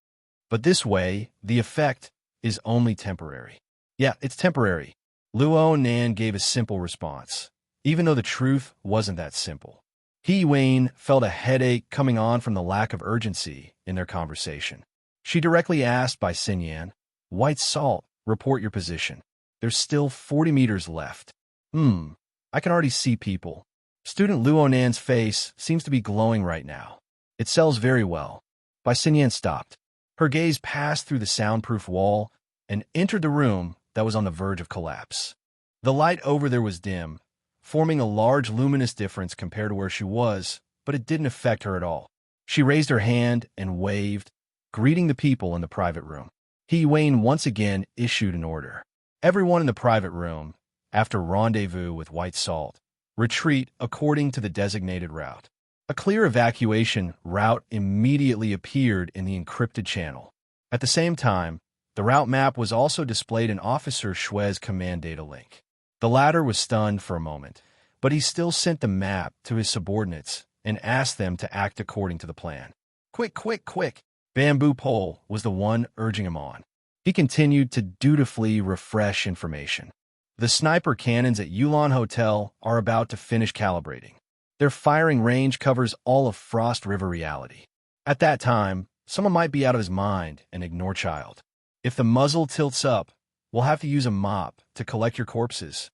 "But this way, the effect is only temporary." "Yeah, it's temporary." Luo Nan gave a simple response, even though the truth wasn't that simple. He Wayne felt a headache coming on from the lack of urgency in their conversation. She directly asked Bai Xinyan, "White Salt, report your position. There's still 40 meters left." I can already see people." Student Luo Nan's face seems to be glowing right now. "It sells very well." Bai Xinyan stopped. Her gaze passed through the soundproof wall and entered the room that was on the verge of collapse. The light over there was dim, forming a large luminous difference compared to where she was, but it didn't affect her at all. She raised her hand and waved, greeting the people in the private room. He Wayne once again issued an order. Everyone in the private room, after rendezvous with White Salt, retreat according to the designated route. A clear evacuation route immediately appeared in the encrypted channel. At the same time, the route map was also displayed in Officer Shue's command data link. The latter was stunned for a moment, but he still sent the map to his subordinates and asked them to act according to the plan. Quick, quick, quick! Bamboo Pole was the one urging him on. He continued to dutifully refresh information. The sniper cannons at Yulon Hotel are about to finish calibrating. Their firing range covers all of Frost River reality. At that time, someone might be out of his mind and ignore child. If the muzzle tilts up, we'll have to use a mop to collect your corpses.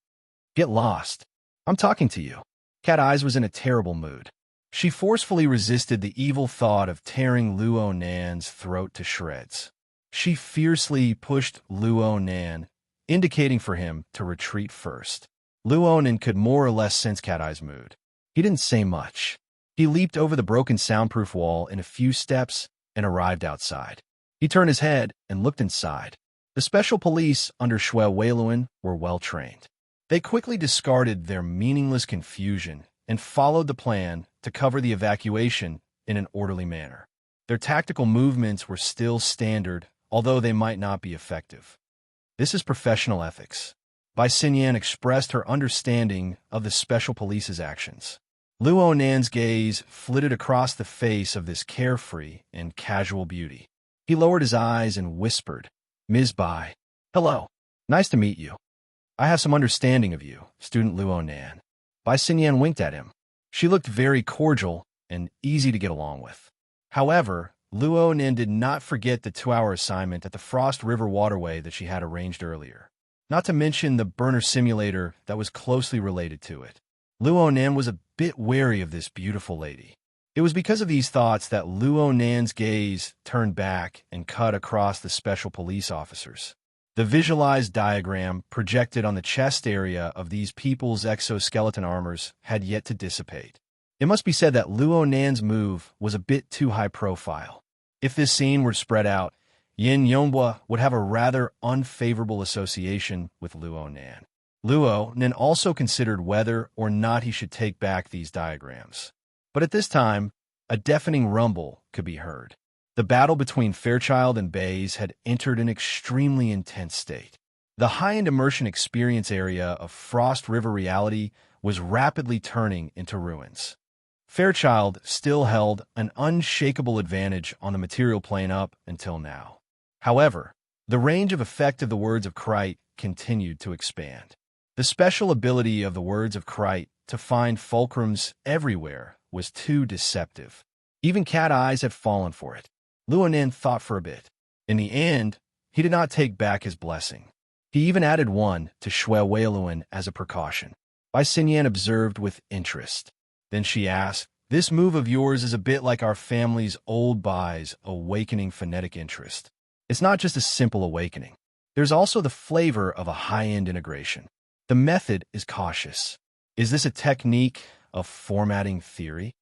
Get lost. I'm talking to you. Cat Eyes was in a terrible mood. She forcefully resisted the evil thought of tearing Luo Nan's throat to shreds. She fiercely pushed Luo Nan, indicating for him to retreat first. Luo Nan could more or less sense Cat Eye's mood. He didn't say much. He leaped over the broken soundproof wall in a few steps and arrived outside. He turned his head and looked inside. The special police under Xue Weiluan were well trained. They quickly discarded their meaningless confusion and followed the plan to cover the evacuation in an orderly manner. Their tactical movements were still standard, although they might not be effective. This is professional ethics. Bai Xinyan expressed her understanding of the special police's actions. Luo Nan's gaze flitted across the face of this carefree and casual beauty. He lowered his eyes and whispered, "Ms. Bai, hello. Nice to meet you. I have some understanding of you, student Luo Nan." Bai Xinyan winked at him. She looked very cordial and easy to get along with. However, Luo Nan did not forget the 2-hour assignment at the Frost River waterway that she had arranged earlier, not to mention the burner simulator that was closely related to it. Luo Nan was a bit wary of this beautiful lady. It was because of these thoughts that Luo Nan's gaze turned back and cut across the special police officers. The visualized diagram projected on the chest area of these people's exoskeleton armors had yet to dissipate. It must be said that Luo Nan's move was a bit too high profile. If this scene were spread out, Yin Yonghua would have a rather unfavorable association with Luo Nan. Luo Nan also considered whether or not he should take back these diagrams. But at this time, a deafening rumble could be heard. The battle between Fairchild and Bays had entered an extremely intense state. The high-end immersion experience area of Frost River reality was rapidly turning into ruins. Fairchild still held an unshakable advantage on the material plane up until now. However, the range of effect of the words of Krite continued to expand. The special ability of the words of Krite to find fulcrums everywhere was too deceptive. Even Cat Eyes had fallen for it. Luo Nan thought for a bit. In the end, he did not take back his blessing. He even added one to Xue Weiluan as a precaution. Bai Xinyan observed with interest. Then she asked, "This move of yours is a bit like our family's old Bai's awakening phonetic interest. It's not just a simple awakening. There's also the flavor of a high-end integration. The method is cautious. Is this a technique of formatting theory?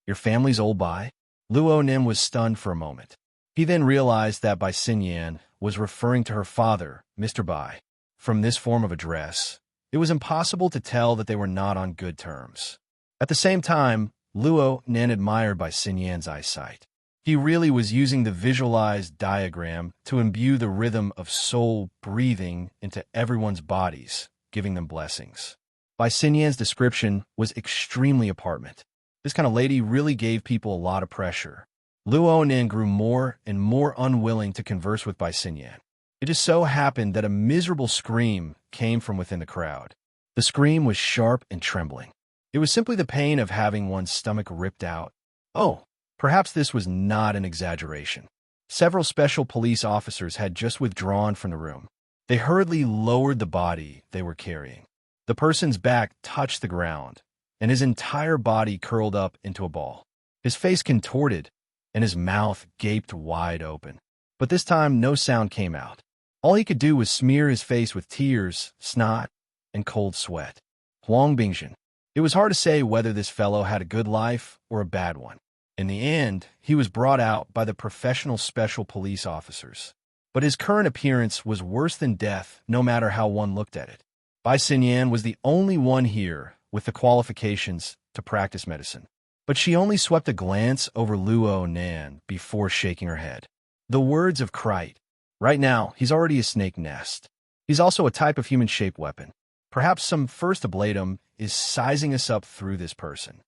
Your family's old Bai?" Luo Nim was stunned for a moment. He then realized that Bai Xinyan was referring to her father, Mr. Bai. From this form of address, it was impossible to tell that they were not on good terms. At the same time, Luo Nan admired Bai Xinyan's eyesight. He really was using the visualized diagram to imbue the rhythm of soul breathing into everyone's bodies, giving them blessings. Bai Xinyan's description was extremely apartment. This kind of lady really gave people a lot of pressure. Luo Nan grew more and more unwilling to converse with Bai Xinyan. It just so happened that a miserable scream came from within the crowd. The scream was sharp and trembling. It was simply the pain of having one's stomach ripped out. Oh, perhaps this was not an exaggeration. Several special police officers had just withdrawn from the room. They hurriedly lowered the body they were carrying. The person's back touched the ground, and his entire body curled up into a ball. His face contorted, and his mouth gaped wide open. But this time, no sound came out. All he could do was smear his face with tears, snot, and cold sweat. Huang Bingzhen. It was hard to say whether this fellow had a good life or a bad one. In the end, he was brought out by the professional special police officers. But his current appearance was worse than death, no matter how one looked at it. Bai Xinyan was the only one here with the qualifications to practice medicine. But she only swept a glance over Luo Nan before shaking her head. The words of Krite. Right now, he's already a snake nest. He's also a type of human-shaped weapon. Perhaps some first ablatum is sizing us up through this person.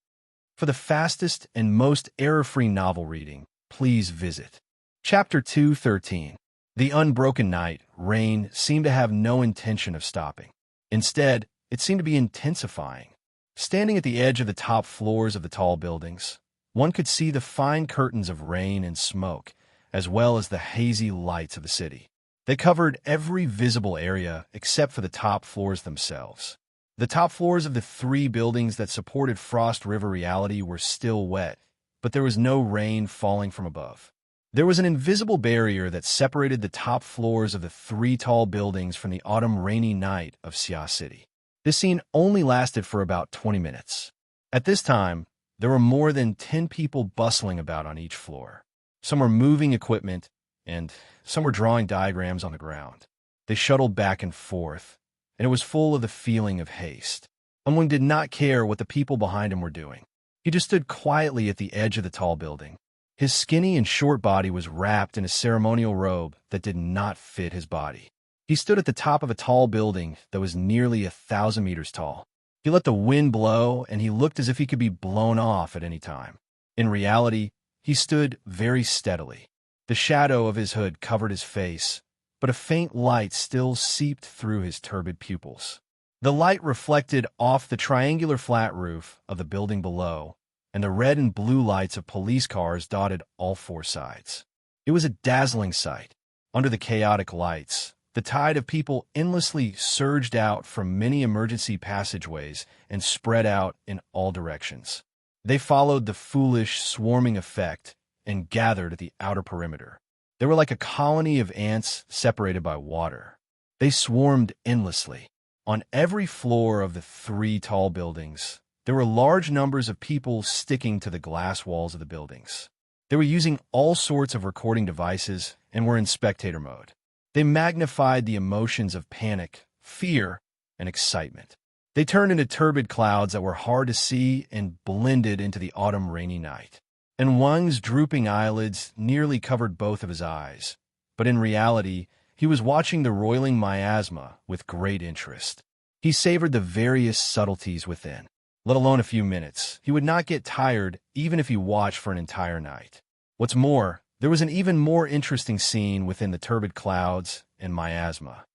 For the fastest and most error-free novel reading, please visit Chapter 2:13. The unbroken night, rain seemed to have no intention of stopping. Instead, it seemed to be intensifying. Standing at the edge of the top floors of the tall buildings, one could see the fine curtains of rain and smoke, as well as the hazy lights of the city. They covered every visible area except for the top floors themselves. The top floors of the three buildings that supported Frost River Reality were still wet, but there was no rain falling from above. There was an invisible barrier that separated the top floors of the three tall buildings from the autumn rainy night of Sia City. This scene only lasted for about 20 minutes. At this time, there were more than 10 people bustling about on each floor. Some were moving equipment, and some were drawing diagrams on the ground. They shuttled back and forth, and it was full of the feeling of haste. Someone did not care what the people behind him were doing. He just stood quietly at the edge of the tall building. His skinny and short body was wrapped in a ceremonial robe that did not fit his body. He stood at the top of a tall building that was nearly 1,000 meters tall. He let the wind blow, and he looked as if he could be blown off at any time. In reality, he stood very steadily. The shadow of his hood covered his face, but a faint light still seeped through his turbid pupils. The light reflected off the triangular flat roof of the building below, and the red and blue lights of police cars dotted all four sides. It was a dazzling sight. Under the chaotic lights, the tide of people endlessly surged out from many emergency passageways and spread out in all directions. They followed the foolish, swarming effect and gathered at the outer perimeter. They were like a colony of ants separated by water. They swarmed endlessly. On every floor of the three tall buildings, there were large numbers of people sticking to the glass walls of the buildings. They were using all sorts of recording devices and were in spectator mode. They magnified the emotions of panic, fear, and excitement. They turned into turbid clouds that were hard to see and blended into the autumn rainy night. And Wang's drooping eyelids nearly covered both of his eyes. But in reality, he was watching the roiling miasma with great interest. He savored the various subtleties within. Let alone a few minutes. He would not get tired even if he watched for an entire night. What's more, there was an even more interesting scene within the turbid clouds and miasma.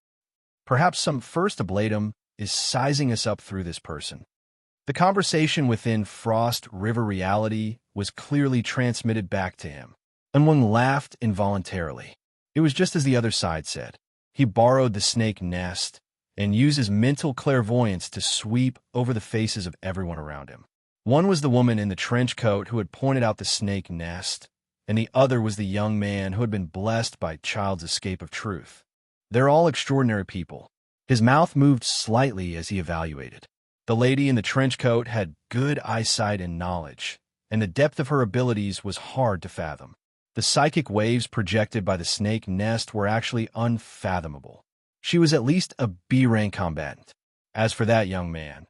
Perhaps some first ablatum is sizing us up through this person. The conversation within Frost River Reality was clearly transmitted back to him, and one laughed involuntarily. It was just as the other side said. He borrowed the snake nest and used his mental clairvoyance to sweep over the faces of everyone around him. One was the woman in the trench coat who had pointed out the snake nest, and the other was the young man who had been blessed by child's escape of truth. They're all extraordinary people. His mouth moved slightly as he evaluated. The lady in the trench coat had good eyesight and knowledge, and the depth of her abilities was hard to fathom. The psychic waves projected by the snake nest were actually unfathomable. She was at least a B-rank combatant. As for that young man,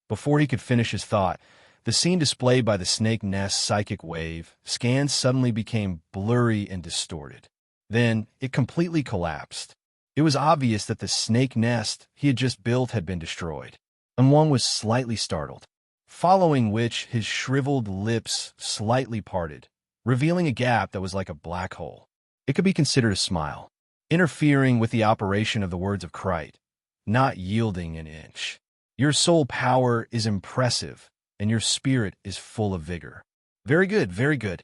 before he could finish his thought, the scene displayed by the snake nest psychic wave scans suddenly became blurry and distorted. Then it completely collapsed. It was obvious that the snake nest he had just built had been destroyed, and one was slightly startled, following which his shriveled lips slightly parted, revealing a gap that was like a black hole. It could be considered a smile, interfering with the operation of the words of Christ, not yielding an inch. Your soul power is impressive, and your spirit is full of vigor. Very good, very good.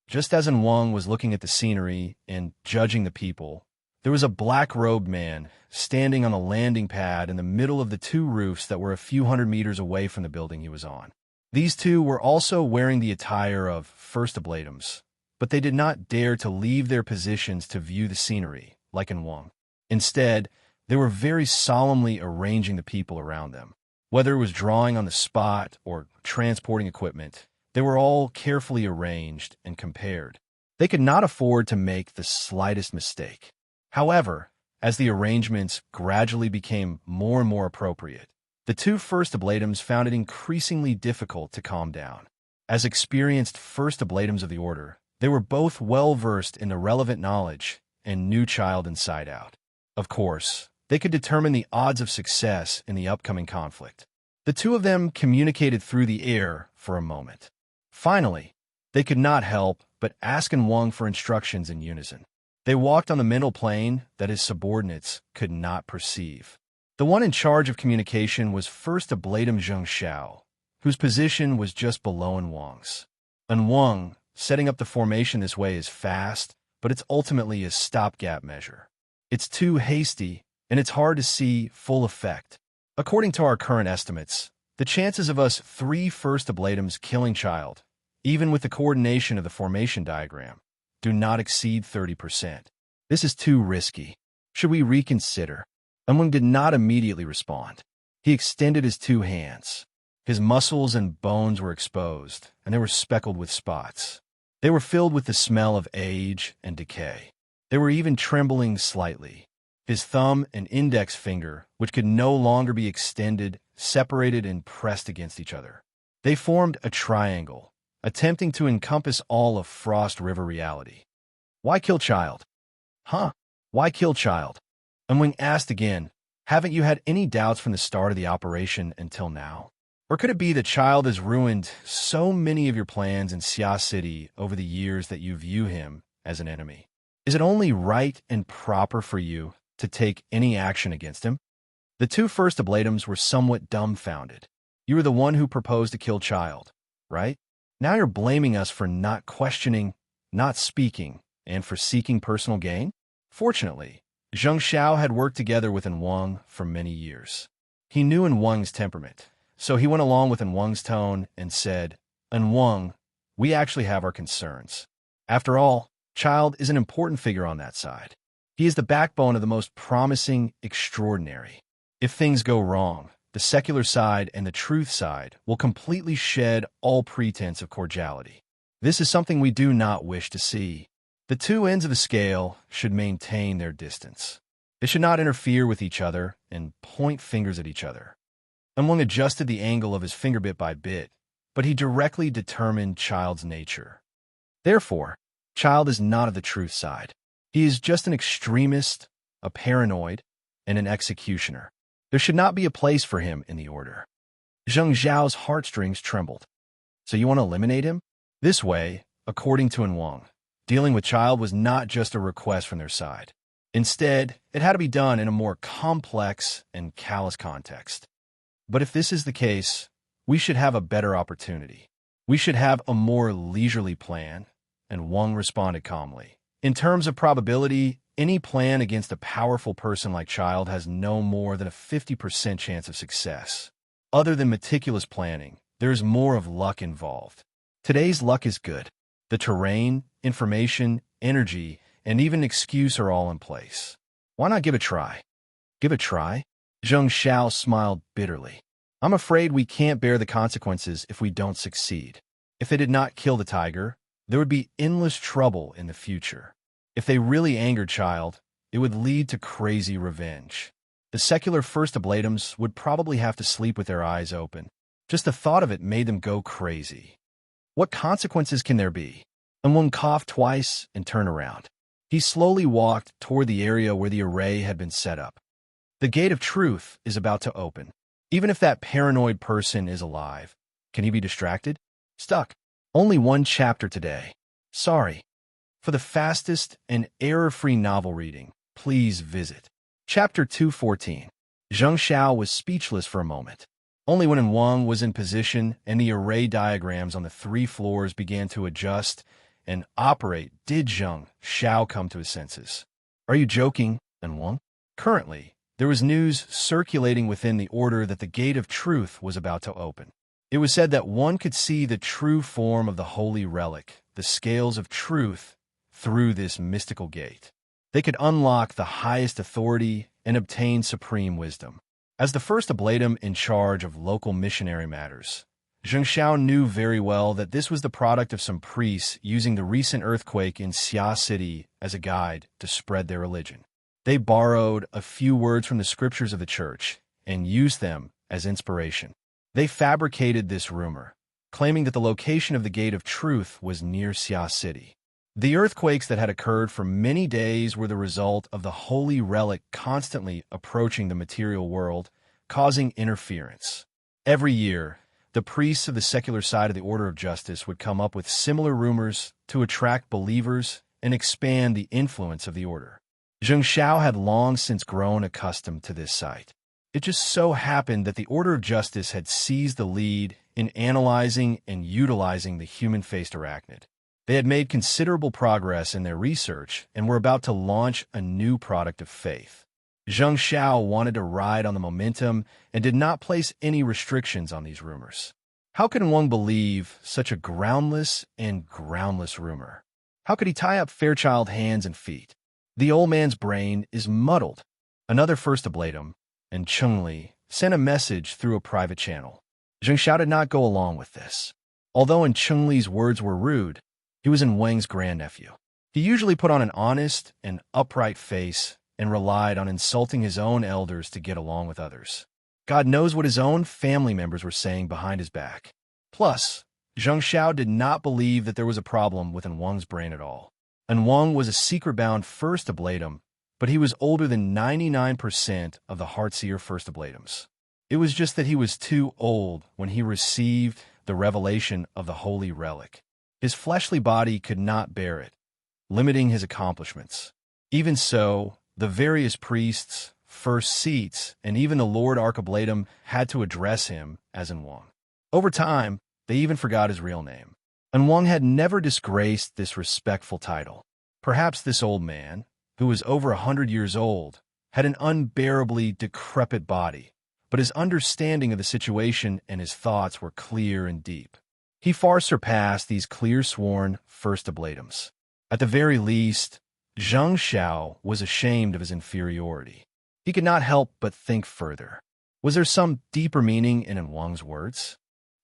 Just as Wang was looking at the scenery and judging the people, there was a black-robed man standing on the landing pad in the middle of the two roofs that were a few hundred meters away from the building he was on. These two were also wearing the attire of first ablatums, but they did not dare to leave their positions to view the scenery, like in Wang. Instead, they were very solemnly arranging the people around them. Whether it was drawing on the spot or transporting equipment, they were all carefully arranged and compared. They could not afford to make the slightest mistake. However, as the arrangements gradually became more and more appropriate, the two first ablatums found it increasingly difficult to calm down. As experienced first ablatums of the order, they were both well-versed in the relevant knowledge and knew child inside out. Of course, they could determine the odds of success in the upcoming conflict. The two of them communicated through the air for a moment. Finally, They could not help but ask Wang for instructions in unison. They walked on the mental plane that his subordinates could not perceive. The one in charge of communication was first Ablatum Zheng Xiao, whose position was just below Wang's. Wang, setting up the formation this way is fast, but it's ultimately a stopgap measure. It's too hasty, and it's hard to see full effect. According to our current estimates, the chances of us 3 first Ablatums killing child, even with the coordination of the formation diagram, do not exceed 30%. This is too risky. Should we reconsider? Wang did not immediately respond. He extended his 2 hands. His muscles and bones were exposed, and they were speckled with spots. They were filled with the smell of age and decay. They were even trembling slightly. His thumb and index finger, which could no longer be extended, separated and pressed against each other. They formed a triangle, attempting to encompass all of Frost River reality. Why kill child? Huh? Why kill child? Wang asked again, haven't you had any doubts from the start of the operation until now? Or could it be that child has ruined so many of your plans in Xia City over the years that you view him as an enemy? Is it only right and proper for you to take any action against him? The 2 first Ablatums were somewhat dumbfounded. You were the one who proposed to kill child, right? Now you're blaming us for not questioning, not speaking, and for seeking personal gain? Fortunately, Zheng Xiao had worked together with Wang for many years. He knew Wang's temperament, so he went along with Wang's tone and said, Wang, we actually have our concerns. After all, child is an important figure on that side. He is the backbone of the most promising extraordinary. If things go wrong, the secular side and the truth side will completely shed all pretense of cordiality. This is something we do not wish to see. The 2 ends of the scale should maintain their distance. They should not interfere with each other and point fingers at each other. Wang adjusted the angle of his finger bit by bit, but he directly determined child's nature. Therefore, child is not of the truth side. He is just an extremist, a paranoid, and an executioner. There should not be a place for him in the order. Zheng Zhao's heartstrings trembled. So you want to eliminate him? This way, according to Wang, dealing with child was not just a request from their side. Instead, it had to be done in a more complex and callous context. But if this is the case, we should have a better opportunity. We should have a more leisurely plan, and Wang responded calmly. In terms of probability, any plan against a powerful person like child has no more than a 50% chance of success. Other than meticulous planning, there is more of luck involved. Today's luck is good. The terrain, information, energy, and even excuse are all in place. Why not give a try? Give a try? Zheng Xiao smiled bitterly. I'm afraid we can't bear the consequences if we don't succeed. If they did not kill the tiger, there would be endless trouble in the future. If they really angered child, it would lead to crazy revenge. The secular first Ablatums would probably have to sleep with their eyes open. Just the thought of it made them go crazy. What consequences can there be? Wang coughed twice and turned around. He slowly walked toward the area where the array had been set up. The gate of truth is about to open. Even if that paranoid person is alive, can he be distracted? Stuck. Only 1 chapter today. Sorry. For the fastest and error-free novel reading, please visit Chapter 214. Zheng Xiao was speechless for a moment. Only when Wang was in position and the array diagrams on the 3 floors began to adjust and operate did Zheng Xiao come to his senses. Are you joking, Wang? Currently, there was news circulating within the order that the gate of truth was about to open. It was said that one could see the true form of the holy relic, the scales of truth, through this mystical gate. They could unlock the highest authority and obtain supreme wisdom. As the first Ablatum in charge of local missionary matters, Zheng Xiao knew very well that this was the product of some priests using the recent earthquake in Xia City as a guide to spread their religion. They borrowed a few words from the scriptures of the church and used them as inspiration. They fabricated this rumor, claiming that the location of the Gate of Truth was near Xia City. The earthquakes that had occurred for many days were the result of the holy relic constantly approaching the material world, causing interference. Every year, the priests of the secular side of the Order of Justice would come up with similar rumors to attract believers and expand the influence of the order. Zheng Xiao had long since grown accustomed to this sight. It just so happened that the Order of Justice had seized the lead in analyzing and utilizing the human-faced arachnid. They had made considerable progress in their research and were about to launch a new product of faith. Zheng Xiao wanted to ride on the momentum and did not place any restrictions on these rumors. How could one believe such a groundless rumor? How could he tie up Fairchild hands and feet? The old man's brain is muddled. Another first ablatum, and Chengli sent a message through a private channel. Zheng Xiao did not go along with this. Although in Chengli's words were rude, he was in Wang's grandnephew. He usually put on an honest and upright face and relied on insulting his own elders to get along with others. God knows what his own family members were saying behind his back. Plus, Zheng Xiao did not believe that there was a problem with Wang's brain at all. Wang was a secret-bound first ablatum, but he was older than 99% of the Heartseer first ablatums. It was just that he was too old when he received the revelation of the holy relic. His fleshly body could not bear it, limiting his accomplishments. Even so, the various priests, first seats, and even the Lord Archiblatum had to address him as Wang. Over time, they even forgot his real name. Wang had never disgraced this respectful title. Perhaps this old man, who was over 100 years old, had an unbearably decrepit body, but his understanding of the situation and his thoughts were clear and deep. He far surpassed these clear-sworn first ablatums. At the very least, Zheng Xiao was ashamed of his inferiority. He could not help but think further. Was there some deeper meaning in Wang's words?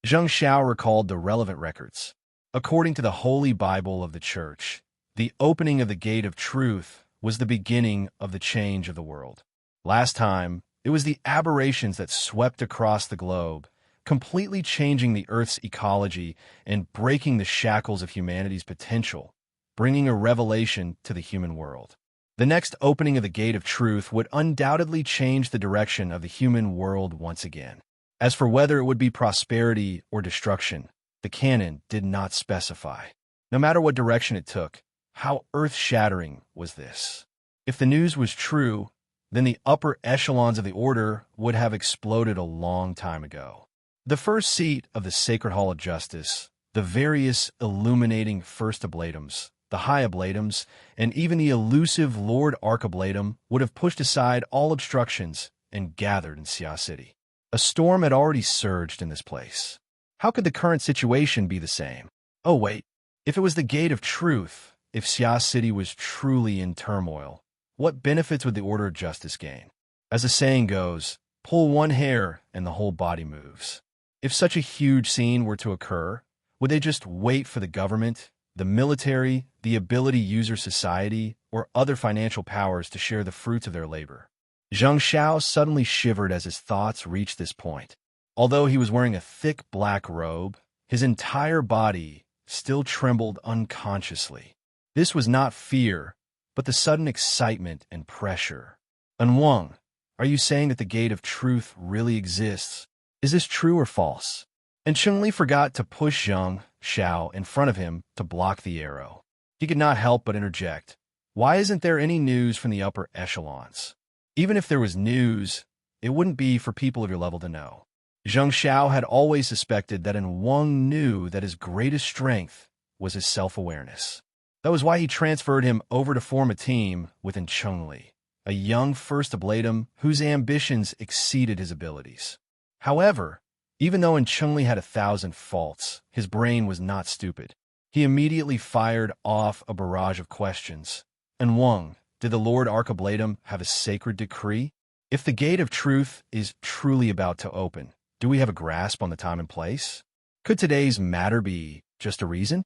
Zheng Xiao recalled the relevant records. According to the Holy Bible of the Church, the opening of the gate of truth was the beginning of the change of the world. Last time, it was the aberrations that swept across the globe, completely changing the Earth's ecology and breaking the shackles of humanity's potential, bringing a revelation to the human world. The next opening of the gate of truth would undoubtedly change the direction of the human world once again. As for whether it would be prosperity or destruction, the canon did not specify. No matter what direction it took, how earth-shattering was this? If the news was true, then the upper echelons of the order would have exploded a long time ago. The first seat of the Sacred Hall of Justice, the various illuminating first ablatums, the high ablatums, and even the elusive Lord Archiblatum would have pushed aside all obstructions and gathered in Xia City. A storm had already surged in this place. How could the current situation be the same? Oh wait, if it was the gate of truth, if Xia City was truly in turmoil, what benefits would the Order of Justice gain? As the saying goes, pull one hair and the whole body moves. If such a huge scene were to occur, would they just wait for the government, the military, the ability user society, or other financial powers to share the fruits of their labor? Zheng Xiao suddenly shivered as his thoughts reached this point. Although he was wearing a thick black robe, his entire body still trembled unconsciously. This was not fear, but the sudden excitement and pressure. Wang, are you saying that the gate of truth really exists? Is this true or false? And Chengli forgot to push Zheng Xiao in front of him to block the arrow. He could not help but interject. Why isn't there any news from the upper echelons? Even if there was news, it wouldn't be for people of your level to know. Zheng Xiao had always suspected that Wang knew that his greatest strength was his self-awareness. That was why he transferred him over to form a team with Chengli, a young first ablatum whose ambitions exceeded his abilities. However, even though Chengli had 1,000 faults, his brain was not stupid. He immediately fired off a barrage of questions. Wang, did the Lord Archiblatum have a sacred decree? If the gate of truth is truly about to open, do we have a grasp on the time and place? Could today's matter be just a reason?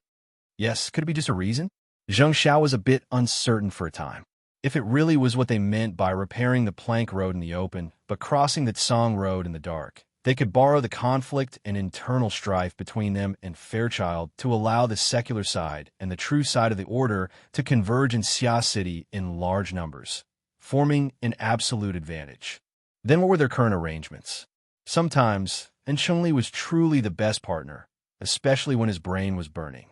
Yes, could it be just a reason? Zheng Xiao was a bit uncertain for a time. If it really was what they meant by repairing the plank road in the open, but crossing the Tsang road in the dark, they could borrow the conflict and internal strife between them and Fairchild to allow the secular side and the true side of the order to converge in Xia City in large numbers, forming an absolute advantage. Then what were their current arrangements? Sometimes, and Cheng-Li was truly the best partner, especially when his brain was burning.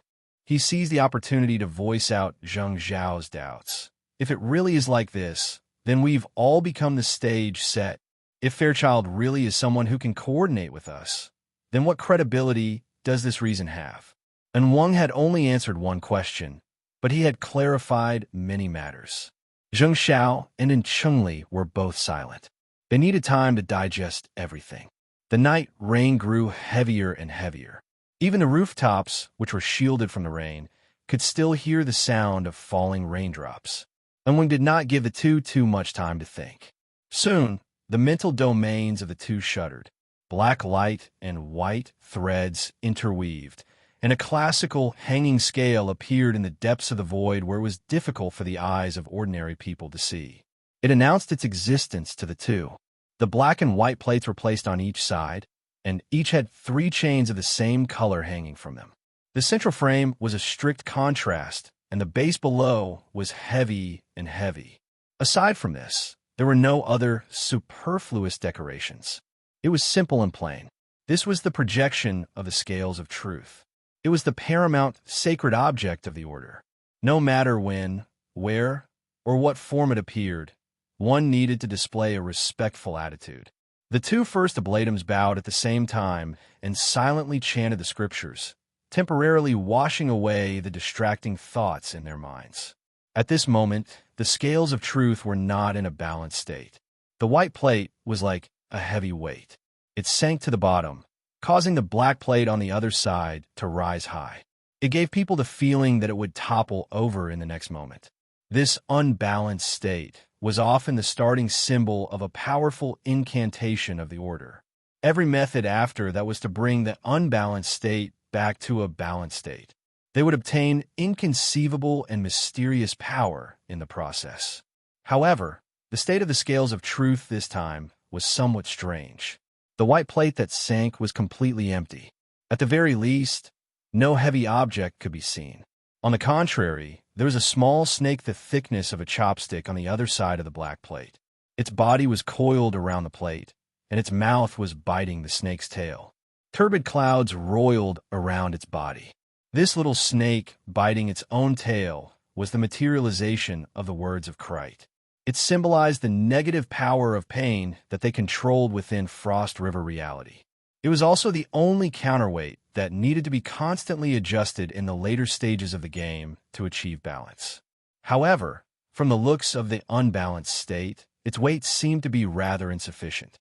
He seized the opportunity to voice out Zheng Zhao's doubts. If it really is like this, then we've all become the stage set. If Fairchild really is someone who can coordinate with us, then what credibility does this reason have? And Wang had only answered one question, but he had clarified many matters. Zheng Xiao and Cheng-Li were both silent. They needed time to digest everything. The night rain grew heavier and heavier. Even the rooftops, which were shielded from the rain, could still hear the sound of falling raindrops. And Wang did not give the two too much time to think. Soon, the mental domains of the two shuddered. Black light and white threads interweaved, and a classical hanging scale appeared in the depths of the void where it was difficult for the eyes of ordinary people to see. It announced its existence to the two. The black and white plates were placed on each side, and each had 3 chains of the same color hanging from them. The central frame was a strict contrast, and the base below was heavy and heavy. Aside from this, there were no other superfluous decorations. It was simple and plain. This was the projection of the scales of truth. It was the paramount sacred object of the order. No matter when, where, or what form it appeared, one needed to display a respectful attitude. The 2 first oblatums bowed at the same time and silently chanted the scriptures, temporarily washing away the distracting thoughts in their minds. At this moment, the scales of truth were not in a balanced state. The white plate was like a heavy weight. It sank to the bottom, causing the black plate on the other side to rise high. It gave people the feeling that it would topple over in the next moment. This unbalanced state was often the starting symbol of a powerful incantation of the order. Every method after that was to bring the unbalanced state back to a balanced state. They would obtain inconceivable and mysterious power in the process. However, the state of the scales of truth this time was somewhat strange. The white plate that sank was completely empty. At the very least, no heavy object could be seen. On the contrary, there was a small snake the thickness of a chopstick on the other side of the black plate. Its body was coiled around the plate, and its mouth was biting the snake's tail. Turbid clouds roiled around its body. This little snake biting its own tail was the materialization of the words of Christ. It symbolized the negative power of pain that they controlled within Frost River reality. It was also the only counterweight that needed to be constantly adjusted in the later stages of the game to achieve balance. However, from the looks of the unbalanced state, its weight seemed to be rather insufficient.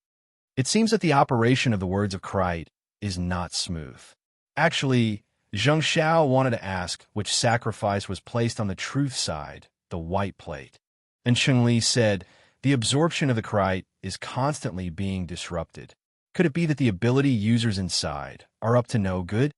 It seems that the operation of the words of Christ is not smooth. Actually, Zheng Xiao wanted to ask which sacrifice was placed on the truth side, the white plate. And Cheng-Li said, the absorption of the Christ is constantly being disrupted. Could it be that the ability users inside are up to no good?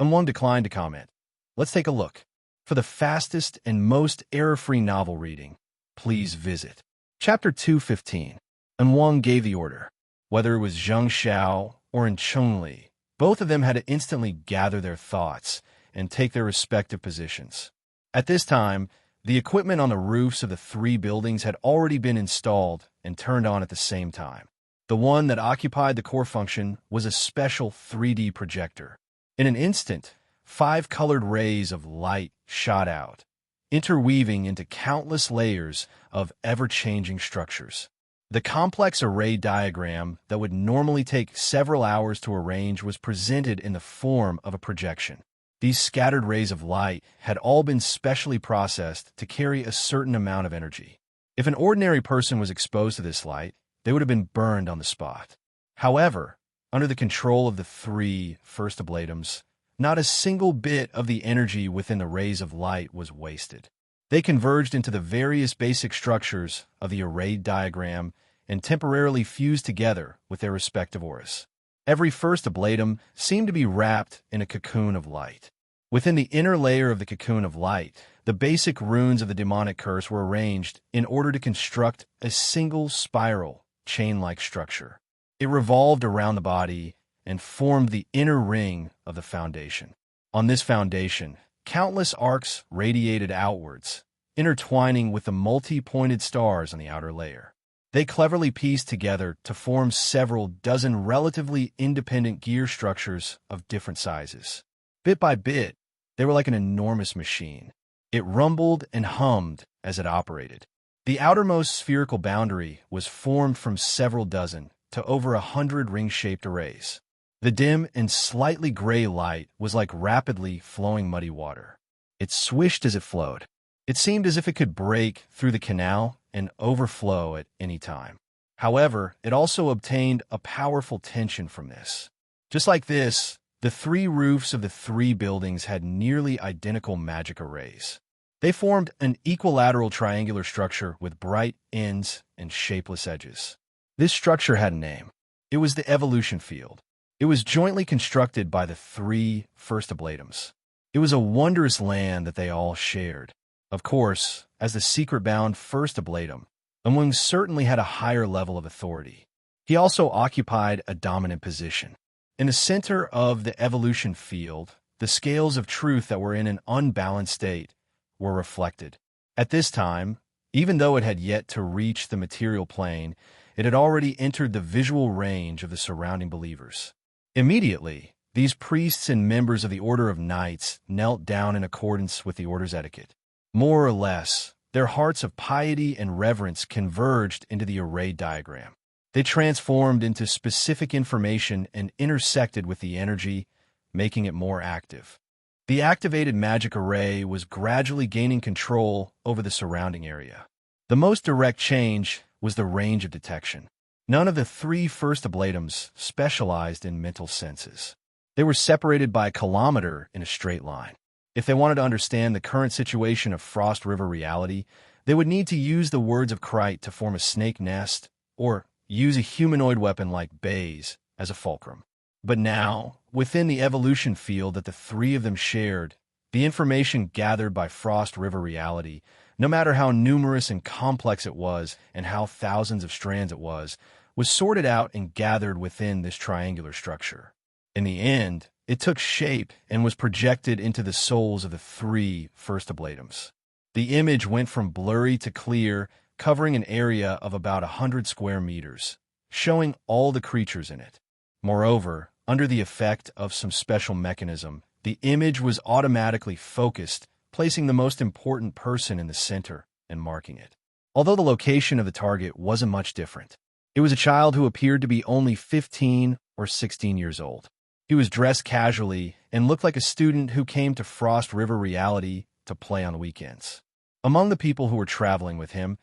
And Wang declined to comment. Let's take a look. For the fastest and most error-free novel reading, please visit Chapter 215. And Wang gave the order. Whether it was Zheng Xiao or Cheng-Li, both of them had to instantly gather their thoughts and take their respective positions. At this time, the equipment on the roofs of the 3 buildings had already been installed and turned on at the same time. The one that occupied the core function was a special 3D projector. In an instant, 5 colored rays of light shot out, interweaving into countless layers of ever-changing structures. The complex array diagram that would normally take several hours to arrange was presented in the form of a projection. These scattered rays of light had all been specially processed to carry a certain amount of energy. If an ordinary person was exposed to this light, they would have been burned on the spot. However, under the control of the 3 first oblatums, not a single bit of the energy within the rays of light was wasted. They converged into the various basic structures of the arrayed diagram and temporarily fused together with their respective auras. Every first oblatum seemed to be wrapped in a cocoon of light. Within the inner layer of the cocoon of light, the basic runes of the demonic curse were arranged in order to construct a single spiral, chain-like structure. It revolved around the body and formed the inner ring of the foundation. On this foundation, countless arcs radiated outwards, intertwining with the multi-pointed stars on the outer layer. They cleverly pieced together to form several dozen relatively independent gear structures of different sizes. Bit by bit, they were like an enormous machine. It rumbled and hummed as it operated. The outermost spherical boundary was formed from several dozen to over 100 ring-shaped arrays. The dim and slightly gray light was like rapidly flowing muddy water. It swished as it flowed. It seemed as if it could break through the canal and overflow at any time. However, it also obtained a powerful tension from this. Just like this, the three roofs of the three buildings had nearly identical magic arrays. They formed an equilateral triangular structure with bright ends and shapeless edges. This structure had a name. It was the evolution field. It was jointly constructed by the three first ablatums. It was a wondrous land that they all shared. Of course, as the secret-bound first ablatum, Amung certainly had a higher level of authority. He also occupied a dominant position. In the center of the evolution field, the scales of truth that were in an unbalanced state were reflected. At this time, even though it had yet to reach the material plane, it had already entered the visual range of the surrounding believers. Immediately, these priests and members of the Order of Knights knelt down in accordance with the order's etiquette. More or less, their hearts of piety and reverence converged into the array diagram. They transformed into specific information and intersected with the energy, making it more active. The activated magic array was gradually gaining control over the surrounding area. The most direct change was the range of detection. None of the three first ablatums specialized in mental senses. They were separated by a kilometer in a straight line. If they wanted to understand the current situation of Frost River reality, they would need to use the words of Krite to form a snake nest, or use a humanoid weapon like Baze as a fulcrum. But now, within the evolution field that the three of them shared, the information gathered by Frost River reality, no matter how numerous and complex it was and how thousands of strands it was sorted out and gathered within this triangular structure. In the end, it took shape and was projected into the souls of the three first ablatums. The image went from blurry to clear, covering an area of about 100 square meters, showing all the creatures in it. Moreover, under the effect of some special mechanism, the image was automatically focused, placing the most important person in the center and marking it. Although the location of the target wasn't much different, it was a child who appeared to be only 15 or 16 years old. He was dressed casually and looked like a student who came to Frost River reality to play on weekends. Among the people who were traveling with him,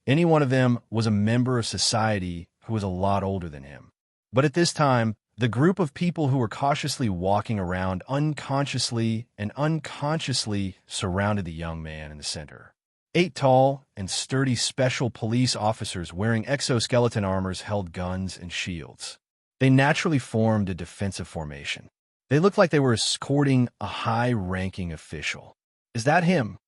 any one of them was a member of society who was a lot older than him. But at this time, the group of people who were cautiously walking around unconsciously surrounded the young man in the center. 8 tall and sturdy special police officers wearing exoskeleton armors held guns and shields. They naturally formed a defensive formation. They looked like they were escorting a high-ranking official. "Is that him?"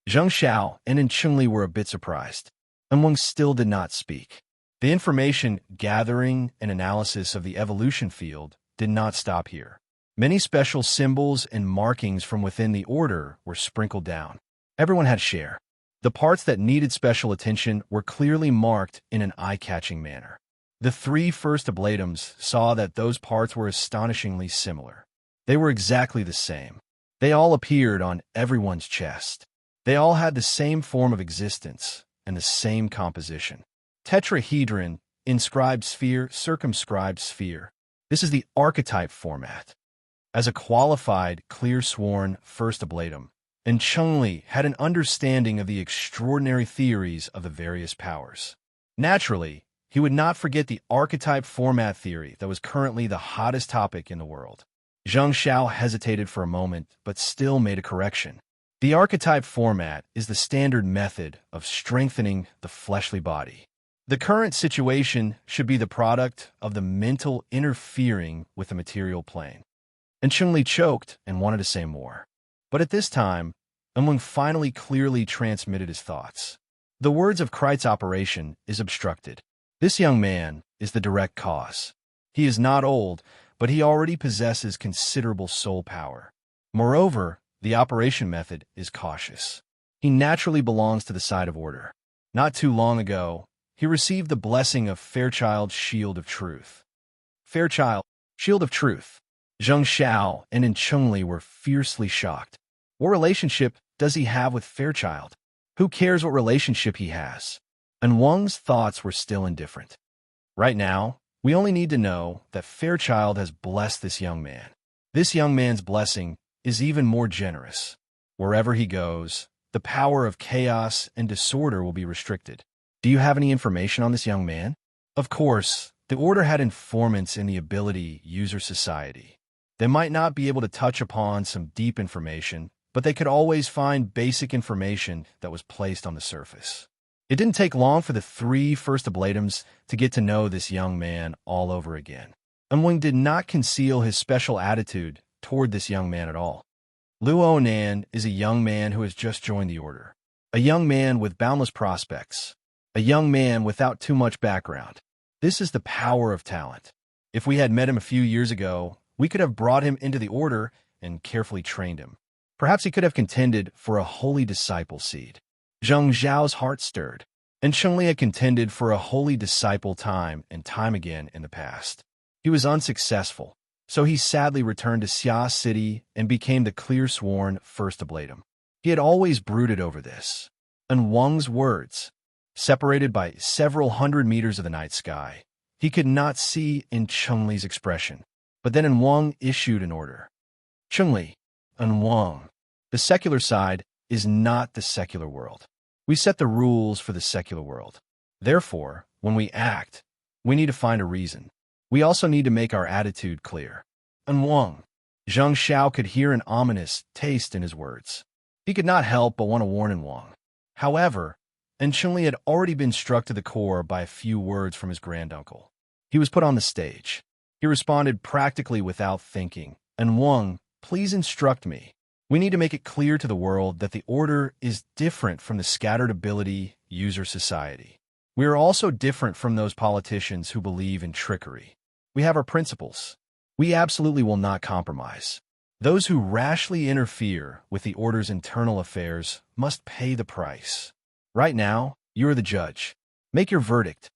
Zheng Xiao and Chengli were a bit surprised. Among still did not speak. The information gathering and analysis of the evolution field did not stop here. Many special symbols and markings from within the order were sprinkled down. Everyone had a share. The parts that needed special attention were clearly marked in an eye-catching manner. The three first ablatums saw that those parts were astonishingly similar. They were exactly the same. They all appeared on everyone's chest. They all had the same form of existence and the same composition. Tetrahedron, inscribed sphere, circumscribed sphere. This is the archetype format. As a qualified, clear-sworn first ablatum, and Chengli had an understanding of the extraordinary theories of the various powers. Naturally, he would not forget the archetype format theory that was currently the hottest topic in the world. Zheng Xiao hesitated for a moment, but still made a correction. The archetype format is the standard method of strengthening the fleshly body. The current situation should be the product of the mental interfering with the material plane. And Chengli choked and wanted to say more. But at this time, Amung finally clearly transmitted his thoughts. The words of Krite's operation is obstructed. This young man is the direct cause. He is not old, but he already possesses considerable soul power. Moreover, the operation method is cautious. He naturally belongs to the side of order. Not too long ago, he received the blessing of Fairchild's Shield of Truth. Fairchild, Shield of Truth. Zheng Xiao and Chengli were fiercely shocked. What relationship does he have with Fairchild? Who cares what relationship he has? And Wang's thoughts were still indifferent. Right now, we only need to know that Fairchild has blessed this young man. This young man's blessing is even more generous. Wherever he goes, the power of chaos and disorder will be restricted. Do you have any information on this young man? Of course, the Order had informants in the Ability User Society. They might not be able to touch upon some deep information, but they could always find basic information that was placed on the surface. It didn't take long for the three first Ablatums to get to know this young man all over again. Wang did not conceal his special attitude toward this young man at all. Luo Nan is a young man who has just joined the Order. A young man with boundless prospects. A young man without too much background. This is the power of talent. If we had met him a few years ago, we could have brought him into the Order and carefully trained him. Perhaps he could have contended for a holy disciple seed. Zheng Zhao's heart stirred, and Chengli had contended for a holy disciple time and time again in the past. He was unsuccessful, so he sadly returned to Xia City and became the clear-sworn First Ablatum. He had always brooded over this. And Wang's words, separated by several hundred meters of the night sky, he could not see in Chengli's expression. But then Wang issued an order. Chengli, and Wang, the secular side is not the secular world. We set the rules for the secular world. Therefore, when we act, we need to find a reason. We also need to make our attitude clear. And Wang, Zheng Xiao could hear an ominous taste in his words. He could not help but want to warn Wang. However, Chengli had already been struck to the core by a few words from his granduncle. He was put on the stage. He responded practically without thinking. And Wang, please instruct me. We need to make it clear to the world that the Order is different from the Scattered Ability User Society. We are also different from those politicians who believe in trickery. We have our principles. We absolutely will not compromise. Those who rashly interfere with the Order's internal affairs must pay the price. Right now, you are the judge. Make your verdict.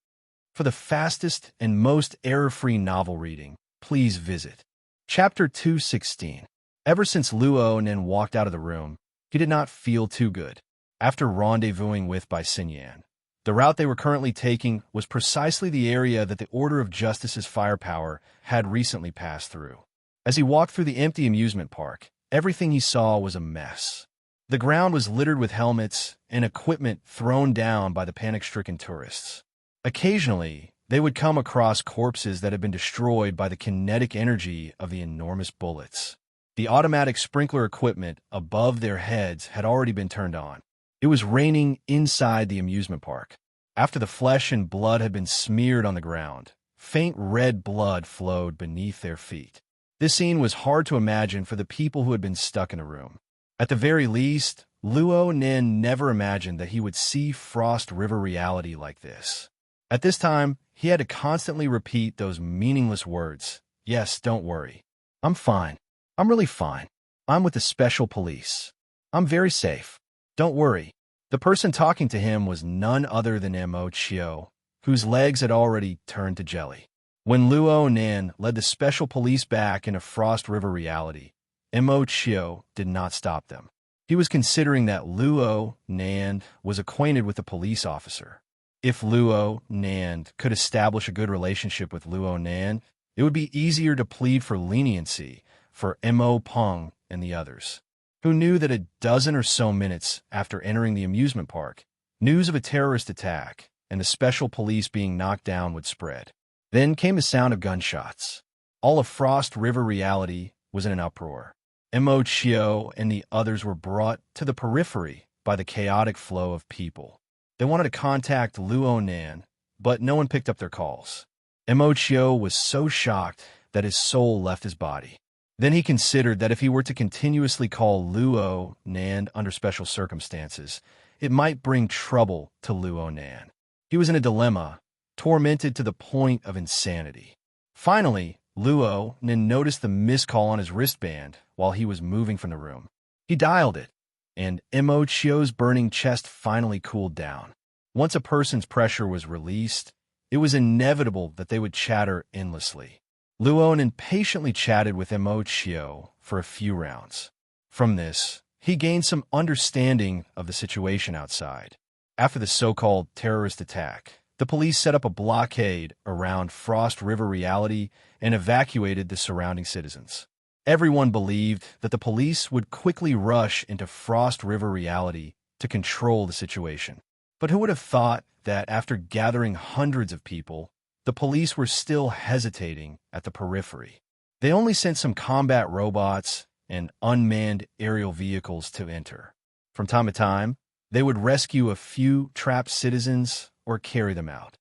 For the fastest and most error-free novel reading, please visit Chapter 216. Ever since Luo Nen walked out of the room, he did not feel too good. After rendezvousing with Bai Xinyan, the route they were currently taking was precisely the area that the Order of Justice's firepower had recently passed through. As he walked through the empty amusement park, everything he saw was a mess. The ground was littered with helmets and equipment thrown down by the panic-stricken tourists. Occasionally, they would come across corpses that had been destroyed by the kinetic energy of the enormous bullets. The automatic sprinkler equipment above their heads had already been turned on. It was raining inside the amusement park. After the flesh and blood had been smeared on the ground, faint red blood flowed beneath their feet. This scene was hard to imagine for the people who had been stuck in a room. At the very least, Luo Nen never imagined that he would see Frost River reality like this. At this time, he had to constantly repeat those meaningless words. Yes, don't worry. I'm fine. I'm really fine. I'm with the special police. I'm very safe. Don't worry. The person talking to him was none other than Mo Chio, whose legs had already turned to jelly. When Luo Nan led the special police back into Frost River reality, Mo Chio did not stop them. He was considering that Luo Nan was acquainted with the police officer. If Luo Nan could establish a good relationship with Luo Nan, it would be easier to plead for leniency for Mo Peng and the others, who knew that a dozen or so minutes after entering the amusement park, news of a terrorist attack and the special police being knocked down would spread. Then came the sound of gunshots. All of Frost River reality was in an uproar. Mo Chio and the others were brought to the periphery by the chaotic flow of people. They wanted to contact Luo Nan, but no one picked up their calls. Mo Chio was so shocked that his soul left his body. Then he considered that if he were to continuously call Luo Nan under special circumstances, it might bring trouble to Luo Nan. He was in a dilemma, tormented to the point of insanity. Finally, Luo Nan noticed the missed call on his wristband while he was moving from the room. He dialed it, and Mo Chio's burning chest finally cooled down. Once a person's pressure was released, it was inevitable that they would chatter endlessly. Luon impatiently chatted with Mo Chio for a few rounds. From this, he gained some understanding of the situation outside. After the so-called terrorist attack, the police set up a blockade around Frost River Reality and evacuated the surrounding citizens. Everyone believed that the police would quickly rush into Frost River Reality to control the situation. But who would have thought that after gathering hundreds of people, the police were still hesitating at the periphery? They only sent some combat robots and unmanned aerial vehicles to enter. From time to time, they would rescue a few trapped citizens or carry them out.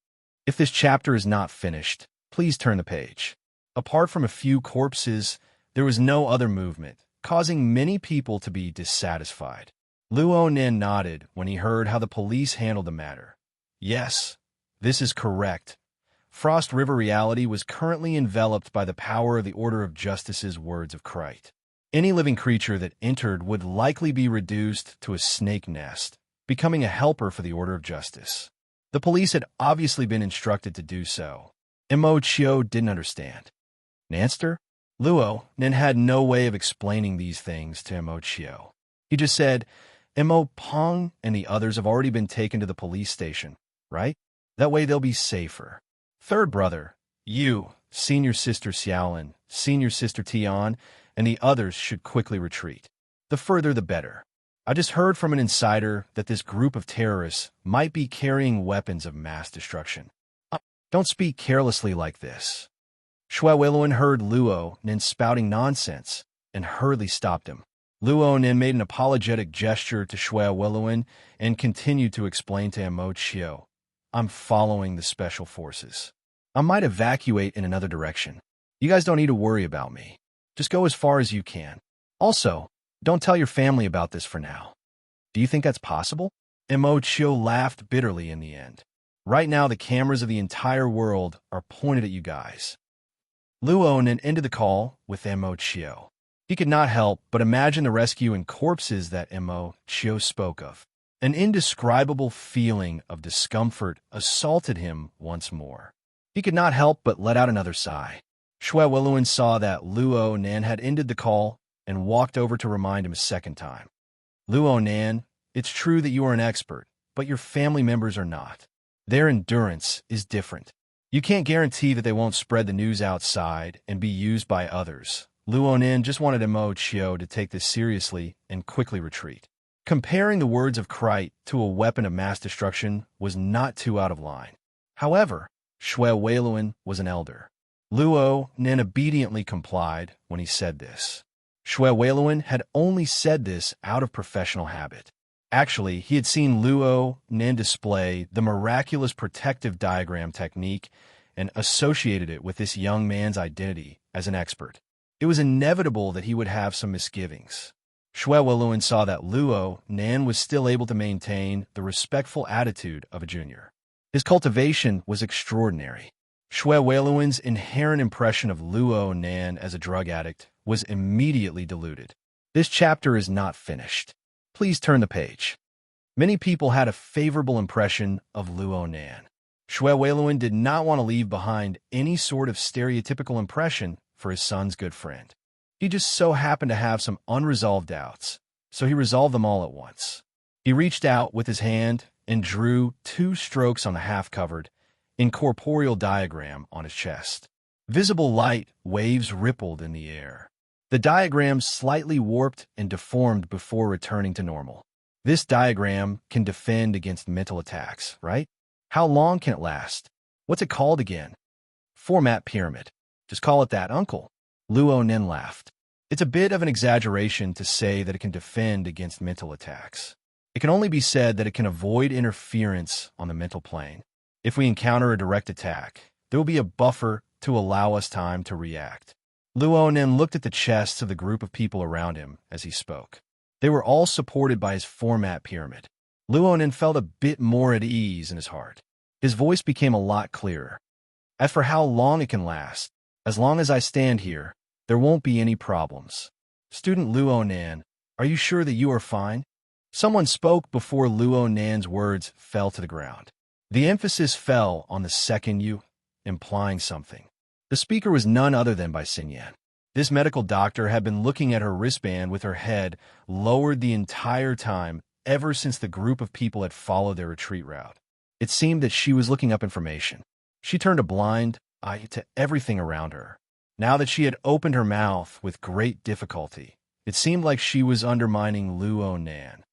If this chapter is not finished, please turn the page. Apart from a few corpses, there was no other movement, causing many people to be dissatisfied. Luonin nodded when he heard how the police handled the matter. Yes, this is correct. Frost River Reality was currently enveloped by the power of the Order of Justice's words of Krite. Any living creature that entered would likely be reduced to a snake nest, becoming a helper for the Order of Justice. The police had obviously been instructed to do so. Mo Chio didn't understand. Nanster? Luo Nin had no way of explaining these things to Mo Chio. He just said, Mo Pong and the others have already been taken to the police station, right? That way they'll be safer. Third brother, you, senior sister Xiaolin, senior sister Tian, and the others should quickly retreat. The further the better. I just heard from an insider that this group of terrorists might be carrying weapons of mass destruction. Don't speak carelessly like this. Shuewiluan heard Luo Nin spouting nonsense and hurriedly stopped him. Luo Nin made an apologetic gesture to Shuewiluan and continued to explain to Mo Chio, I'm following the special forces. I might evacuate in another direction. You guys don't need to worry about me. Just go as far as you can. Also, don't tell your family about this for now. Do you think that's possible? Mo Chio laughed bitterly in the end. Right now, the cameras of the entire world are pointed at you guys. Luo Nin ended the call with Mo Chio. He could not help but imagine the rescue and corpses that Mo Chio spoke of. An indescribable feeling of discomfort assaulted him once more. He could not help but let out another sigh. Shuewiluan saw that Luo Nan had ended the call and walked over to remind him a second time. Luo Nan, it's true that you are an expert, but your family members are not. Their endurance is different. You can't guarantee that they won't spread the news outside and be used by others. Luo Nan just wanted Mo Chio to take this seriously and quickly retreat. Comparing the words of Krite to a weapon of mass destruction was not too out of line. However, Shuewiluan was an elder. Luo Nin obediently complied when he said this. Shuewiluan had only said this out of professional habit. Actually, he had seen Luo Nin display the miraculous protective diagram technique and associated it with this young man's identity as an expert. It was inevitable that he would have some misgivings. Shuewiluan saw that Luo Nin was still able to maintain the respectful attitude of a junior. His cultivation was extraordinary. Shuewiluan's inherent impression of Luo Nin as a drug addict was immediately diluted. This chapter is not finished. Please turn the page. Many people had a favorable impression of Luo Nan. Shuewiluan did not want to leave behind any sort of stereotypical impression for his son's good friend. He just so happened to have some unresolved doubts, so he resolved them all at once. He reached out with his hand and drew 2 strokes on the half-covered, incorporeal diagram on his chest. Visible light waves rippled in the air. The diagram slightly warped and deformed before returning to normal. This diagram can defend against mental attacks, right? How long can it last? What's it called again? Format pyramid. Just call it that, Uncle. Luo Nin laughed. It's a bit of an exaggeration to say that it can defend against mental attacks. It can only be said that it can avoid interference on the mental plane. If we encounter a direct attack, there will be a buffer to allow us time to react. Luo Nin looked at the chests of the group of people around him as he spoke. They were all supported by his format pyramid. Luo Nin felt a bit more at ease in his heart. His voice became a lot clearer. As for how long it can last, as long as I stand here, there won't be any problems. Student Luo Nin, are you sure that you are fine? Someone spoke before Luo Nan's words fell to the ground. The emphasis fell on the second you, implying something. The speaker was none other than Bai Xinyan. This medical doctor had been looking at her wristband with her head lowered the entire time ever since the group of people had followed their retreat route. It seemed that she was looking up information. She turned a blind eye to everything around her. Now that she had opened her mouth with great difficulty, it seemed like she was undermining Luo Nan.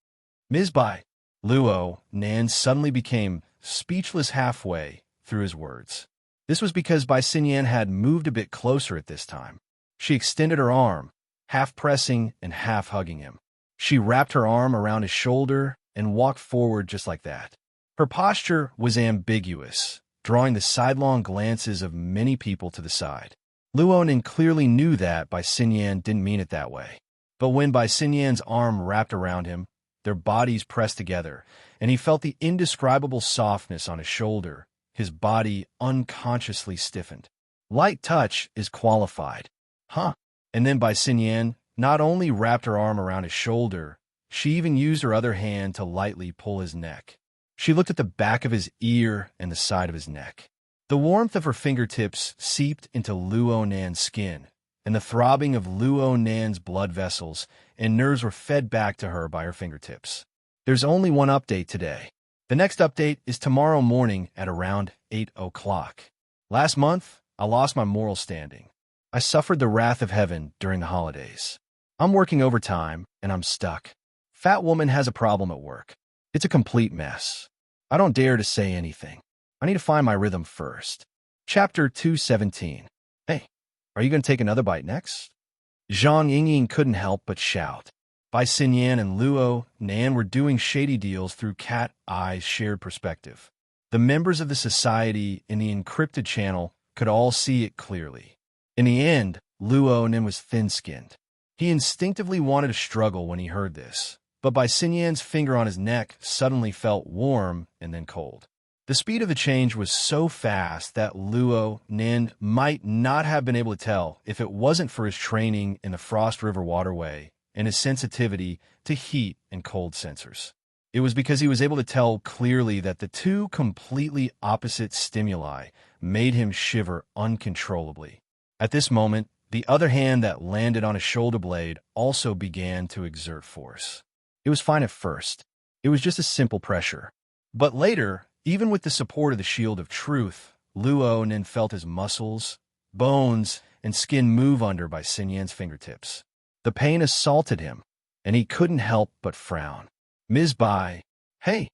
Ms. Bai. Luo Nan suddenly became speechless halfway through his words. This was because Bai Xinyan had moved a bit closer at this time. She extended her arm, half pressing and half hugging him. She wrapped her arm around his shoulder and walked forward just like that. Her posture was ambiguous, drawing the sidelong glances of many people to the side. Luonan clearly knew that Bai Xinyan didn't mean it that way. But when Bai Xinyan's arm wrapped around him, their bodies pressed together, and he felt the indescribable softness on his shoulder. His body unconsciously stiffened. Light touch is qualified. Huh. And then Bai Xinyan not only wrapped her arm around his shoulder, she even used her other hand to lightly pull his neck. She looked at the back of his ear and the side of his neck. The warmth of her fingertips seeped into Luo Nan's skin, and the throbbing of Luo Nan's blood vessels and nerves were fed back to her by her fingertips. There's only one update today. The next update is tomorrow morning at around 8 o'clock. Last month, I lost my moral standing. I suffered the wrath of heaven during the holidays. I'm working overtime, and I'm stuck. Fat woman has a problem at work. It's a complete mess. I don't dare to say anything. I need to find my rhythm first. Chapter 217. Hey, are you going to take another bite next? Zhang Yingying couldn't help but shout. Bai Xinyan and Luo Nan were doing shady deals through Cat Eye's shared perspective. The members of the society in the encrypted channel could all see it clearly. In the end, Luo Nan was thin-skinned. He instinctively wanted to struggle when he heard this, but Bai Xinyan's finger on his neck suddenly felt warm and then cold. The speed of the change was so fast that Luo Nan might not have been able to tell if it wasn't for his training in the Frost River waterway and his sensitivity to heat and cold sensors. It was because he was able to tell clearly that the two completely opposite stimuli made him shiver uncontrollably. At this moment, the other hand that landed on his shoulder blade also began to exert force. It was fine at first. It was just a simple pressure. But later, even with the support of the shield of truth, Luo Nan felt his muscles, bones, and skin move under Bai Xinyan's fingertips. The pain assaulted him, and he couldn't help but frown. Ms. Bai, hey!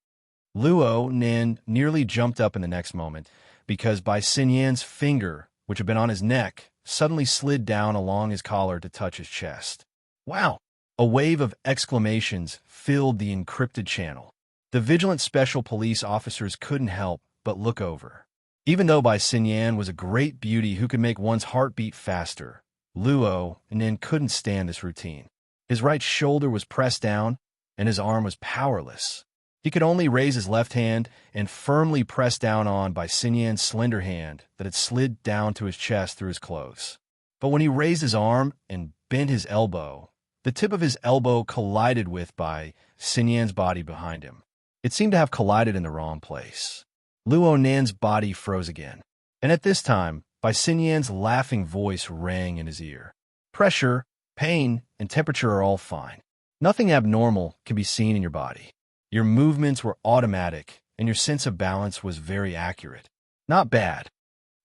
Luo Nan nearly jumped up in the next moment because Bai Xinyan's finger, which had been on his neck, suddenly slid down along his collar to touch his chest. Wow! A wave of exclamations filled the encrypted channel. The vigilant special police officers couldn't help but look over. Even though Bai Xinyan was a great beauty who could make one's heart beat faster, Luo Nan couldn't stand this routine. His right shoulder was pressed down, and his arm was powerless. He could only raise his left hand and firmly press down on Bai Xinyan's slender hand that had slid down to his chest through his clothes. But when he raised his arm and bent his elbow, the tip of his elbow collided with Bai Xinyan's body behind him. It seemed to have collided in the wrong place. Luo Nan's body froze again, and at this time, Bai Xinyan's laughing voice rang in his ear. Pressure, pain, and temperature are all fine. Nothing abnormal can be seen in your body. Your movements were automatic, and your sense of balance was very accurate. Not bad.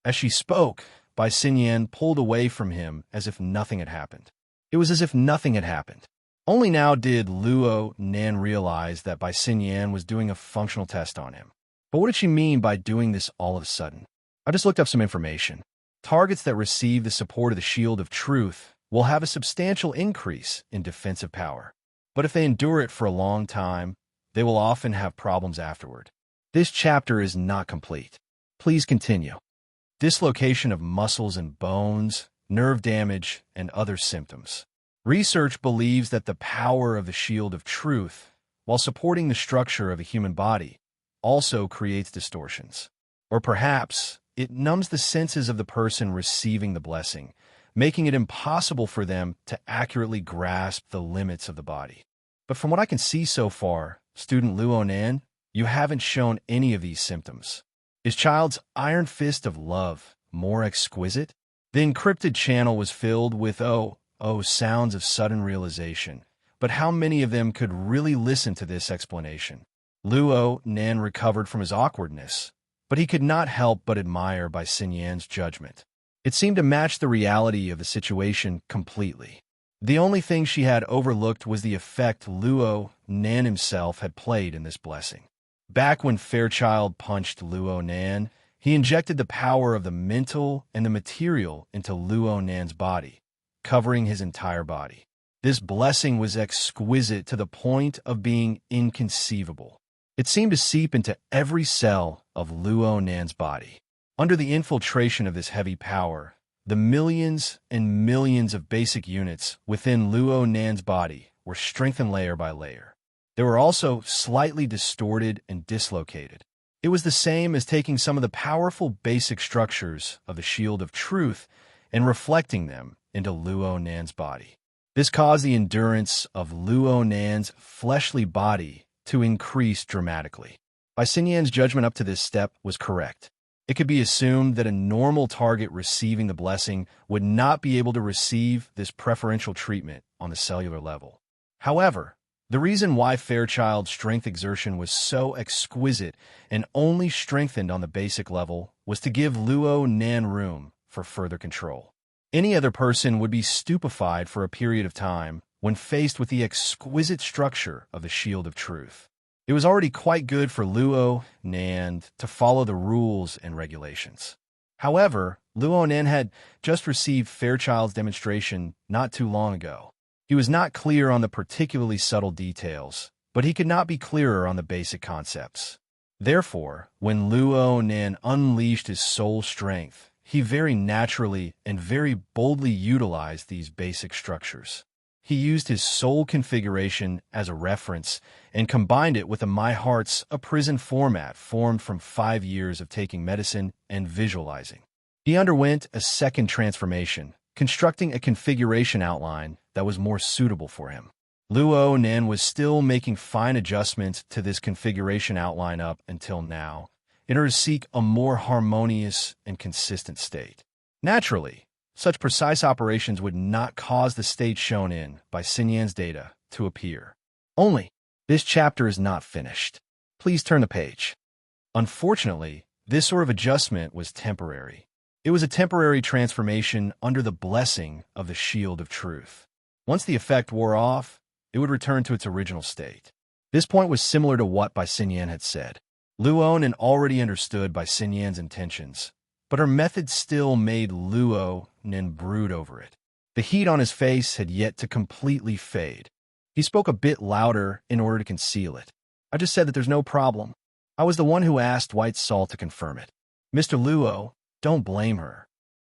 As she spoke, Bai Xinyan pulled away from him as if nothing had happened. It was as if nothing had happened. Only now did Luo Nan realize that Bai Xinyan was doing a functional test on him. But what did she mean by doing this all of a sudden? I just looked up some information. Targets that receive the support of the Shield of Truth will have a substantial increase in defensive power. But if they endure it for a long time, they will often have problems afterward. This chapter is not complete. Please continue. Dislocation of muscles and bones, nerve damage, and other symptoms. Research believes that the power of the Shield of Truth, while supporting the structure of a human body, also creates distortions. Or perhaps it numbs the senses of the person receiving the blessing, making it impossible for them to accurately grasp the limits of the body. But from what I can see so far, student Luo Nan, you haven't shown any of these symptoms. Is child's iron fist of love more exquisite? The encrypted channel was filled with sounds of sudden realization. But how many of them could really listen to this explanation? Luo Nan recovered from his awkwardness, but he could not help but admire Bai Xinyan's judgment. It seemed to match the reality of the situation completely. The only thing she had overlooked was the effect Luo Nan himself had played in this blessing. Back when Fairchild punched Luo Nan, he injected the power of the mental and the material into Luo Nan's body, covering his entire body. This blessing was exquisite to the point of being inconceivable. It seemed to seep into every cell of Luo Nan's body. Under the infiltration of this heavy power, the millions and millions of basic units within Luo Nan's body were strengthened layer by layer. They were also slightly distorted and dislocated. It was the same as taking some of the powerful basic structures of the Shield of Truth and reflecting them into Luo Nan's body. This caused the endurance of Luo Nan's fleshly body to increase dramatically. Bai Xinyan's judgment up to this step was correct. It could be assumed that a normal target receiving the blessing would not be able to receive this preferential treatment on the cellular level. However, the reason why Fairchild's strength exertion was so exquisite and only strengthened on the basic level was to give Luo Nan room for further control. Any other person would be stupefied for a period of time when faced with the exquisite structure of the Shield of Truth. It was already quite good for Luo Nan to follow the rules and regulations. However, Luo Nan had just received Fairchild's demonstration not too long ago. He was not clear on the particularly subtle details, but he could not be clearer on the basic concepts. Therefore, when Luo Nan unleashed his soul strength, he very naturally and very boldly utilized these basic structures. He used his soul configuration as a reference and combined it with My Heart's a prison format formed from 5 years of taking medicine and visualizing. He underwent a second transformation, constructing a configuration outline that was more suitable for him. Luo Nan was still making fine adjustments to this configuration outline up until now, in order to seek a more harmonious and consistent state. Naturally, such precise operations would not cause the state shown in Bai Xinyan's data to appear. Only, this chapter is not finished. Please turn the page. Unfortunately, this sort of adjustment was temporary. It was a temporary transformation under the blessing of the Shield of Truth. Once the effect wore off, it would return to its original state. This point was similar to what Bai Xinyan had said. Luo Nan already understood Bai Xinyan's intentions, but her method still made Luo Nan brood over it. The heat on his face had yet to completely fade. He spoke a bit louder in order to conceal it. I just said that there's no problem. I was the one who asked White Salt to confirm it. Mr. Luo, don't blame her.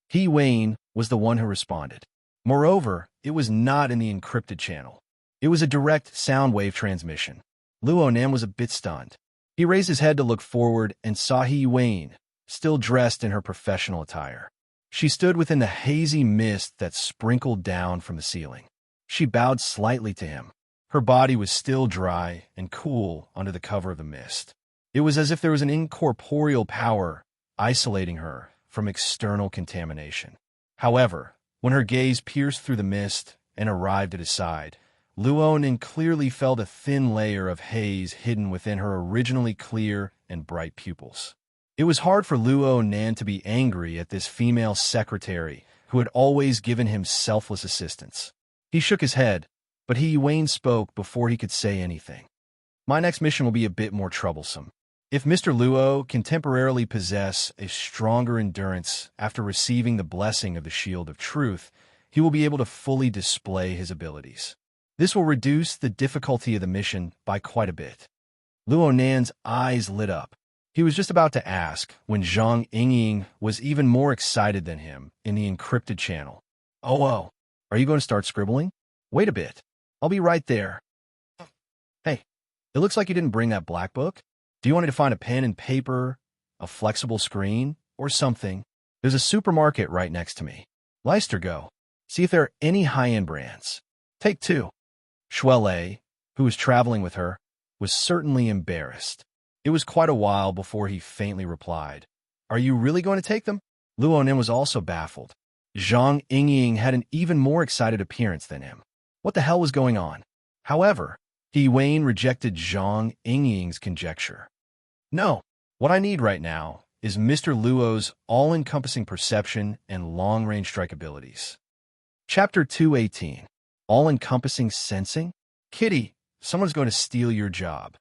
He Wayne was the one who responded. Moreover, it was not in the encrypted channel. It was a direct sound wave transmission. Luo Nan was a bit stunned. He raised his head to look forward and saw He Wayne, still dressed in her professional attire. She stood within the hazy mist that sprinkled down from the ceiling. She bowed slightly to him. Her body was still dry and cool under the cover of the mist. It was as if there was an incorporeal power isolating her from external contamination. However, when her gaze pierced through the mist and arrived at his side, Luo Nan clearly felt a thin layer of haze hidden within her originally clear and bright pupils. It was hard for Luo Nan to be angry at this female secretary who had always given him selfless assistance. He shook his head, but He Wayne spoke before he could say anything. My next mission will be a bit more troublesome. If Mr. Luo can temporarily possess a stronger endurance after receiving the blessing of the Shield of Truth, he will be able to fully display his abilities. This will reduce the difficulty of the mission by quite a bit. Luo Nan's eyes lit up. He was just about to ask when Zhang Yingying was even more excited than him in the encrypted channel. Oh, are you going to start scribbling? Wait a bit. I'll be right there. Hey, it looks like you didn't bring that black book. Do you want me to find a pen and paper, a flexible screen, or something? There's a supermarket right next to me. Leicester, go. See if there are any high-end brands. Take 2. Shuele, who was traveling with her, was certainly embarrassed. It was quite a while before he faintly replied, "Are you really going to take them?" Luo Nin was also baffled. Zhang Yingying had an even more excited appearance than him. What the hell was going on? However, He Wayne rejected Zhang Yingying's conjecture. "No, what I need right now is Mr. Luo's all-encompassing perception and long-range strike abilities." Chapter 218. All-encompassing sensing? "Kitty, someone's going to steal your job."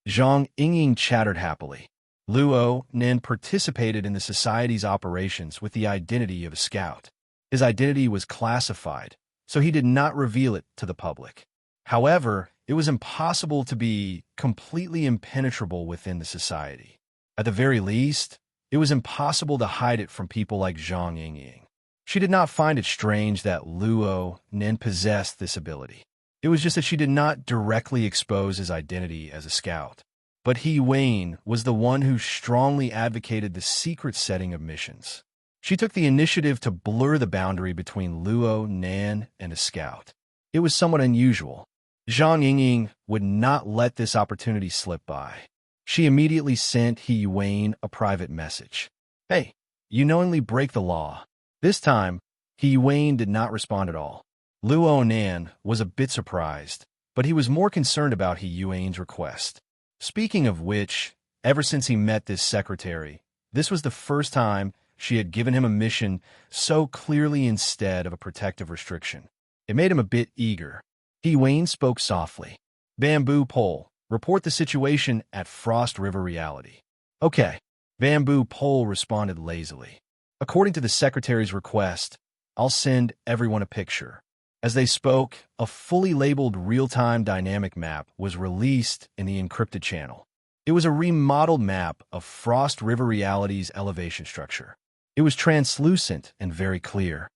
Zhang Yingying chattered happily. Luo Nin participated in the society's operations with the identity of a scout. His identity was classified, so he did not reveal it to the public. However, it was impossible to be completely impenetrable within the society. At the very least, it was impossible to hide it from people like Zhang Yingying. She did not find it strange that Luo Nin possessed this ability. It was just that she did not directly expose his identity as a scout. But He Wayne was the one who strongly advocated the secret setting of missions. She took the initiative to blur the boundary between Luo Nin and a scout. It was somewhat unusual. Zhang Yingying would not let this opportunity slip by. She immediately sent He Wayne a private message. "Hey, you knowingly break the law." This time, He Wayne did not respond at all. Luo Nin was a bit surprised, but he was more concerned about He Wayne's request. Speaking of which, ever since he met this secretary, this was the first time she had given him a mission so clearly instead of a protective restriction. It made him a bit eager. He Wayne spoke softly. "Bamboo Pole, report the situation at Frost River Reality." "Okay." Bamboo Pole responded lazily. "According to the secretary's request, I'll send everyone a picture." As they spoke, a fully labeled real-time dynamic map was released in the encrypted channel. It was a remodeled map of Frost River Reality's elevation structure. It was translucent and very clear.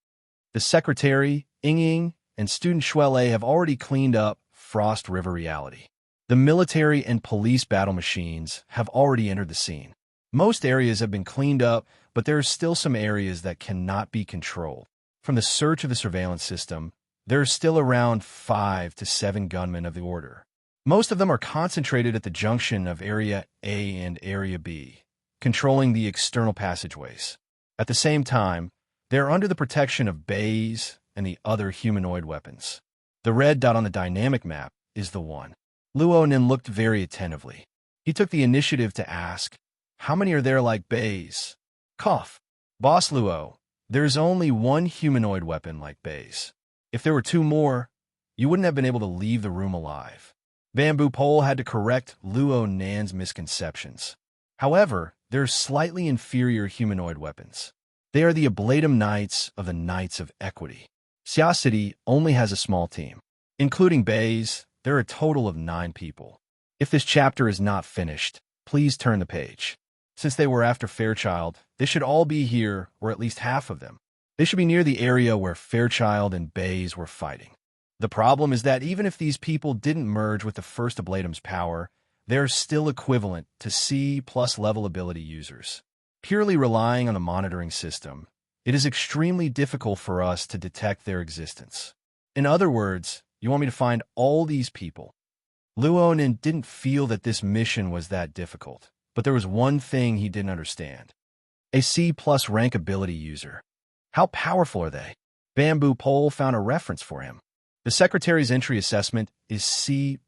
The secretary, Yingying, and student Shuele have already cleaned up Frost River Reality. The military and police battle machines have already entered the scene. Most areas have been cleaned up, but there are still some areas that cannot be controlled. From the search of the surveillance system, there are still around 5 to 7 gunmen of the order. Most of them are concentrated at the junction of Area A and Area B, controlling the external passageways. At the same time, they are under the protection of bays and the other humanoid weapons. The red dot on the dynamic map is the one. Luo Nin looked very attentively. He took the initiative to ask, "How many are there like bays?" Cough. "Boss Luo, there's only one humanoid weapon like bays. If there were 2 more, you wouldn't have been able to leave the room alive." Bamboo Pole had to correct Luo Nin's misconceptions. However, there are slightly inferior humanoid weapons. They are the Ablatum Knights of the Knights of Equity. Xia City only has a small team. Including bays, there are a total of 9 people. If this chapter is not finished, please turn the page. Since they were after Fairchild, they should all be here, or at least half of them. They should be near the area where Fairchild and bays were fighting. The problem is that even if these people didn't merge with the first Ablatum's power, they are still equivalent to C+ level ability users. Purely relying on the monitoring system, it is extremely difficult for us to detect their existence. In other words, you want me to find all these people. Luo Nin didn't feel that this mission was that difficult, but there was one thing he didn't understand. A C+ rank ability user. How powerful are they? Bamboo Pole found a reference for him. The secretary's entry assessment is C+,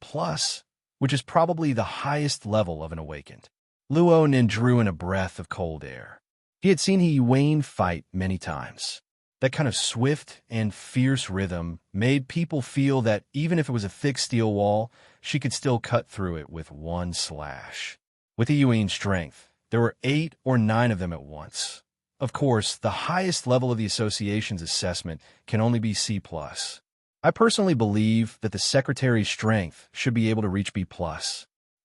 which is probably the highest level of an awakened. Luo Nin drew in a breath of cold air. He had seen He Wayne fight many times. That kind of swift and fierce rhythm made people feel that even if it was a thick steel wall, she could still cut through it with one slash. With He Wayne's strength, there were 8 or 9 of them at once. Of course, the highest level of the association's assessment can only be C+. I personally believe that the secretary's strength should be able to reach B+.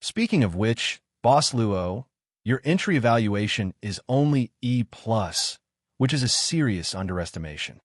Speaking of which, Boss Luo, your entry evaluation is only E+, which is a serious underestimation.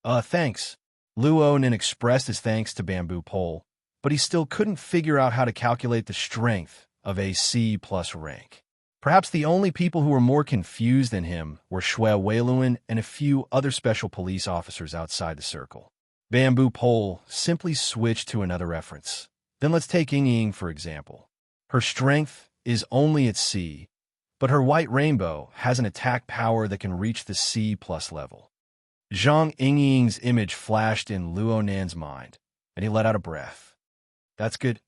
Thanks. Luo Nin expressed his thanks to Bamboo Pole, but he still couldn't figure out how to calculate the strength of a C+ rank. Perhaps the only people who were more confused than him were Shui Weiluan and a few other special police officers outside the circle. Bamboo Pole simply switched to another reference. Then let's take Ying, for example. Her strength is only at C, but her white rainbow has an attack power that can reach the C+ level. Zhang Ying's image flashed in Luo Nan's mind, and he let out a breath. That's good.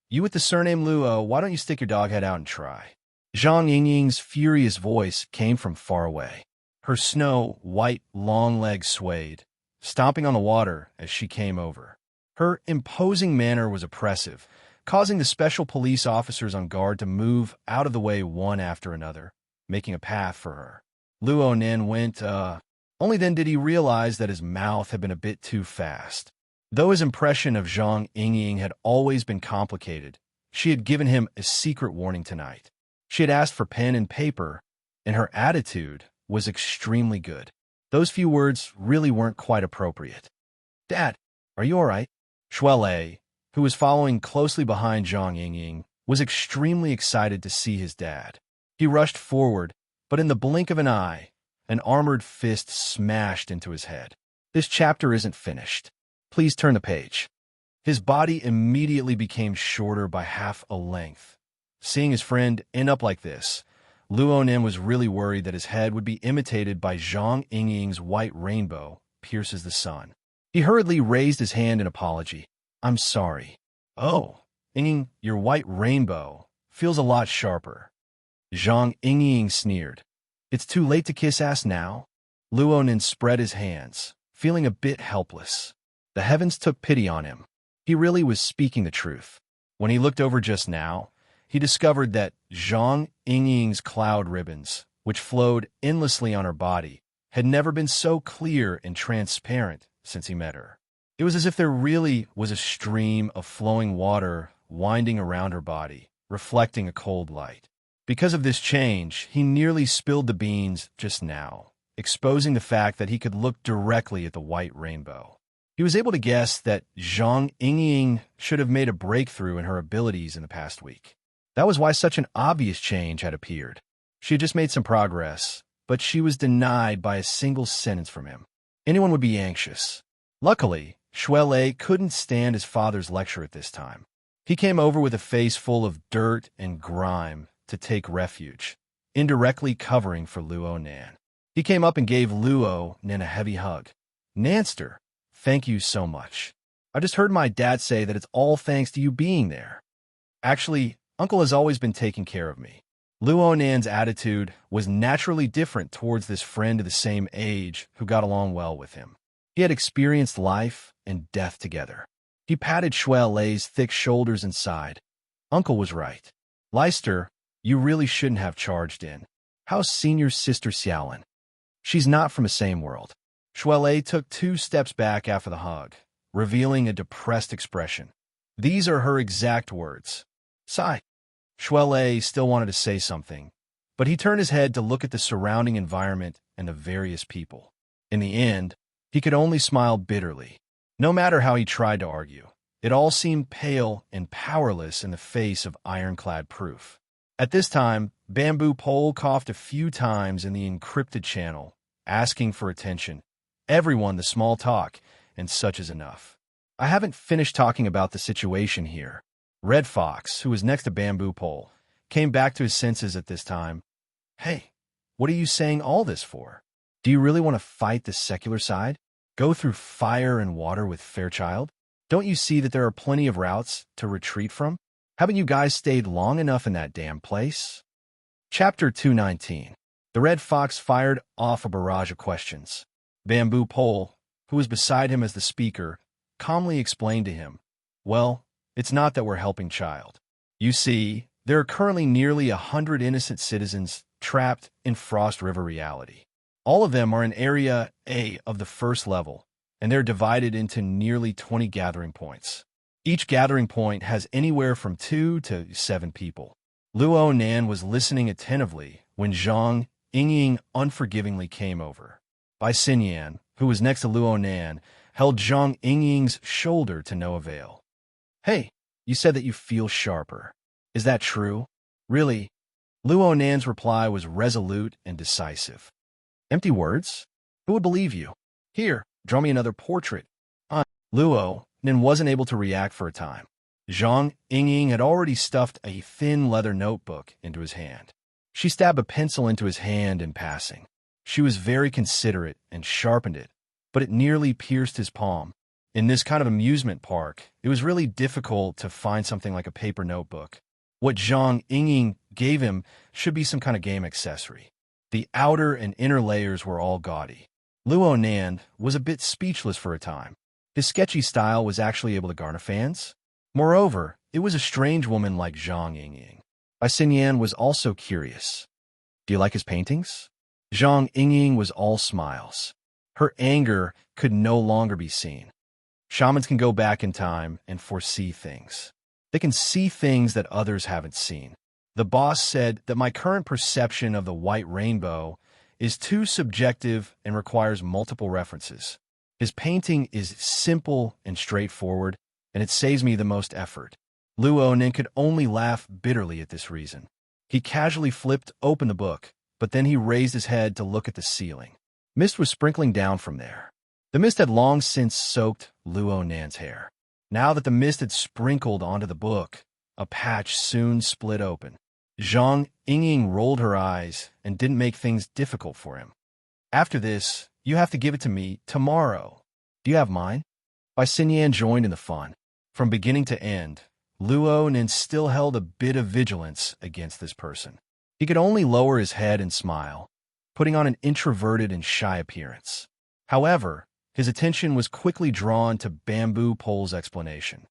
You with the surname Luo, why don't you stick your dog head out and try? Zhang Ying's furious voice came from far away. Her snow-white long legs swayed, stomping on the water as she came over. Her imposing manner was oppressive, causing the special police officers on guard to move out of the way one after another, making a path for her. Luo Nan went, Only then did he realize that his mouth had been a bit too fast. Though his impression of Zhang Ying had always been complicated, she had given him a secret warning tonight. She had asked for pen and paper, and her attitude was extremely good. Those few words really weren't quite appropriate. Dad, are you all right? Shuele, who was following closely behind Zhang Ying, was extremely excited to see his dad. He rushed forward, but in the blink of an eye, an armored fist smashed into his head. This chapter isn't finished. Please turn the page. His body immediately became shorter by half a length. Seeing his friend end up like this, Luo Nan was really worried that his head would be imitated by Zhang Ying's white rainbow pierces the sun. He hurriedly raised his hand in apology. I'm sorry. Oh, Ying, your white rainbow feels a lot sharper. Zhang Ying sneered. It's too late to kiss ass now? Luo Nan spread his hands, feeling a bit helpless. The heavens took pity on him. He really was speaking the truth. When he looked over just now, he discovered that Zhang Ying's cloud ribbons, which flowed endlessly on her body, had never been so clear and transparent since he met her. It was as if there really was a stream of flowing water winding around her body, reflecting a cold light. Because of this change, he nearly spilled the beans just now, exposing the fact that he could look directly at the white rainbow. He was able to guess that Zhang Ying should have made a breakthrough in her abilities in the past week. That was why such an obvious change had appeared. She had just made some progress, but she was denied by a single sentence from him. Anyone would be anxious. Luckily, Shuele couldn't stand his father's lecture at this time. He came over with a face full of dirt and grime to take refuge, indirectly covering for Luo Nan. He came up and gave Luo Nan a heavy hug. Nanster, thank you so much. I just heard my dad say that it's all thanks to you being there. Actually, Uncle has always been taking care of me. Luo Nan's attitude was naturally different towards this friend of the same age who got along well with him. He had experienced life and death together. He patted Shuele's thick shoulders and sighed. Uncle was right. Leister, you really shouldn't have charged in. How's senior sister Xiaolin? She's not from the same world. Shuele took 2 steps back after the hug, revealing a depressed expression. These are her exact words. Sigh. Shuele still wanted to say something, but he turned his head to look at the surrounding environment and the various people. In the end, he could only smile bitterly. No matter how he tried to argue, it all seemed pale and powerless in the face of ironclad proof. At this time, Bamboo Pole coughed a few times in the encrypted channel, asking for attention. Everyone the small talk, and such is enough. I haven't finished talking about the situation here. Red Fox, who was next to Bamboo Pole, came back to his senses at this time. Hey, what are you saying all this for? Do you really want to fight the secular side? Go through fire and water with Fairchild? Don't you see that there are plenty of routes to retreat from? Haven't you guys stayed long enough in that damn place? Chapter 219. The Red Fox fired off a barrage of questions. Bamboo Pole, who was beside him as the speaker, calmly explained to him, well, it's not that we're helping Child. You see, there are currently nearly 100 innocent citizens trapped in Frost River reality. All of them are in Area A of the first level, and they're divided into nearly 20 gathering points. Each gathering point has anywhere from 2 to 7 people. Luo Nan was listening attentively when Zhang Ying unforgivingly came over. Bai Xinyan, who was next to Luo Nan, held Zhang Ying's shoulder to no avail. Hey, you said that you feel sharper. Is that true? Really? Luo Nan's reply was resolute and decisive. Empty words? Who would believe you? Here, draw me another portrait. Luo Nan wasn't able to react for a time. Zhang Yingying had already stuffed a thin leather notebook into his hand. She stabbed a pencil into his hand in passing. She was very considerate and sharpened it, but it nearly pierced his palm. In this kind of amusement park, it was really difficult to find something like a paper notebook. What Zhang Yingying gave him should be some kind of game accessory. The outer and inner layers were all gaudy. Luo Nan was a bit speechless for a time. His sketchy style was actually able to garner fans. Moreover, it was a strange woman like Zhang Yingying. Bai Xinyan was also curious. Do you like his paintings? Zhang Yingying was all smiles. Her anger could no longer be seen. Shamans can go back in time and foresee things. They can see things that others haven't seen. The boss said that my current perception of the white rainbow is too subjective and requires multiple references. His painting is simple and straightforward, and it saves me the most effort. Luo Nin could only laugh bitterly at this reason. He casually flipped open the book, but then he raised his head to look at the ceiling. Mist was sprinkling down from there. The mist had long since soaked Luo Nan's hair. Now that the mist had sprinkled onto the book, a patch soon split open. Zhang Yingying rolled her eyes and didn't make things difficult for him. After this, you have to give it to me tomorrow. Do you have mine? Bai Xinyan joined in the fun. From beginning to end, Luo Nin still held a bit of vigilance against this person. He could only lower his head and smile, putting on an introverted and shy appearance. However, his attention was quickly drawn to Bamboo Pole's explanation.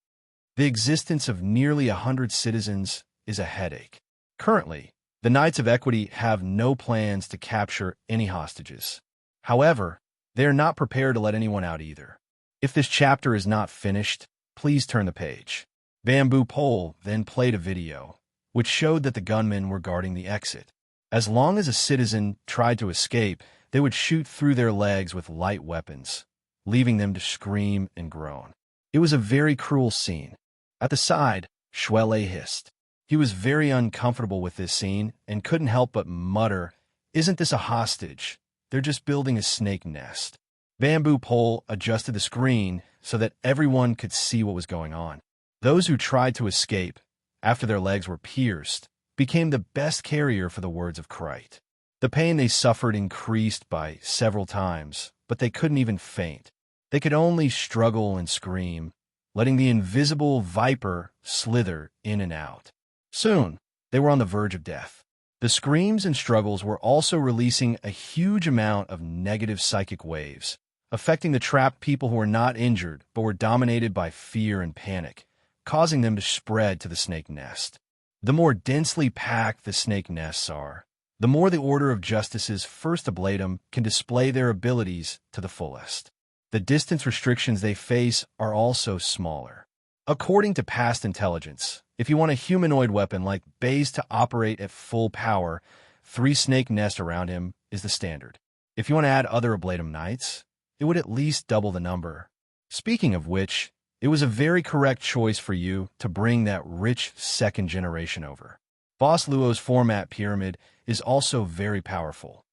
The existence of nearly 100 citizens is a headache. Currently, the Knights of Equity have no plans to capture any hostages. However, they are not prepared to let anyone out either. If this chapter is not finished, please turn the page. Bamboo Pole then played a video, which showed that the gunmen were guarding the exit. As long as a citizen tried to escape, they would shoot through their legs with light weapons, leaving them to scream and groan. It was a very cruel scene. At the side, Shuele hissed. He was very uncomfortable with this scene and couldn't help but mutter, "Isn't this a hostage? They're just building a snake nest." Bamboo Pole adjusted the screen so that everyone could see what was going on. Those who tried to escape, after their legs were pierced, became the best carrier for the words of Christ. The pain they suffered increased by several times, but they couldn't even faint. They could only struggle and scream, letting the invisible viper slither in and out. Soon, they were on the verge of death. The screams and struggles were also releasing a huge amount of negative psychic waves, affecting the trapped people who were not injured but were dominated by fear and panic, causing them to spread to the snake nest. The more densely packed the snake nests are, the more the Order of Justice's First Ablatum can display their abilities to the fullest. The distance restrictions they face are also smaller. According to past intelligence, if you want a humanoid weapon like Bay's to operate at full power, 3 snake nests around him is the standard. If you want to add other Ablatum Knights, it would at least double the number. Speaking of which, it was a very correct choice for you to bring that rich second generation over. Boss Luo's format pyramid is also very powerful.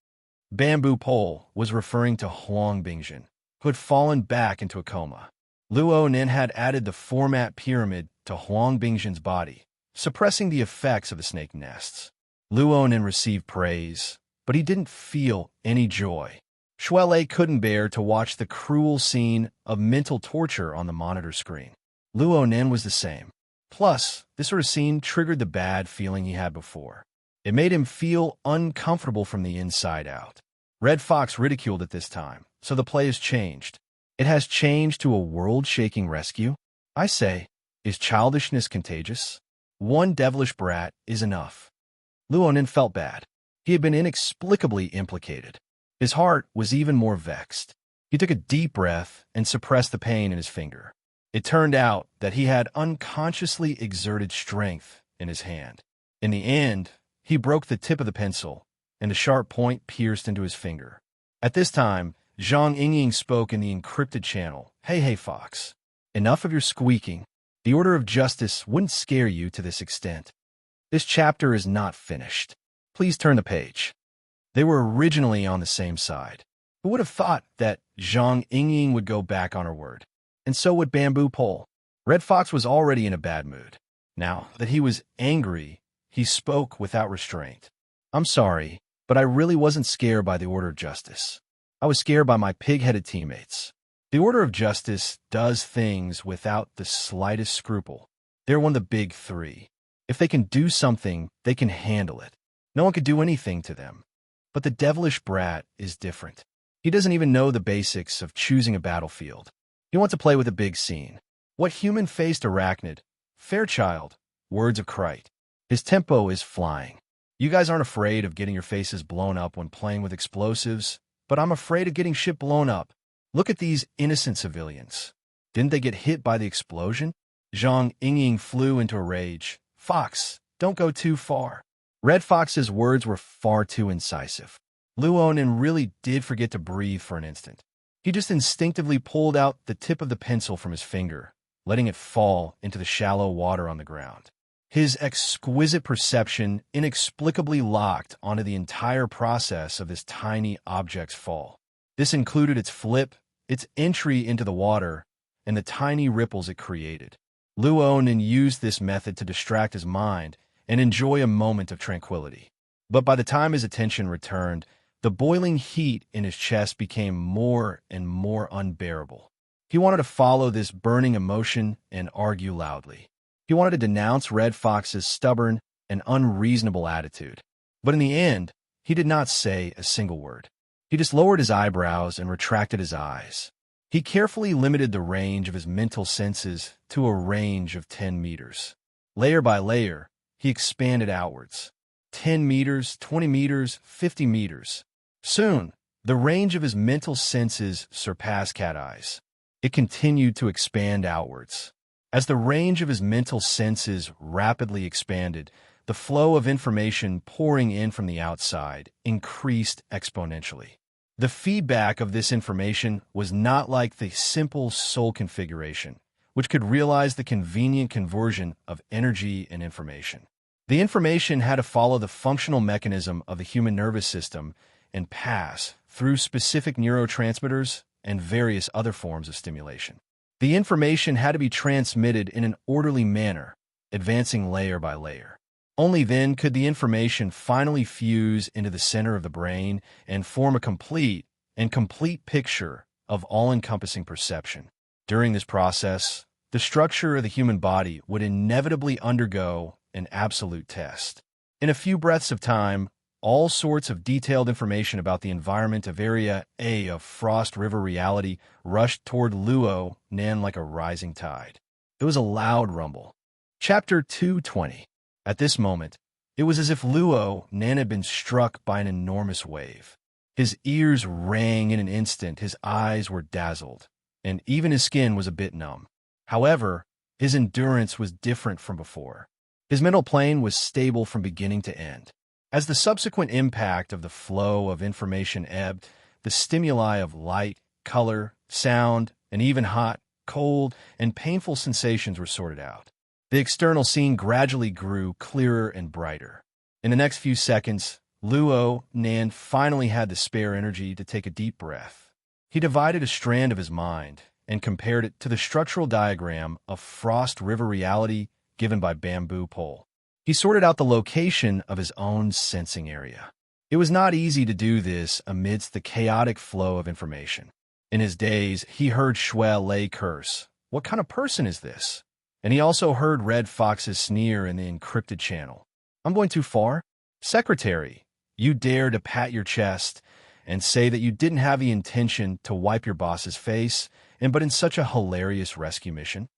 Bamboo Pole was referring to Huang Bingjin, who had fallen back into a coma. Luo Nin had added the format pyramid to Huang Bingjin's body, suppressing the effects of the snake nests. Luo Nin received praise, but he didn't feel any joy. Shuele couldn't bear to watch the cruel scene of mental torture on the monitor screen. Luo Nin was the same. Plus, this sort of scene triggered the bad feeling he had before. It made him feel uncomfortable from the inside out. Red Fox ridiculed it this time, so the play has changed. It has changed to a world-shaking rescue. I say, is childishness contagious? One devilish brat is enough. Luo Nin felt bad. He had been inexplicably implicated. His heart was even more vexed. He took a deep breath and suppressed the pain in his finger. It turned out that he had unconsciously exerted strength in his hand. In the end, he broke the tip of the pencil, and a sharp point pierced into his finger. At this time, Zhang Yingying spoke in the encrypted channel. Hey, Fox. Enough of your squeaking. The Order of Justice wouldn't scare you to this extent. This chapter is not finished. Please turn the page. They were originally on the same side. Who would have thought that Zhang Yingying would go back on her word? And so would Bamboo Pole. Red Fox was already in a bad mood. Now that he was angry, he spoke without restraint. I'm sorry, but I really wasn't scared by the Order of Justice. I was scared by my pig-headed teammates. The Order of Justice does things without the slightest scruple. They're one of the big three. If they can do something, they can handle it. No one could do anything to them. But the devilish brat is different. He doesn't even know the basics of choosing a battlefield. He wants to play with a big scene. What human-faced arachnid? Fairchild, words of Krite. His tempo is flying. You guys aren't afraid of getting your faces blown up when playing with explosives, but I'm afraid of getting shit blown up. Look at these innocent civilians. Didn't they get hit by the explosion? Zhang Yingying flew into a rage. Fox, don't go too far. Red Fox's words were far too incisive. Luonin really did forget to breathe for an instant. He just instinctively pulled out the tip of the pencil from his finger, letting it fall into the shallow water on the ground. His exquisite perception inexplicably locked onto the entire process of this tiny object's fall. This included its flip, its entry into the water, and the tiny ripples it created. Luonin used this method to distract his mind and enjoy a moment of tranquility. But by the time his attention returned, the boiling heat in his chest became more and more unbearable. He wanted to follow this burning emotion and argue loudly. He wanted to denounce Red Fox's stubborn and unreasonable attitude. But in the end, he did not say a single word. He just lowered his eyebrows and retracted his eyes. He carefully limited the range of his mental senses to a range of 10 meters. Layer by layer, he expanded outwards. 10 meters, 20 meters, 50 meters. Soon, the range of his mental senses surpassed Cat Eyes. It continued to expand outwards. As the range of his mental senses rapidly expanded, the flow of information pouring in from the outside increased exponentially. The feedback of this information was not like the simple soul configuration, which could realize the convenient conversion of energy and information. The information had to follow the functional mechanism of the human nervous system and pass through specific neurotransmitters and various other forms of stimulation. The information had to be transmitted in an orderly manner, advancing layer by layer. Only then could the information finally fuse into the center of the brain and form a complete picture of all-encompassing perception. During this process, the structure of the human body would inevitably undergo an absolute test. In a few breaths of time, all sorts of detailed information about the environment of Area A of Frost River reality rushed toward Luo Nan like a rising tide. There was a loud rumble. Chapter 220. At this moment, it was as if Luo Nan had been struck by an enormous wave. His ears rang in an instant, his eyes were dazzled, and even his skin was a bit numb. However, his endurance was different from before. His mental plane was stable from beginning to end. As the subsequent impact of the flow of information ebbed, the stimuli of light, color, sound, and even hot, cold, and painful sensations were sorted out. The external scene gradually grew clearer and brighter. In the next few seconds, Luo Nan finally had the spare energy to take a deep breath. He divided a strand of his mind and compared it to the structural diagram of Frost River reality given by Bamboo Pole. He sorted out the location of his own sensing area. It was not easy to do this amidst the chaotic flow of information. In his daze, he heard Shui Lei curse. What kind of person is this? And he also heard Red Fox's sneer in the encrypted channel. I'm going too far? Secretary, you dare to pat your chest and say that you didn't have the intention to wipe your boss's face, but in such a hilarious rescue mission?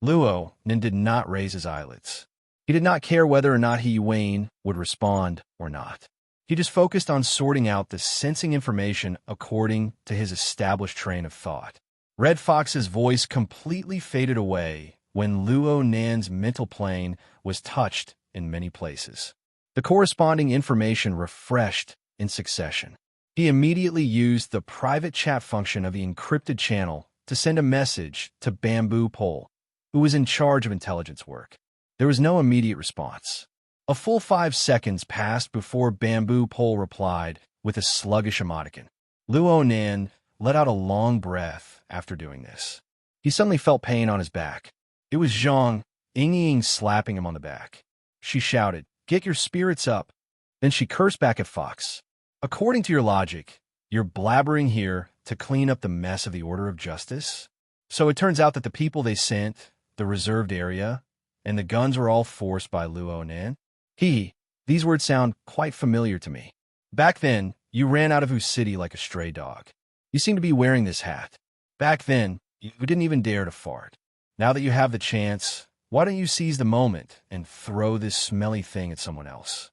Luo Nin did not raise his eyelids. He did not care whether or not Wayne would respond or not. He just focused on sorting out the sensing information according to his established train of thought. Red Fox's voice completely faded away when Luo Nan's mental plane was touched in many places. The corresponding information refreshed in succession. He immediately used the private chat function of the encrypted channel to send a message to Bamboo Pole, who was in charge of intelligence work. There was no immediate response. A full 5 seconds passed before Bamboo Pole replied with a sluggish emoticon. Luo Nan let out a long breath after doing this. He suddenly felt pain on his back. It was Zhang, Ying slapping him on the back. She shouted, "Get your spirits up." Then she cursed back at Fox. "According to your logic, you're blabbering here to clean up the mess of the Order of Justice? So it turns out that the people they sent, the reserved area, and the guns were all forced by Luo Nan? These words sound quite familiar to me. Back then, you ran out of Wu City like a stray dog. You seem to be wearing this hat. Back then, you didn't even dare to fart. Now that you have the chance, why don't you seize the moment and throw this smelly thing at someone else?"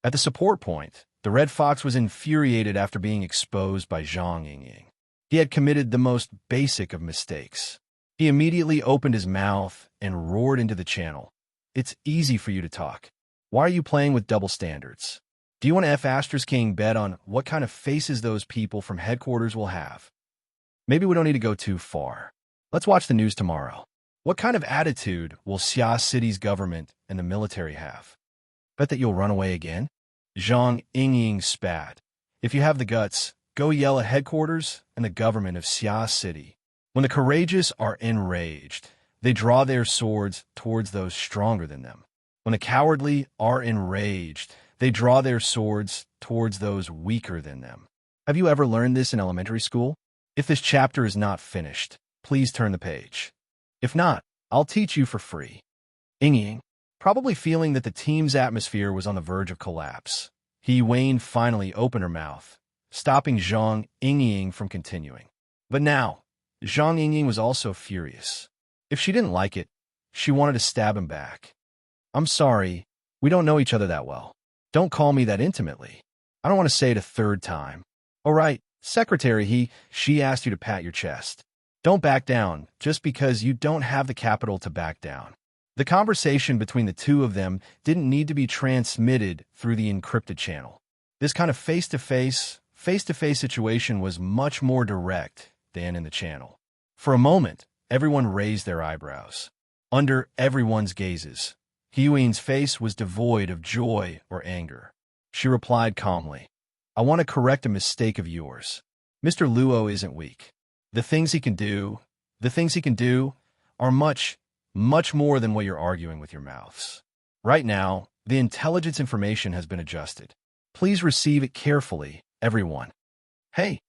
At the support point, the Red Fox was infuriated after being exposed by Zhang Ying. He had committed the most basic of mistakes. He immediately opened his mouth and roared into the channel. "It's easy for you to talk. Why are you playing with double standards? Do you want to F***ing bet on what kind of faces those people from headquarters will have? Maybe we don't need to go too far. Let's watch the news tomorrow. What kind of attitude will Xia City's government and the military have? Bet that you'll run away again?" Zhang Ying spat. "If you have the guts, go yell at headquarters and the government of Xia City. When the courageous are enraged, they draw their swords towards those stronger than them. When the cowardly are enraged, they draw their swords towards those weaker than them. Have you ever learned this in elementary school? If this chapter is not finished, please turn the page. If not, I'll teach you for free." Ying, probably feeling that the team's atmosphere was on the verge of collapse, Wayne finally opened her mouth, stopping Zhang Ying from continuing. But now, Zhang Ying was also furious. If she didn't like it, she wanted to stab him back. "I'm sorry, we don't know each other that well. Don't call me that intimately. I don't want to say it a third time. All right, secretary, she asked you to pat your chest. Don't back down just because you don't have the capital to back down." The conversation between the two of them didn't need to be transmitted through the encrypted channel. This kind of face-to-face situation was much more direct than in the channel. For a moment, everyone raised their eyebrows. Under everyone's gazes, Hui's face was devoid of joy or anger. She replied calmly, "I want to correct a mistake of yours. Mr. Luo isn't weak. The things he can do are much more than what you're arguing with your mouths. Right now, the intelligence information has been adjusted. Please receive it carefully, everyone." "Hey,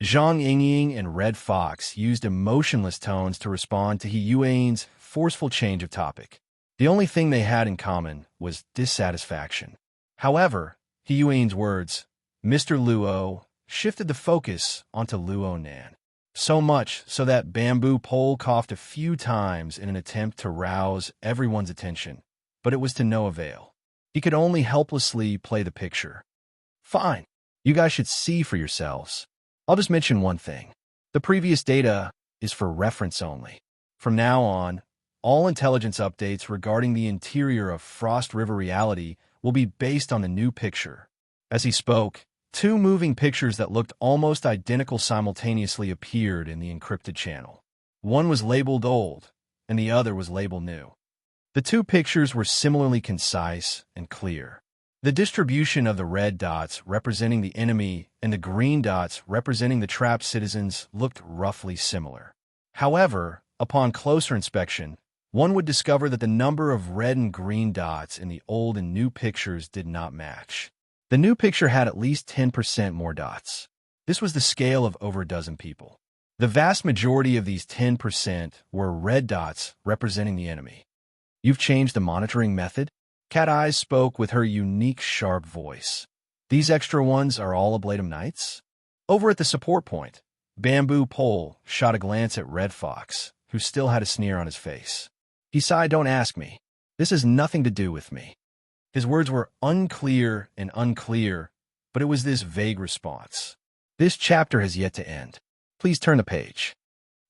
Zhang Ying and Red Fox used emotionless tones to respond to Hui's forceful change of topic. The only thing they had in common was dissatisfaction. However, Hui's words, "Mr. Luo," shifted the focus onto Luo Nan. So much so that Bamboo Pole coughed a few times in an attempt to rouse everyone's attention, but it was to no avail. He could only helplessly play the picture. "Fine, you guys should see for yourselves. I'll just mention one thing. The previous data is for reference only. From now on, all intelligence updates regarding the interior of Frost River reality will be based on the new picture." As he spoke, two moving pictures that looked almost identical simultaneously appeared in the encrypted channel. One was labeled old, and the other was labeled new. The two pictures were similarly concise and clear. The distribution of the red dots representing the enemy and the green dots representing the trapped citizens looked roughly similar. However, upon closer inspection, one would discover that the number of red and green dots in the old and new pictures did not match. The new picture had at least 10% more dots. This was the scale of over a dozen people. The vast majority of these 10% were red dots representing the enemy. "You've changed the monitoring method?" Cat Eyes spoke with her unique sharp voice. "These extra ones are all Ablatum Knights?" Over at the support point, Bamboo Pole shot a glance at Red Fox, who still had a sneer on his face. He sighed, "Don't ask me. This has nothing to do with me." His words were unclear, but it was this vague response. "This chapter has yet to end. Please turn the page."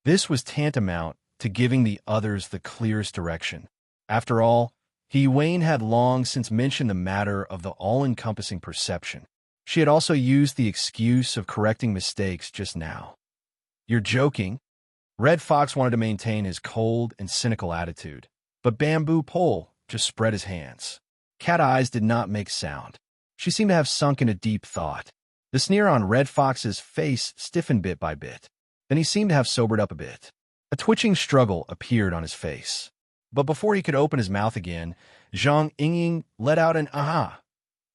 This was tantamount to giving the others the clearest direction. After all, Wayne had long since mentioned the matter of the all-encompassing perception. She had also used the excuse of correcting mistakes just now. "You're joking?" Red Fox wanted to maintain his cold and cynical attitude, but Bamboo Pole just spread his hands. Cat Eyes did not make sound. She seemed to have sunk into deep thought. The sneer on Red Fox's face stiffened bit by bit. Then he seemed to have sobered up a bit. A twitching struggle appeared on his face. But before he could open his mouth again, Zhang Yingying let out an aha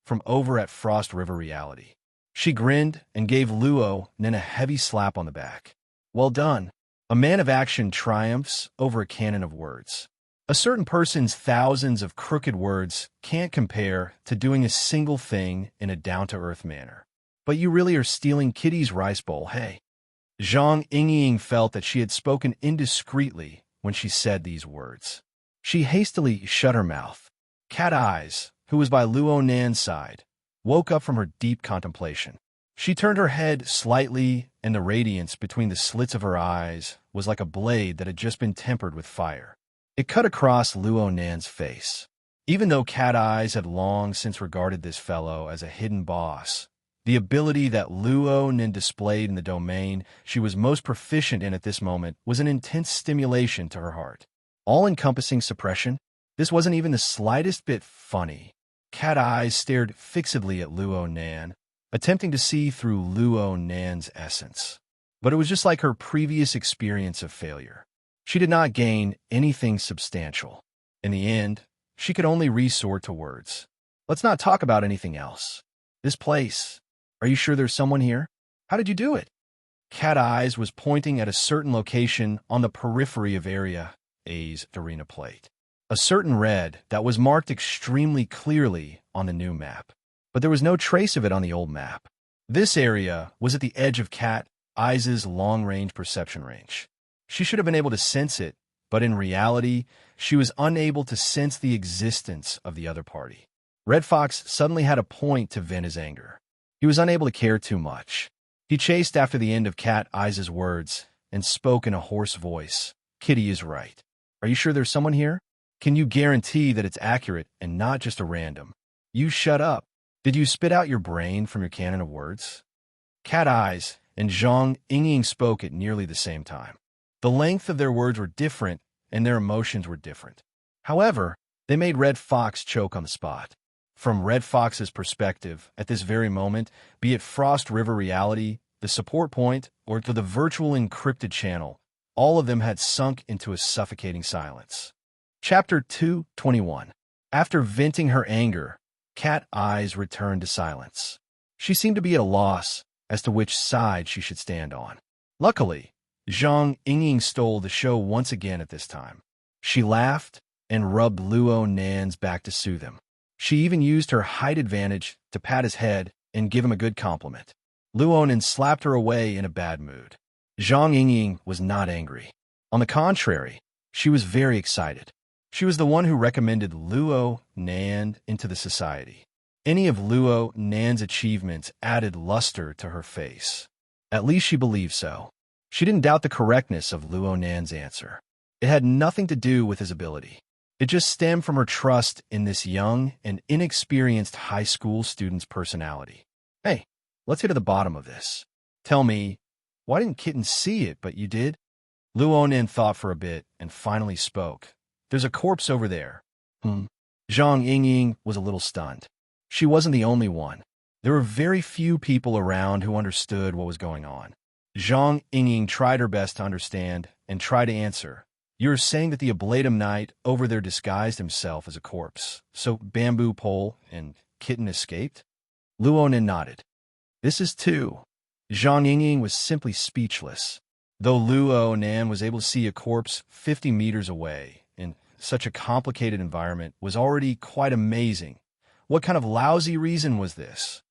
from over at Frost River Reality. She grinned and gave Luo Nen a heavy slap on the back. Well done. A man of action triumphs over a cannon of words. A certain person's thousands of crooked words can't compare to doing a single thing in a down-to-earth manner. But you really are stealing Kitty's rice bowl, hey? Zhang Yingying felt that she had spoken indiscreetly when she said these words. She hastily shut her mouth. Cat Eyes, who was by Luo Nan's side, woke up from her deep contemplation. She turned her head slightly, and the radiance between the slits of her eyes was like a blade that had just been tempered with fire. It cut across Luo Nan's face. Even though Cat Eyes had long since regarded this fellow as a hidden boss, the ability that Luo Nan displayed in the domain she was most proficient in at this moment was an intense stimulation to her heart. All-encompassing suppression? This wasn't even the slightest bit funny. Cat Eyes stared fixedly at Luo Nan, attempting to see through Luo Nan's essence. But it was just like her previous experience of failure. She did not gain anything substantial. In the end, she could only resort to words. Let's not talk about anything else. This place. Are you sure there's someone here? How did you do it? Cat Eyes was pointing at a certain location on the periphery of Area A's arena plate. A certain red that was marked extremely clearly on the new map. But there was no trace of it on the old map. This area was at the edge of Cat Eyes' long-range perception range. She should have been able to sense it, but in reality, she was unable to sense the existence of the other party. Red Fox suddenly had a point to vent his anger. He was unable to care too much. He chased after the end of Cat Eyes' words and spoke in a hoarse voice. Kitty is right. Are you sure there's someone here? Can you guarantee that it's accurate and not just a random? You shut up. Did you spit out your brain from your cannon of words? Cat Eyes and Zhang Yingying spoke at nearly the same time. The length of their words were different, and their emotions were different. However, they made Red Fox choke on the spot. From Red Fox's perspective, at this very moment, be it Frost River Reality, the support point, or to the virtual encrypted channel, all of them had sunk into a suffocating silence. Chapter 221. After venting her anger, Cat Eyes returned to silence. She seemed to be at a loss as to which side she should stand on. Luckily, Zhang Yingying stole the show once again at this time. She laughed and rubbed Luo Nan's back to soothe him. She even used her height advantage to pat his head and give him a good compliment. Luo Nan slapped her away in a bad mood. Zhang Yingying was not angry. On the contrary, she was very excited. She was the one who recommended Luo Nan into the society. Any of Luo Nan's achievements added luster to her face. At least she believed so. She didn't doubt the correctness of Luo Nan's answer. It had nothing to do with his ability. It just stemmed from her trust in this young and inexperienced high school student's personality. Hey, let's get to the bottom of this. Tell me, why didn't Kitten see it, but you did? Luo Nan thought for a bit and finally spoke. There's a corpse over there. Zhang Yingying was a little stunned. She wasn't the only one. There were very few people around who understood what was going on. Zhang Yingying tried her best to understand and try to answer. You're saying that the Ablatum Knight over there disguised himself as a corpse, so Bamboo Pole and Kitten escaped? Luo Nan nodded. This is too. Zhang Yingying was simply speechless. Though Luo Nan was able to see a corpse 50 meters away in such a complicated environment was already quite amazing. What kind of lousy reason was this?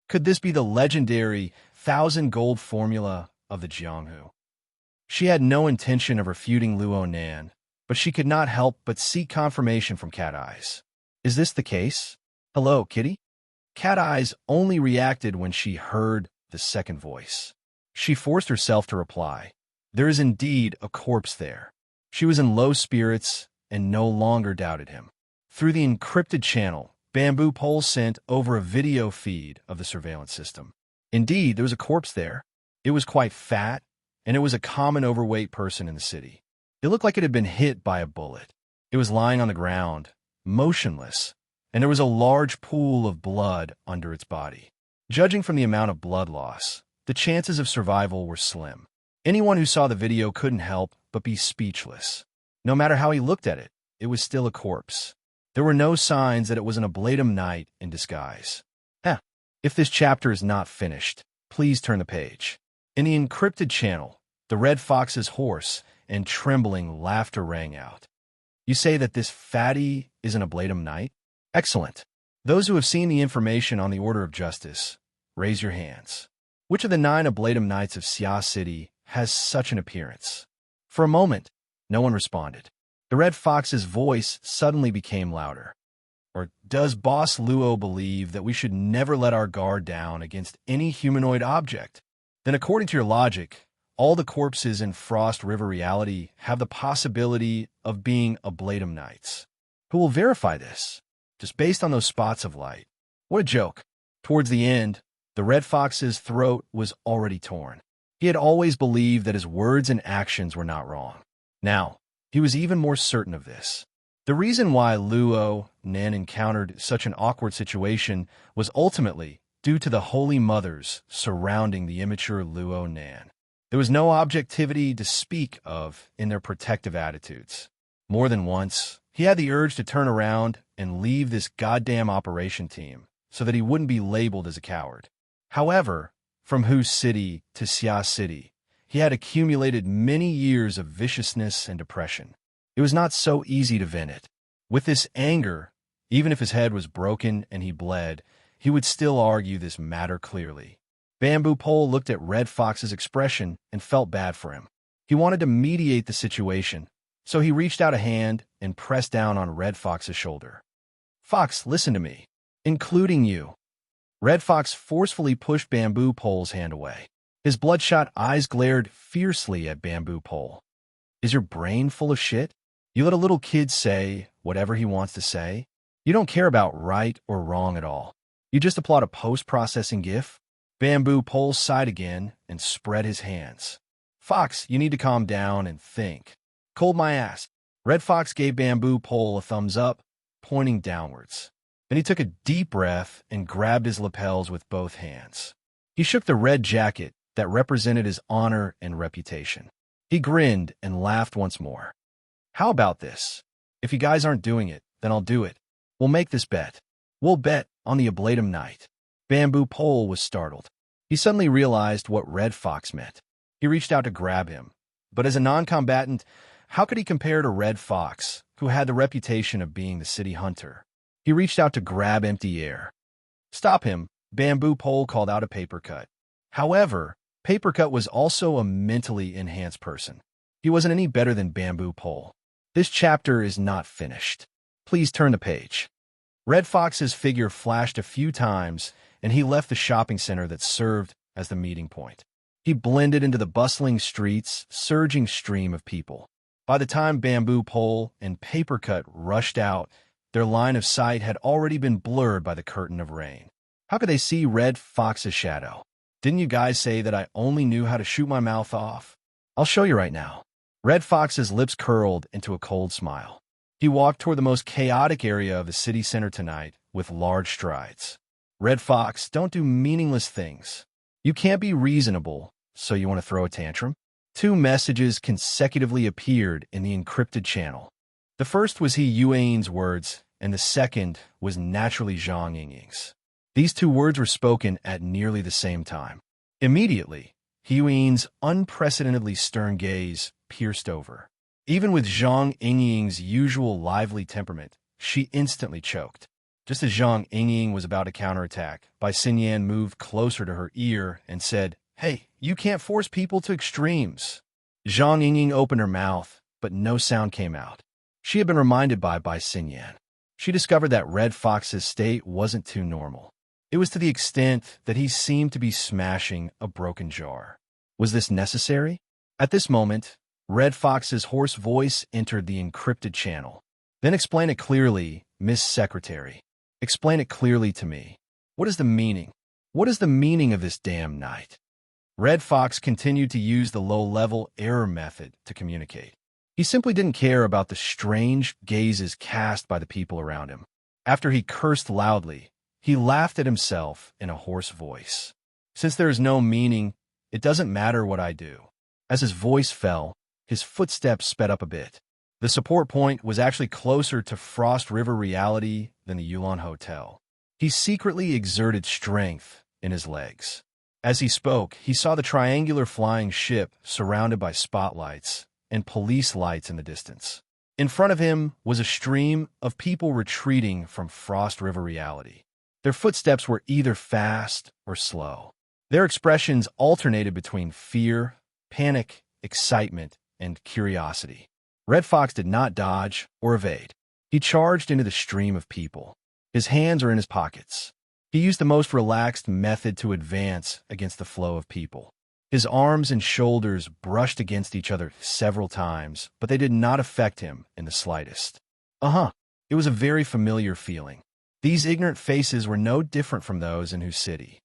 Could this be the legendary 1,000 gold formula of the Jianghu? She had no intention of refuting Luo Nan, but she could not help but seek confirmation from Cat Eyes. Is this the case? Hello, Kitty? Cat Eyes only reacted when she heard the second voice. She forced herself to reply. There is indeed a corpse there. She was in low spirits and no longer doubted him. Through the encrypted channel, Bamboo Pole sent over a video feed of the surveillance system. Indeed, there was a corpse there. It was quite fat, and it was a common overweight person in the city. It looked like it had been hit by a bullet. It was lying on the ground, motionless, and there was a large pool of blood under its body. Judging from the amount of blood loss, the chances of survival were slim. Anyone who saw the video couldn't help but be speechless. No matter how he looked at it, it was still a corpse. There were no signs that it was an ablatum knight in disguise. If this chapter is not finished, please turn the page. In the encrypted channel, the Red Fox's hoarse and trembling laughter rang out. You say that this fatty is an ablatum knight? Excellent. Those who have seen the information on the Order of Justice, raise your hands. Which of the 9 ablatum knights of Xia City has such an appearance? For a moment, no one responded. The Red Fox's voice suddenly became louder. Or does Boss Luo believe that we should never let our guard down against any humanoid object? Then according to your logic, all the corpses in Frost River reality have the possibility of being ablatum knights. Who will verify this? Just based on those spots of light. What a joke. Towards the end, the Red Fox's throat was already torn. He had always believed that his words and actions were not wrong. Now, he was even more certain of this. The reason why Luo Nan encountered such an awkward situation was ultimately due to the holy mothers surrounding the immature Luo Nan. There was no objectivity to speak of in their protective attitudes. More than once, he had the urge to turn around and leave this goddamn operation team so that he wouldn't be labeled as a coward. However, from Hu City to Xia City, he had accumulated many years of viciousness and depression. It was not so easy to vent it. With this anger, even if his head was broken and he bled, he would still argue this matter clearly. Bamboo Pole looked at Red Fox's expression and felt bad for him. He wanted to mediate the situation, so he reached out a hand and pressed down on Red Fox's shoulder. Fox, listen to me. Including you. Red Fox forcefully pushed Bamboo Pole's hand away. His bloodshot eyes glared fiercely at Bamboo Pole. Is your brain full of shit? You let a little kid say whatever he wants to say? You don't care about right or wrong at all. You just applaud a post-processing GIF? Bamboo Pole sighed again and spread his hands. Fox, you need to calm down and think. Cold my ass. Red Fox gave Bamboo Pole a thumbs up, pointing downwards. Then he took a deep breath and grabbed his lapels with both hands. He shook the red jacket that represented his honor and reputation. He grinned and laughed once more. How about this? If you guys aren't doing it, then I'll do it. We'll make this bet. We'll bet on the ablatum knight. Bamboo Pole was startled. He suddenly realized what Red Fox meant. He reached out to grab him. But as a non-combatant, how could he compare to Red Fox, who had the reputation of being the city hunter? He reached out to grab empty air. Stop him, Bamboo Pole called out a paper cut. However, Paper Cut was also a mentally enhanced person. He wasn't any better than Bamboo Pole. This chapter is not finished. Please turn the page. Red Fox's figure flashed a few times, and he left the shopping center that served as the meeting point. He blended into the bustling streets, surging stream of people. By the time Bamboo Pole and Paper Cut rushed out, their line of sight had already been blurred by the curtain of rain. How could they see Red Fox's shadow? Didn't you guys say that I only knew how to shoot my mouth off? I'll show you right now. Red Fox's lips curled into a cold smile. He walked toward the most chaotic area of the city center tonight with large strides. Red Fox, don't do meaningless things. You can't be reasonable, so you want to throw a tantrum? 2 messages consecutively appeared in the encrypted channel. The first was He Yuan's words, and the second was naturally Zhang Yingying's. These 2 words were spoken at nearly the same time. Immediately, He Yuan's unprecedentedly stern gaze pierced over. Even with Zhang Yingying's usual lively temperament, she instantly choked. Just as Zhang Yingying was about to counterattack, Bai Xinyan moved closer to her ear and said, Hey, you can't force people to extremes. Zhang Yingying opened her mouth, but no sound came out. She had been reminded by Bai Xinyan. She discovered that Red Fox's state wasn't too normal. It was to the extent that he seemed to be smashing a broken jar. Was this necessary? At this moment, Red Fox's hoarse voice entered the encrypted channel. Then explain it clearly, Miss Secretary. Explain it clearly to me. What is the meaning? What is the meaning of this damn night? Red Fox continued to use the low-level error method to communicate. He simply didn't care about the strange gazes cast by the people around him. After he cursed loudly, he laughed at himself in a hoarse voice. Since there is no meaning, it doesn't matter what I do. As his voice fell, his footsteps sped up a bit. The support point was actually closer to Frost River reality than the Yulon Hotel. He secretly exerted strength in his legs. As he spoke, he saw the triangular flying ship surrounded by spotlights and police lights in the distance. In front of him was a stream of people retreating from Frost River reality. Their footsteps were either fast or slow. Their expressions alternated between fear, panic, excitement, and curiosity. Red Fox did not dodge or evade. He charged into the stream of people. His hands were in his pockets. He used the most relaxed method to advance against the flow of people. His arms and shoulders brushed against each other several times, but they did not affect him in the slightest. It was a very familiar feeling. These ignorant faces were no different from those in whose city.